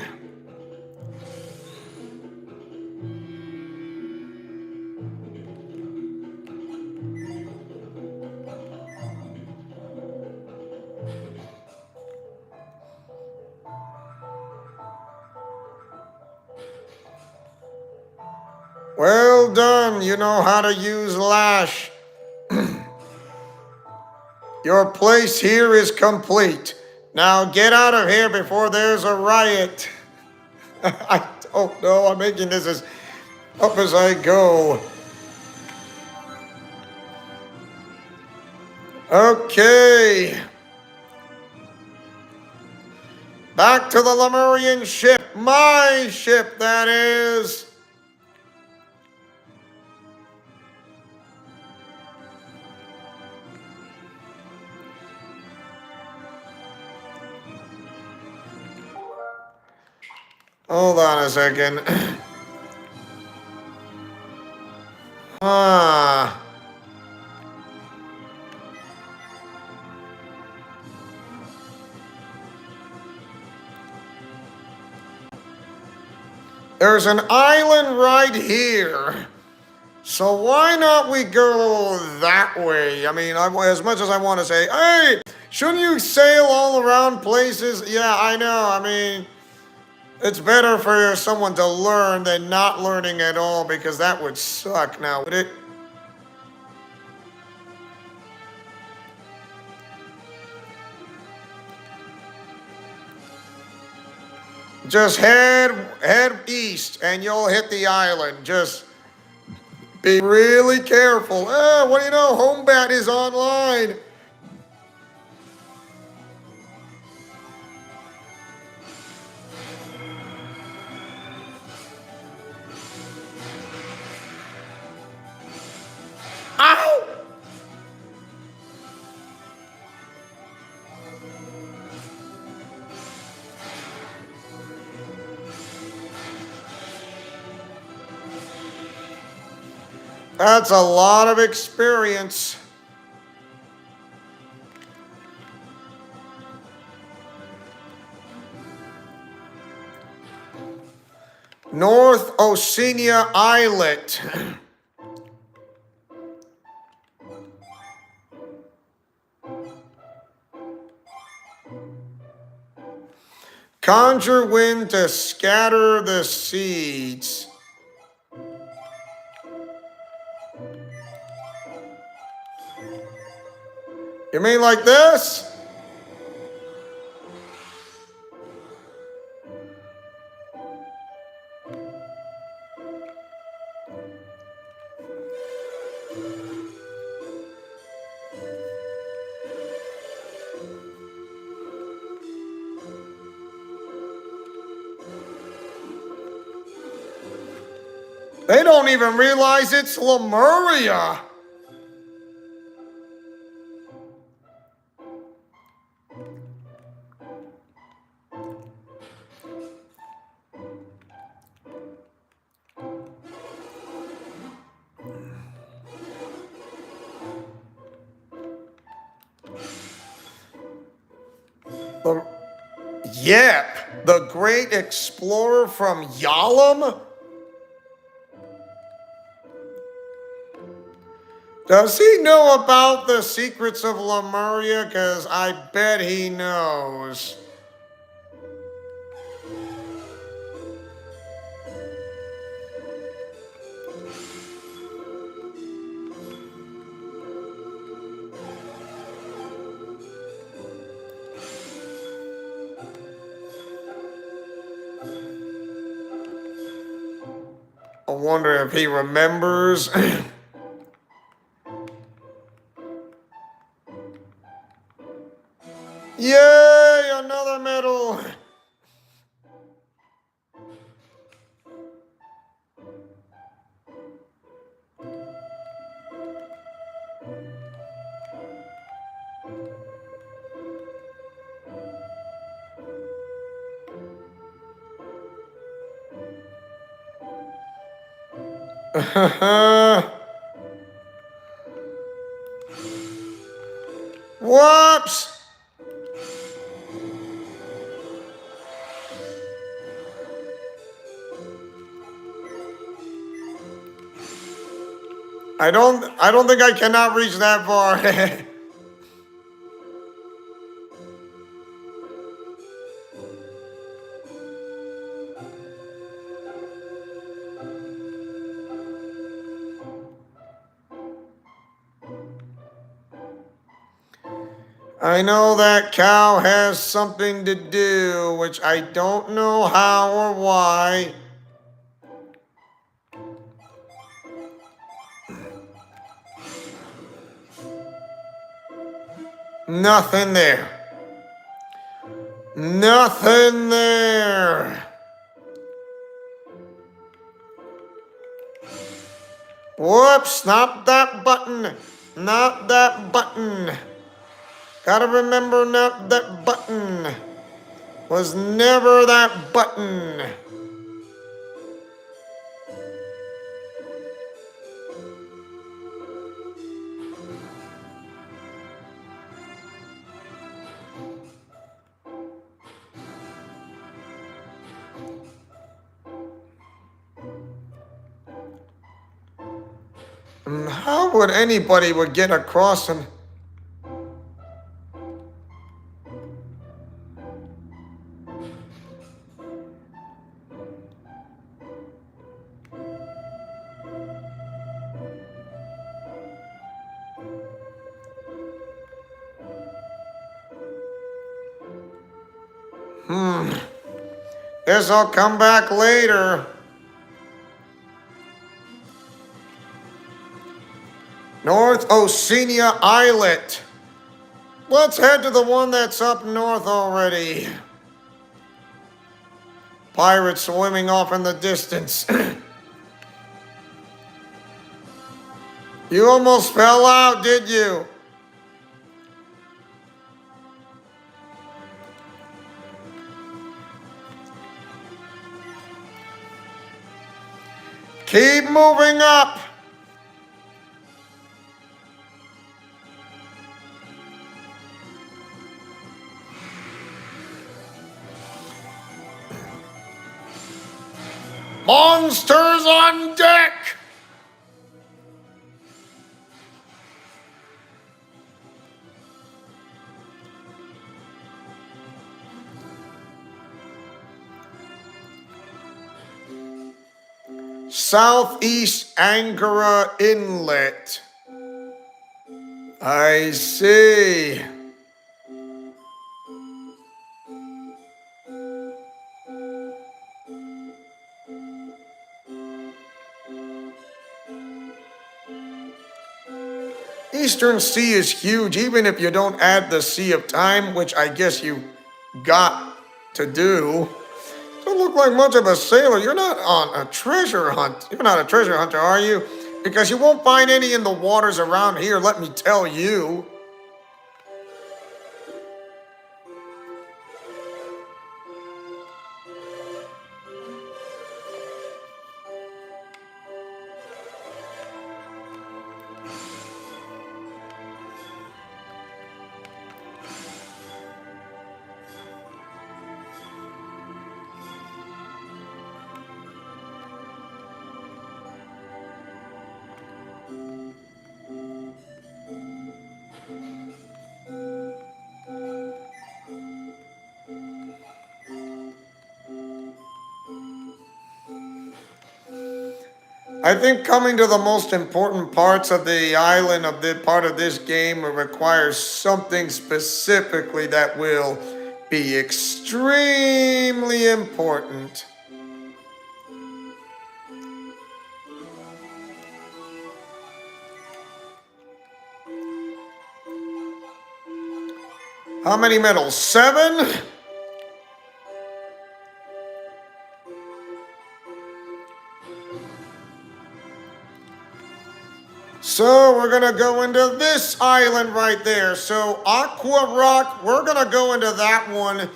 Well done. You know how to use lash. Your place here is complete. Now get out of here before there's a riot. I don't know. I'm making this as up as I go. Okay. Back to the Lemurian ship. My ship, that is. Hold on a second. Ah. There's an island right here. So why not we go that way? I mean, as much as I want to say, hey, shouldn't you sail all around places? Yeah, I know. I mean, it's better for someone to learn than not learning at all, because that would suck now, would it? Just head east and you'll hit the island. Just be really careful. What do you know? Homebat is online. Ow! That's a lot of experience. North Oceania Islet. Conjure wind to scatter the seeds. You mean like this? They don't even realize it's Lemuria. Yep, the great explorer from Yalom? Does he know about the secrets of Lemuria? Because I bet he knows. I wonder if he remembers. Yay, another medal. Whoops! I don't think I cannot reach that far. I know that cow has something to do, which I don't know how or why. Nothing there. Nothing there. Whoops, not that button. Not that button. Gotta remember, not that button. Was never that button. How would anybody would get across him? Guess I'll come back later. North Oceania Islet. Let's head to the one that's up north already. Pirates swimming off in the distance. You almost fell out, did you? Keep moving up. Monsters on deck. Southeast Angara Inlet. I see. Eastern Sea is huge, even if you don't add the Sea of Time, which I guess you got to do. Don't look like much of a sailor. You're not on a treasure hunt. You're not a treasure hunter, are you? Because you won't find any in the waters around here, let me tell you. I think coming to the most important parts of the island of the part of this game will require something specifically that will be extremely important. How many medals? 7? So we're gonna go into this island right there. So Aqua Rock, we're gonna go into that one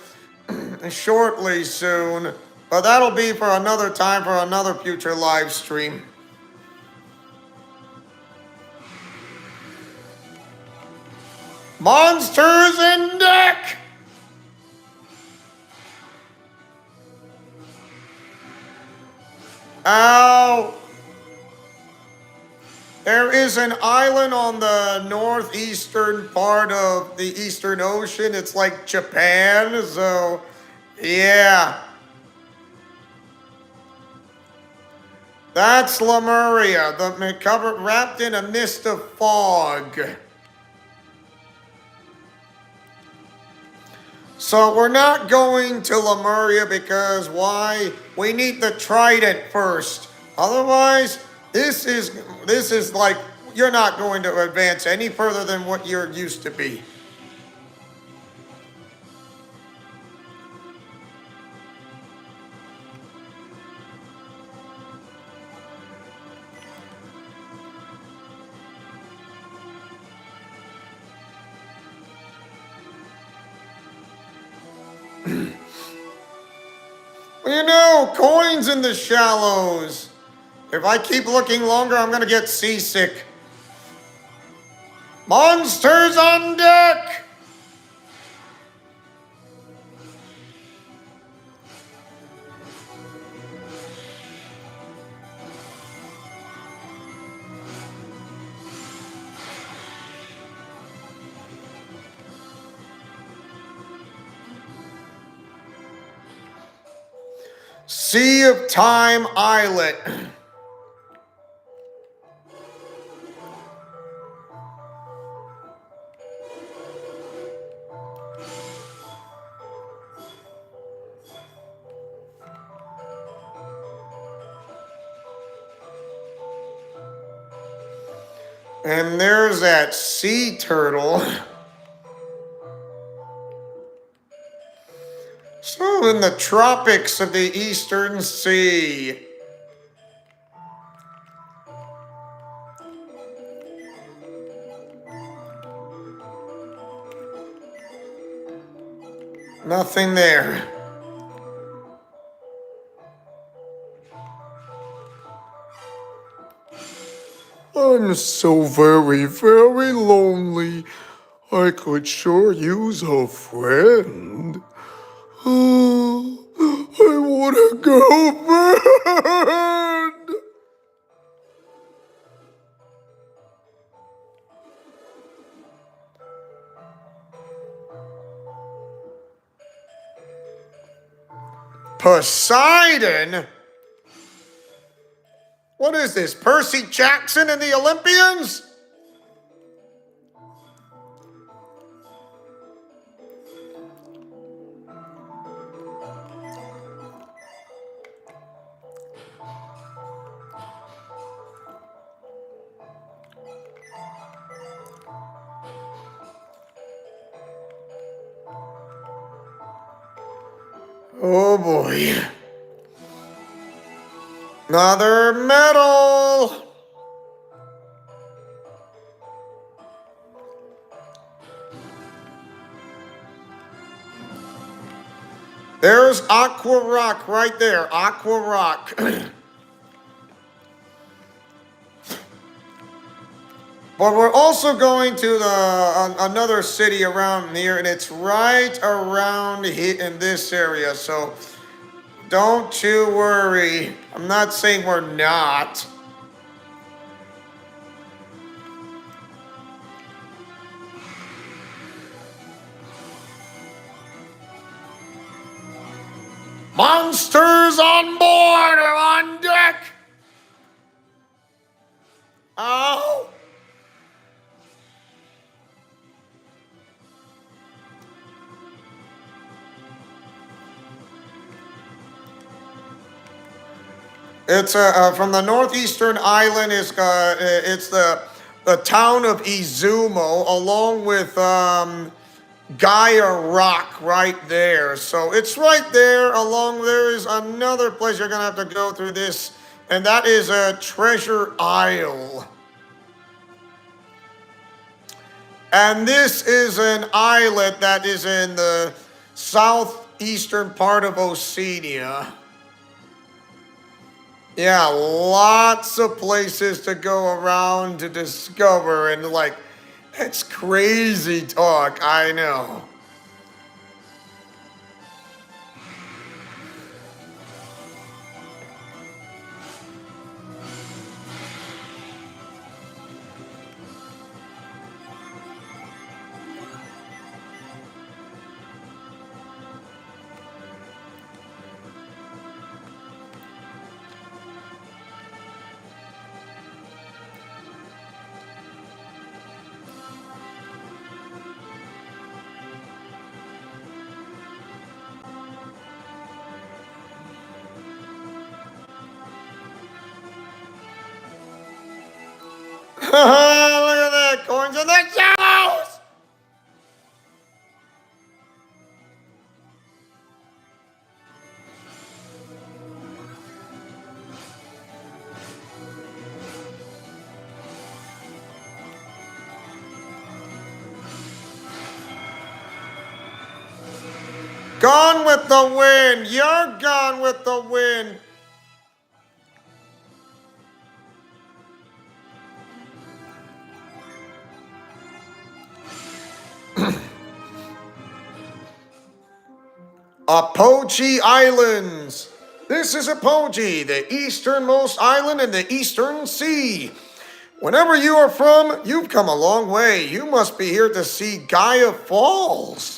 shortly soon. But that'll be for another time for another future live stream. Monsters in deck! Ow! There is an island on the northeastern part of the Eastern Ocean. It's like Japan, so yeah. That's Lemuria, wrapped in a mist of fog. So we're not going to Lemuria because why? We need the trident first. Otherwise, this is like you're not going to advance any further than what you're used to be. Well, you know, coins in the shallows. If I keep looking longer, I'm gonna get seasick. Monsters on deck! Sea of Time Islet. And there's that sea turtle. So in the tropics of the Eastern Sea. Nothing there. I'm so very, very lonely. I could sure use a friend. Oh, I want to go bed. Poseidon? What is this, Percy Jackson and the Olympians? Oh boy. Another medal. There's Aqua Rock right there. Aqua Rock. But we're also going to another city around here, and it's right around here in this area. So don't you worry. I'm not saying we're not. Monsters on board or on deck. Oh. It's from the northeastern island. It's the town of Izumo, along with Gaia Rock right there. So it's right there. Along there is another place you're gonna have to go through this, and that is a Treasure Isle. And this is an islet that is in the southeastern part of Oceania. Yeah, lots of places to go around to discover, and like, it's crazy talk, I know. at that, coins in the shallows! Gone with the wind. You're gone with the wind. Apoche Islands. This is Apoche, the easternmost island in the Eastern Sea. Whenever you are from, you've come a long way. You must be here to see Gaia Falls.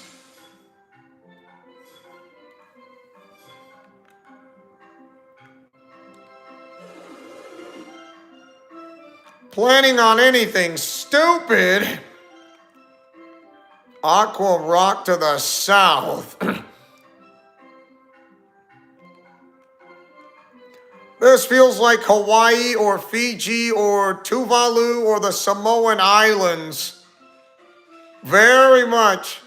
Planning on anything stupid? Aqua Rock to the south. This feels like Hawaii or Fiji or Tuvalu or the Samoan Islands. Very much.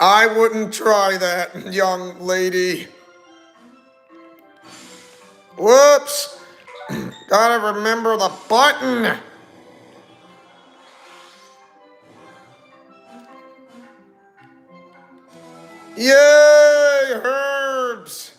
I wouldn't try that, young lady. Whoops. Gotta remember the button. Yay, herbs.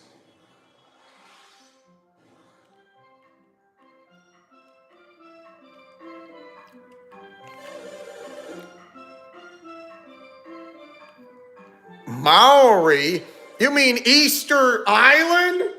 Maori? You mean Easter Island?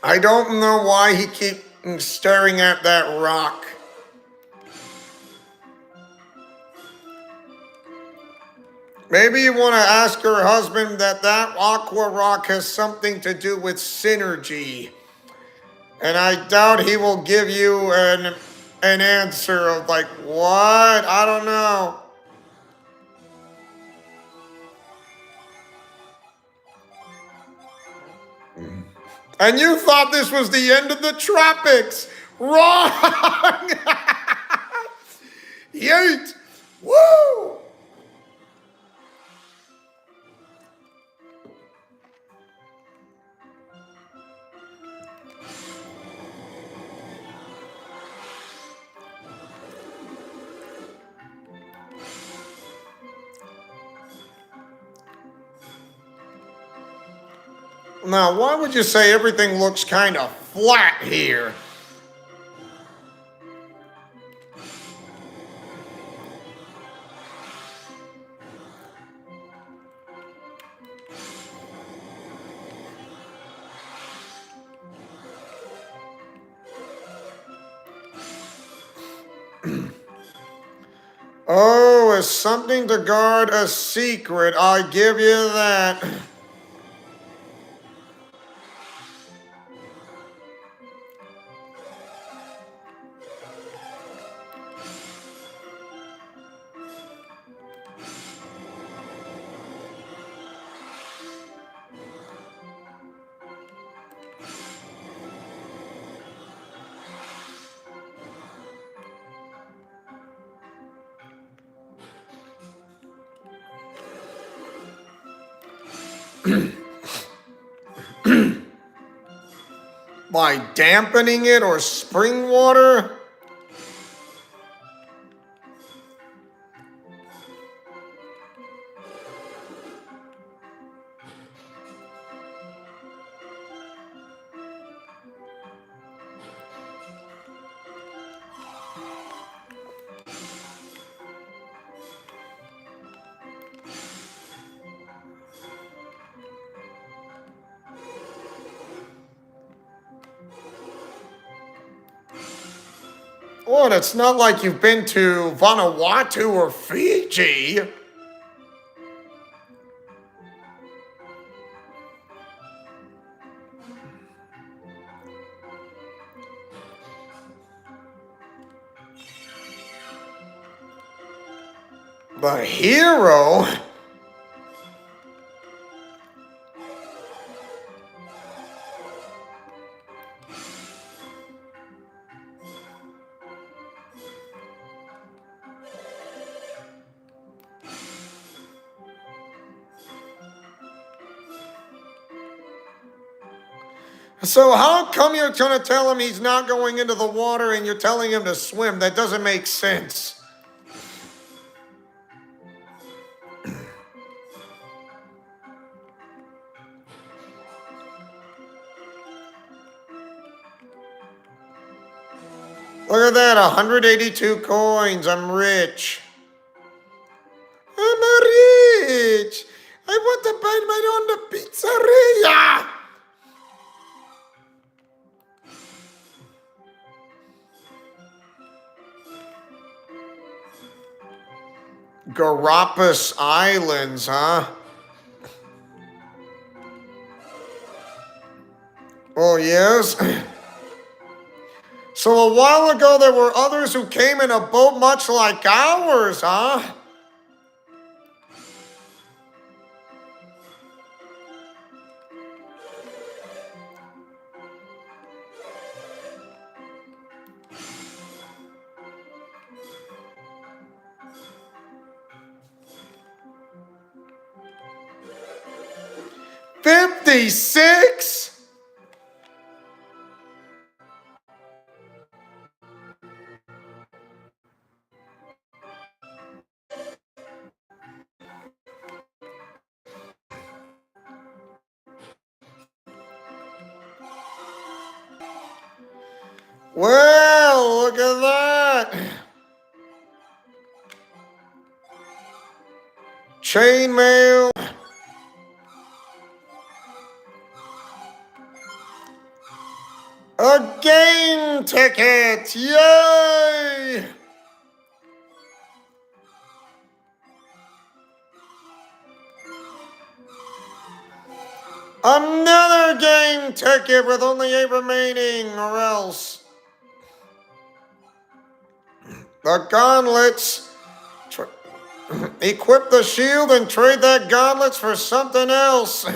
I don't know why he keeps staring at that rock. Maybe you want to ask her husband that aqua rock has something to do with synergy. And I doubt he will give you an answer of like, what? I don't know. And you thought this was the end of the tropics. Wrong! Yeet! Woo! Now, why would you say everything looks kind of flat here? Oh, it's something to guard a secret. I give you that. By dampening it or spring water? What? It's not like you've been to Vanuatu or Fiji. The hero? So how come you're trying to tell him he's not going into the water and you're telling him to swim? That doesn't make sense. Look at that, 182 coins. I'm rich. I'm rich. I want to buy my own pizzeria. Garapus Islands, huh? Oh, yes? So a while ago there were others who came in a boat much like ours, huh? $56? Well, look at that. Chainmail. A game ticket. Yay! Another game ticket with only 8 remaining, or else. The gauntlets. Equip the shield and trade that gauntlets for something else.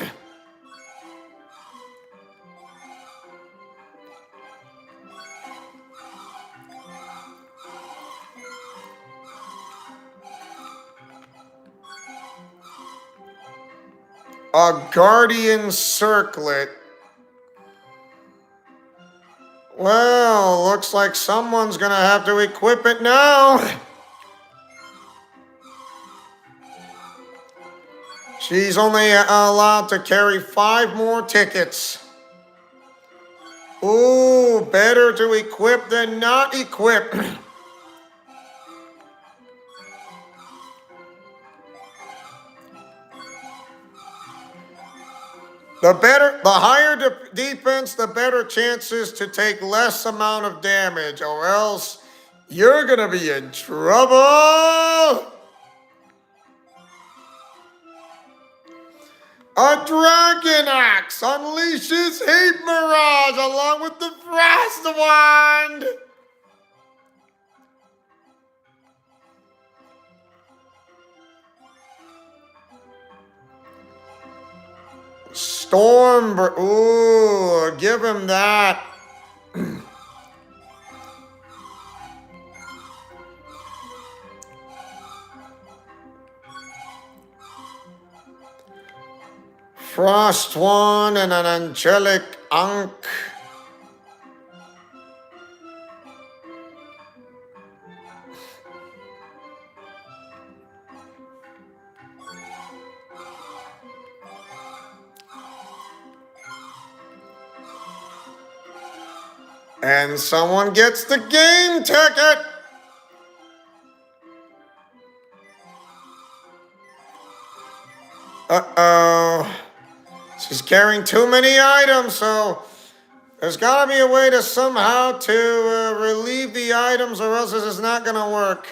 A guardian circlet. Well, looks like someone's gonna have to equip it now. She's only allowed to carry 5 more tickets. Ooh, better to equip than not equip. The higher defense, the better chances to take less amount of damage, or else you're gonna be in trouble. A dragon axe unleashes heat mirage along with the frost wand. Ooh, give him that. Frost one and an angelic ankh. And someone gets the game ticket. Uh-oh. She's carrying too many items, so There's gotta be a way to somehow to relieve the items, or else this is not gonna work.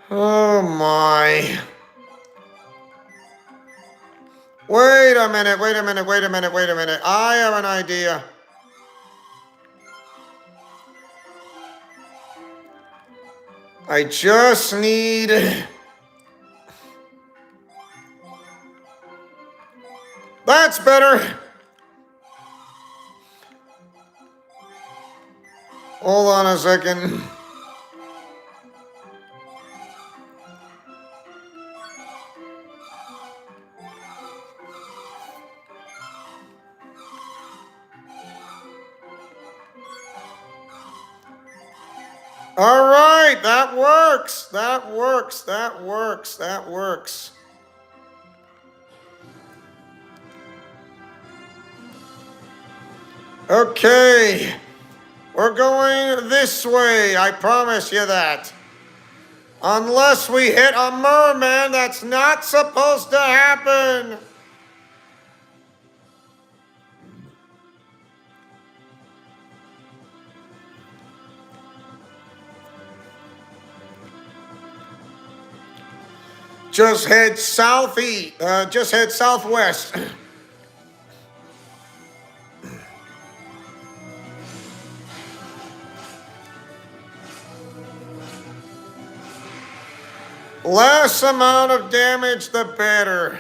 Oh my. Wait a minute, wait a minute, wait a minute, wait a minute. I have an idea. I just need... That's better. Hold on a second. All right, that works. That works. That works. That works. Okay. We're going this way. I promise you that. Unless we hit a merman, that's not supposed to happen. Just head southeast. Just head southwest. Less amount of damage, the better.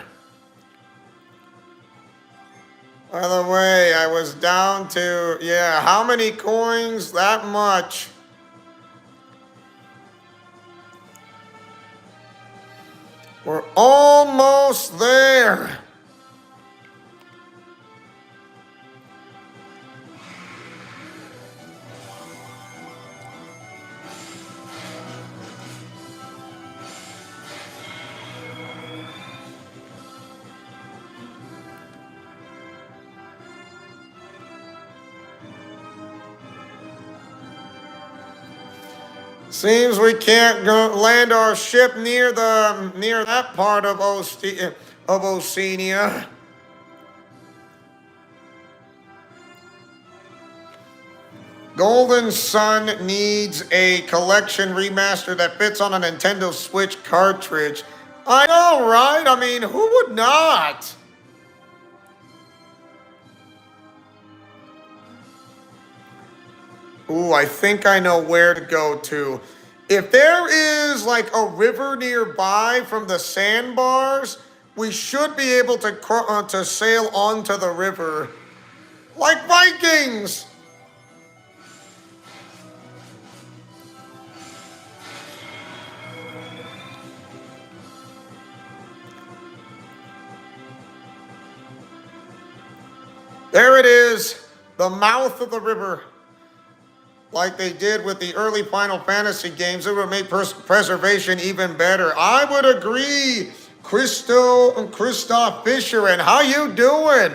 By the way, I was down to, yeah, how many coins? That much. We're almost there. Seems we can't land our ship near that part of Oceania. Golden Sun needs a collection remaster that fits on a Nintendo Switch cartridge. I know, right? I mean, who would not? Ooh, I think I know where to go to. If there is like a river nearby from the sandbars, we should be able to sail onto the river. Like Vikings! There it is, the mouth of the river. Like they did with the early Final Fantasy games, it would have made preservation even better. I would agree, Christoph Fisher, and how you doing?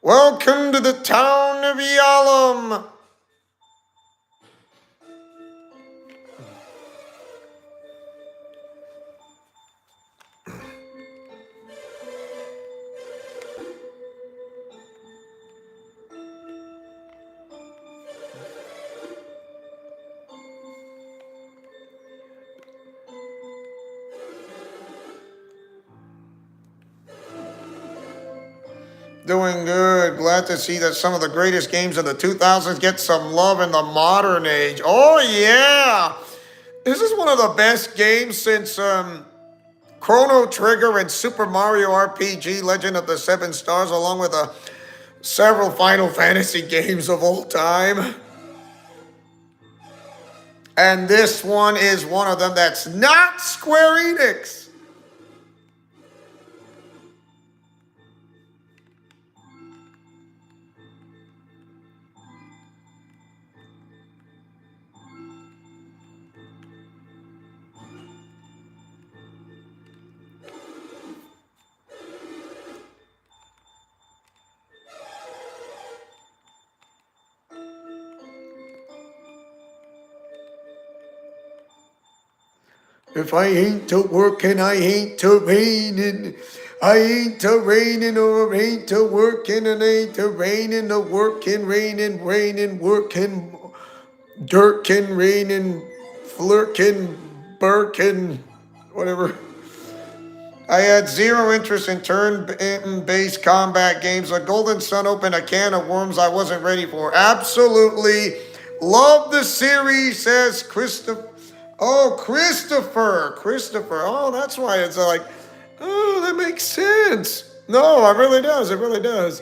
Welcome to the town of Yalom. Doing good. Glad to see that some of the greatest games of the 2000s get some love in the modern age. Oh, yeah. This is one of the best games since Chrono Trigger and Super Mario RPG Legend of the Seven Stars, along with several Final Fantasy games of all time. And this one is one of them that's not Square Enix. If I ain't to working, I ain't to raining. I ain't to raining or ain't to working and ain't to raining or working, raining, raining, working, dirkin, raining, flirkin, birkin, whatever. I had zero interest in turn-based combat games. The Golden Sun opened a can of worms I wasn't ready for. Absolutely love the series, says Christopher. Oh, Christopher. Christopher. Oh, that's why it's like, oh, that makes sense. No, it really does. It really does.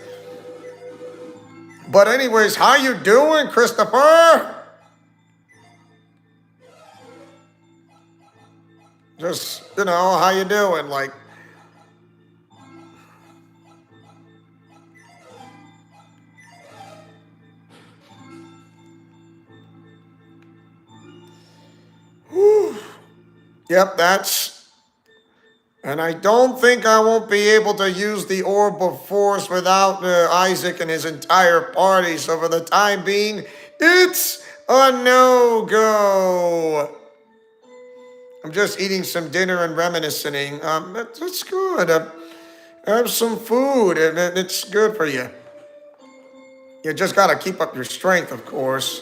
But anyways, how you doing, Christopher? Just, how you doing? Like, whew. Yep, and I don't think I won't be able to use the Orb of Force without Isaac and his entire party. So for the time being, it's a no-go. I'm just eating some dinner and reminiscing. That's good. Have some food. It's good for you. You just got to keep up your strength, of course.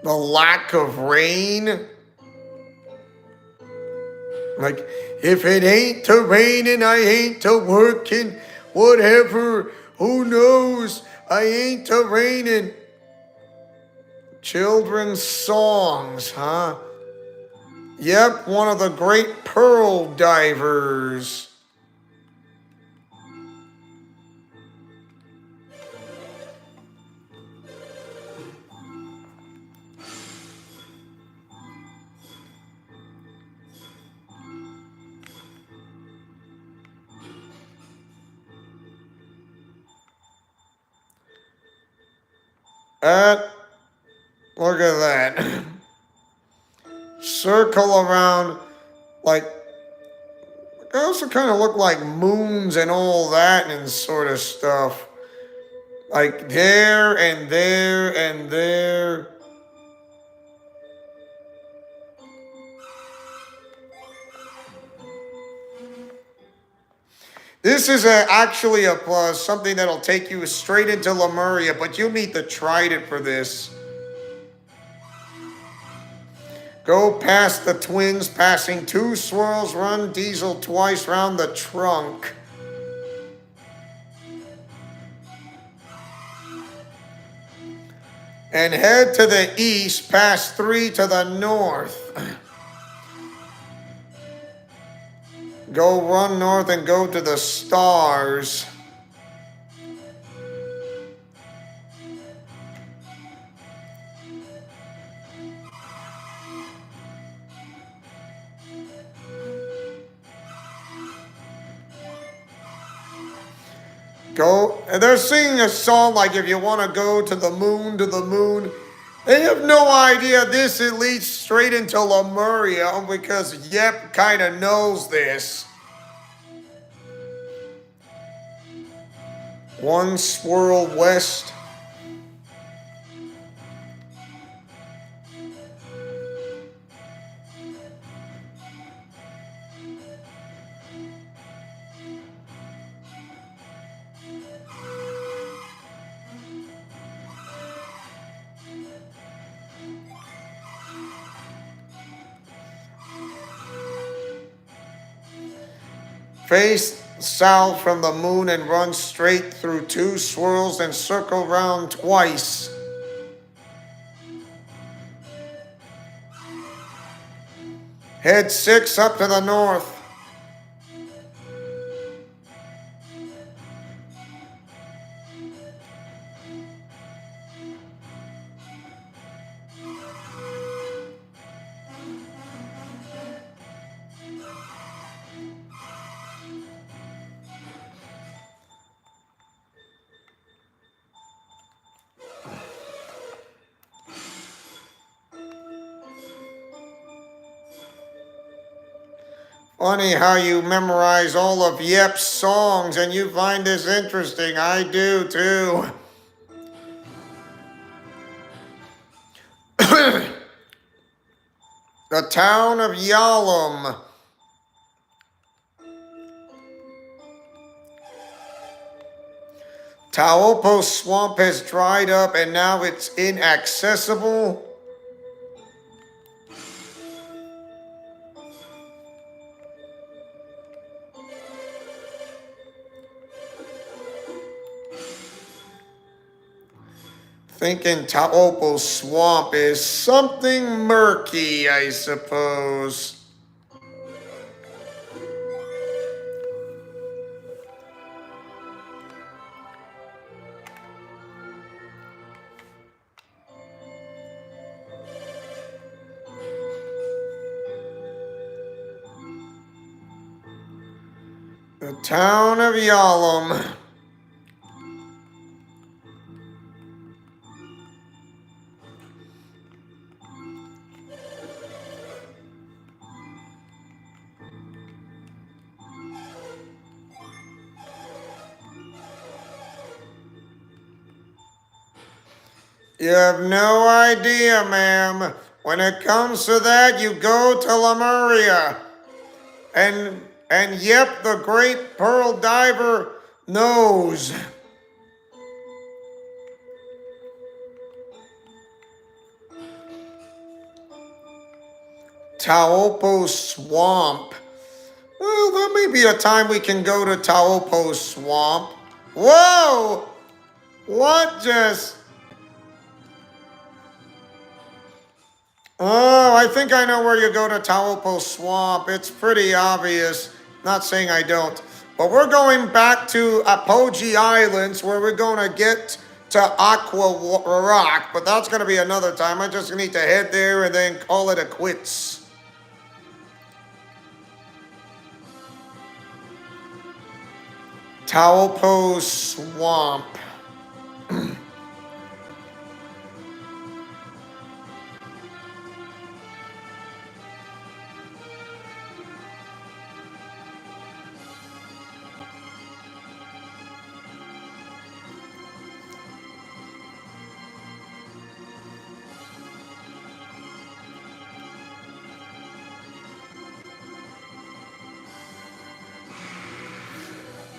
The lack of rain. Like, if it ain't to raining, I ain't to working. Whatever. Who knows? I ain't to raining. Children's songs, huh? Yep, one of the great pearl divers. Look at that. Circle around, like, they also kind of look like moons and all that and sort of stuff. Like there and there and there. This is actually something that'll take you straight into Lemuria, but you'll need the trident for this. Go past the twins, passing 2 swirls, run diesel twice round the trunk. And head to the east, past 3 to the north. Go run north and go to the stars. Go, and they're singing a song like if you want to go to the moon, to the moon. They have no idea this it leads straight into Lemuria because Yep kind of knows this. 1 swirl west. Face south from the moon and run straight through 2 swirls and circle round twice. Head 6 up to the north. Funny how you memorize all of Yep's songs and you find this interesting. I do too. The town of Yalom. Taupo swamp has dried up and now it's inaccessible. Thinking Taupo swamp is something murky, I suppose. The town of Yalom. You have no idea, ma'am. When it comes to that, you go to Lemuria. And yep, the great pearl diver knows. Taupo Swamp. Well, there may be a time we can go to Taupo Swamp. Whoa! What just... Oh, I think I know where you go to Taupo Swamp. It's pretty obvious. Not saying I don't. But we're going back to Apogee Islands where we're going to get to Aqua Rock. But that's going to be another time. I just need to head there and then call it a quits. Taupo Swamp.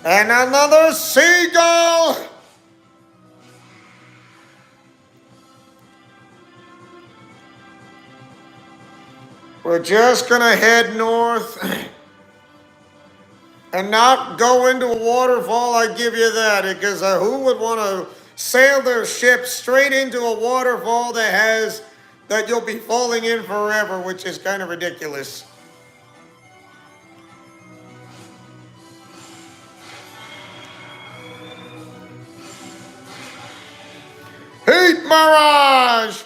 And another seagull! We're just gonna head north and not go into a waterfall, I give you that, because who would want to sail their ship straight into a waterfall that you'll be falling in forever, which is kind of ridiculous. Heat Mirage!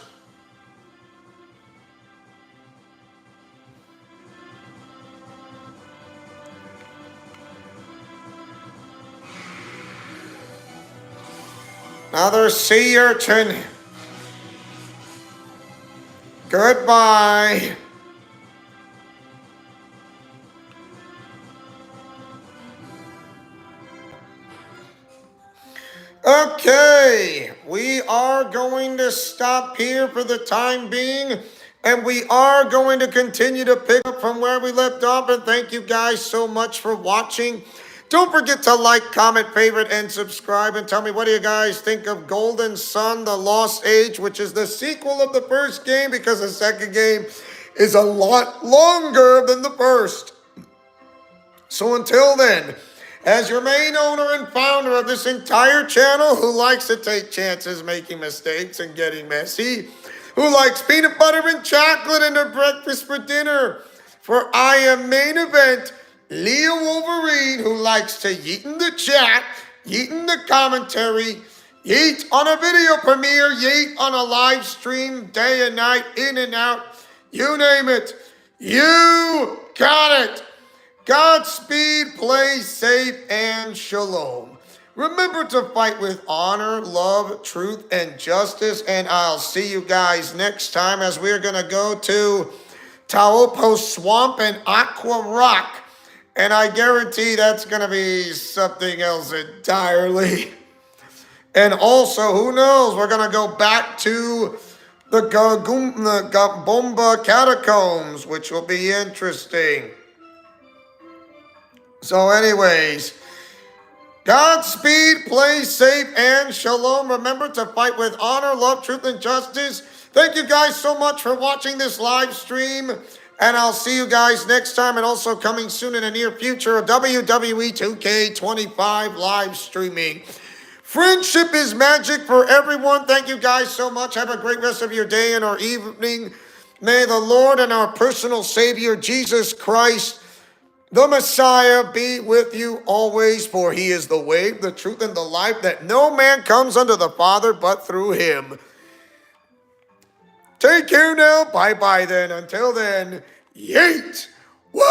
Another sea urchin. Goodbye. Okay, we are going to stop here for the time being, and we are going to continue to pick up from where we left off, and thank you guys so much for watching. Don't forget to like, comment, favorite, and subscribe, and tell me what do you guys think of Golden Sun, The Lost Age, which is the sequel of the first game, because the second game is a lot longer than the first. So until then, as your main owner and founder of this entire channel who likes to take chances making mistakes and getting messy, who likes peanut butter and chocolate and a breakfast for dinner, for I am main event, Leo Wolverine, who likes to yeet in the chat, yeet in the commentary, yeet on a video premiere, yeet on a live stream, day and night, in and out, you name it. You got it. Godspeed, play safe, and shalom. Remember to fight with honor, love, truth, and justice, and I'll see you guys next time as we're going to go to Taupo Swamp and Aqua Rock, and I guarantee that's going to be something else entirely. And also, who knows, we're going to go back to the Gabomba catacombs, which will be interesting. So anyways, Godspeed, play safe, and shalom. Remember to fight with honor, love, truth, and justice. Thank you guys so much for watching this live stream. And I'll see you guys next time, and also coming soon in the near future, a WWE 2K25 live streaming. Friendship is magic for everyone. Thank you guys so much. Have a great rest of your day and or evening. May the Lord and our personal Savior, Jesus Christ, the Messiah, be with you always, for he is the way, the truth, and the life, that no man comes unto the Father but through him. Take care now. Bye-bye then. Until then, yeet. Woo!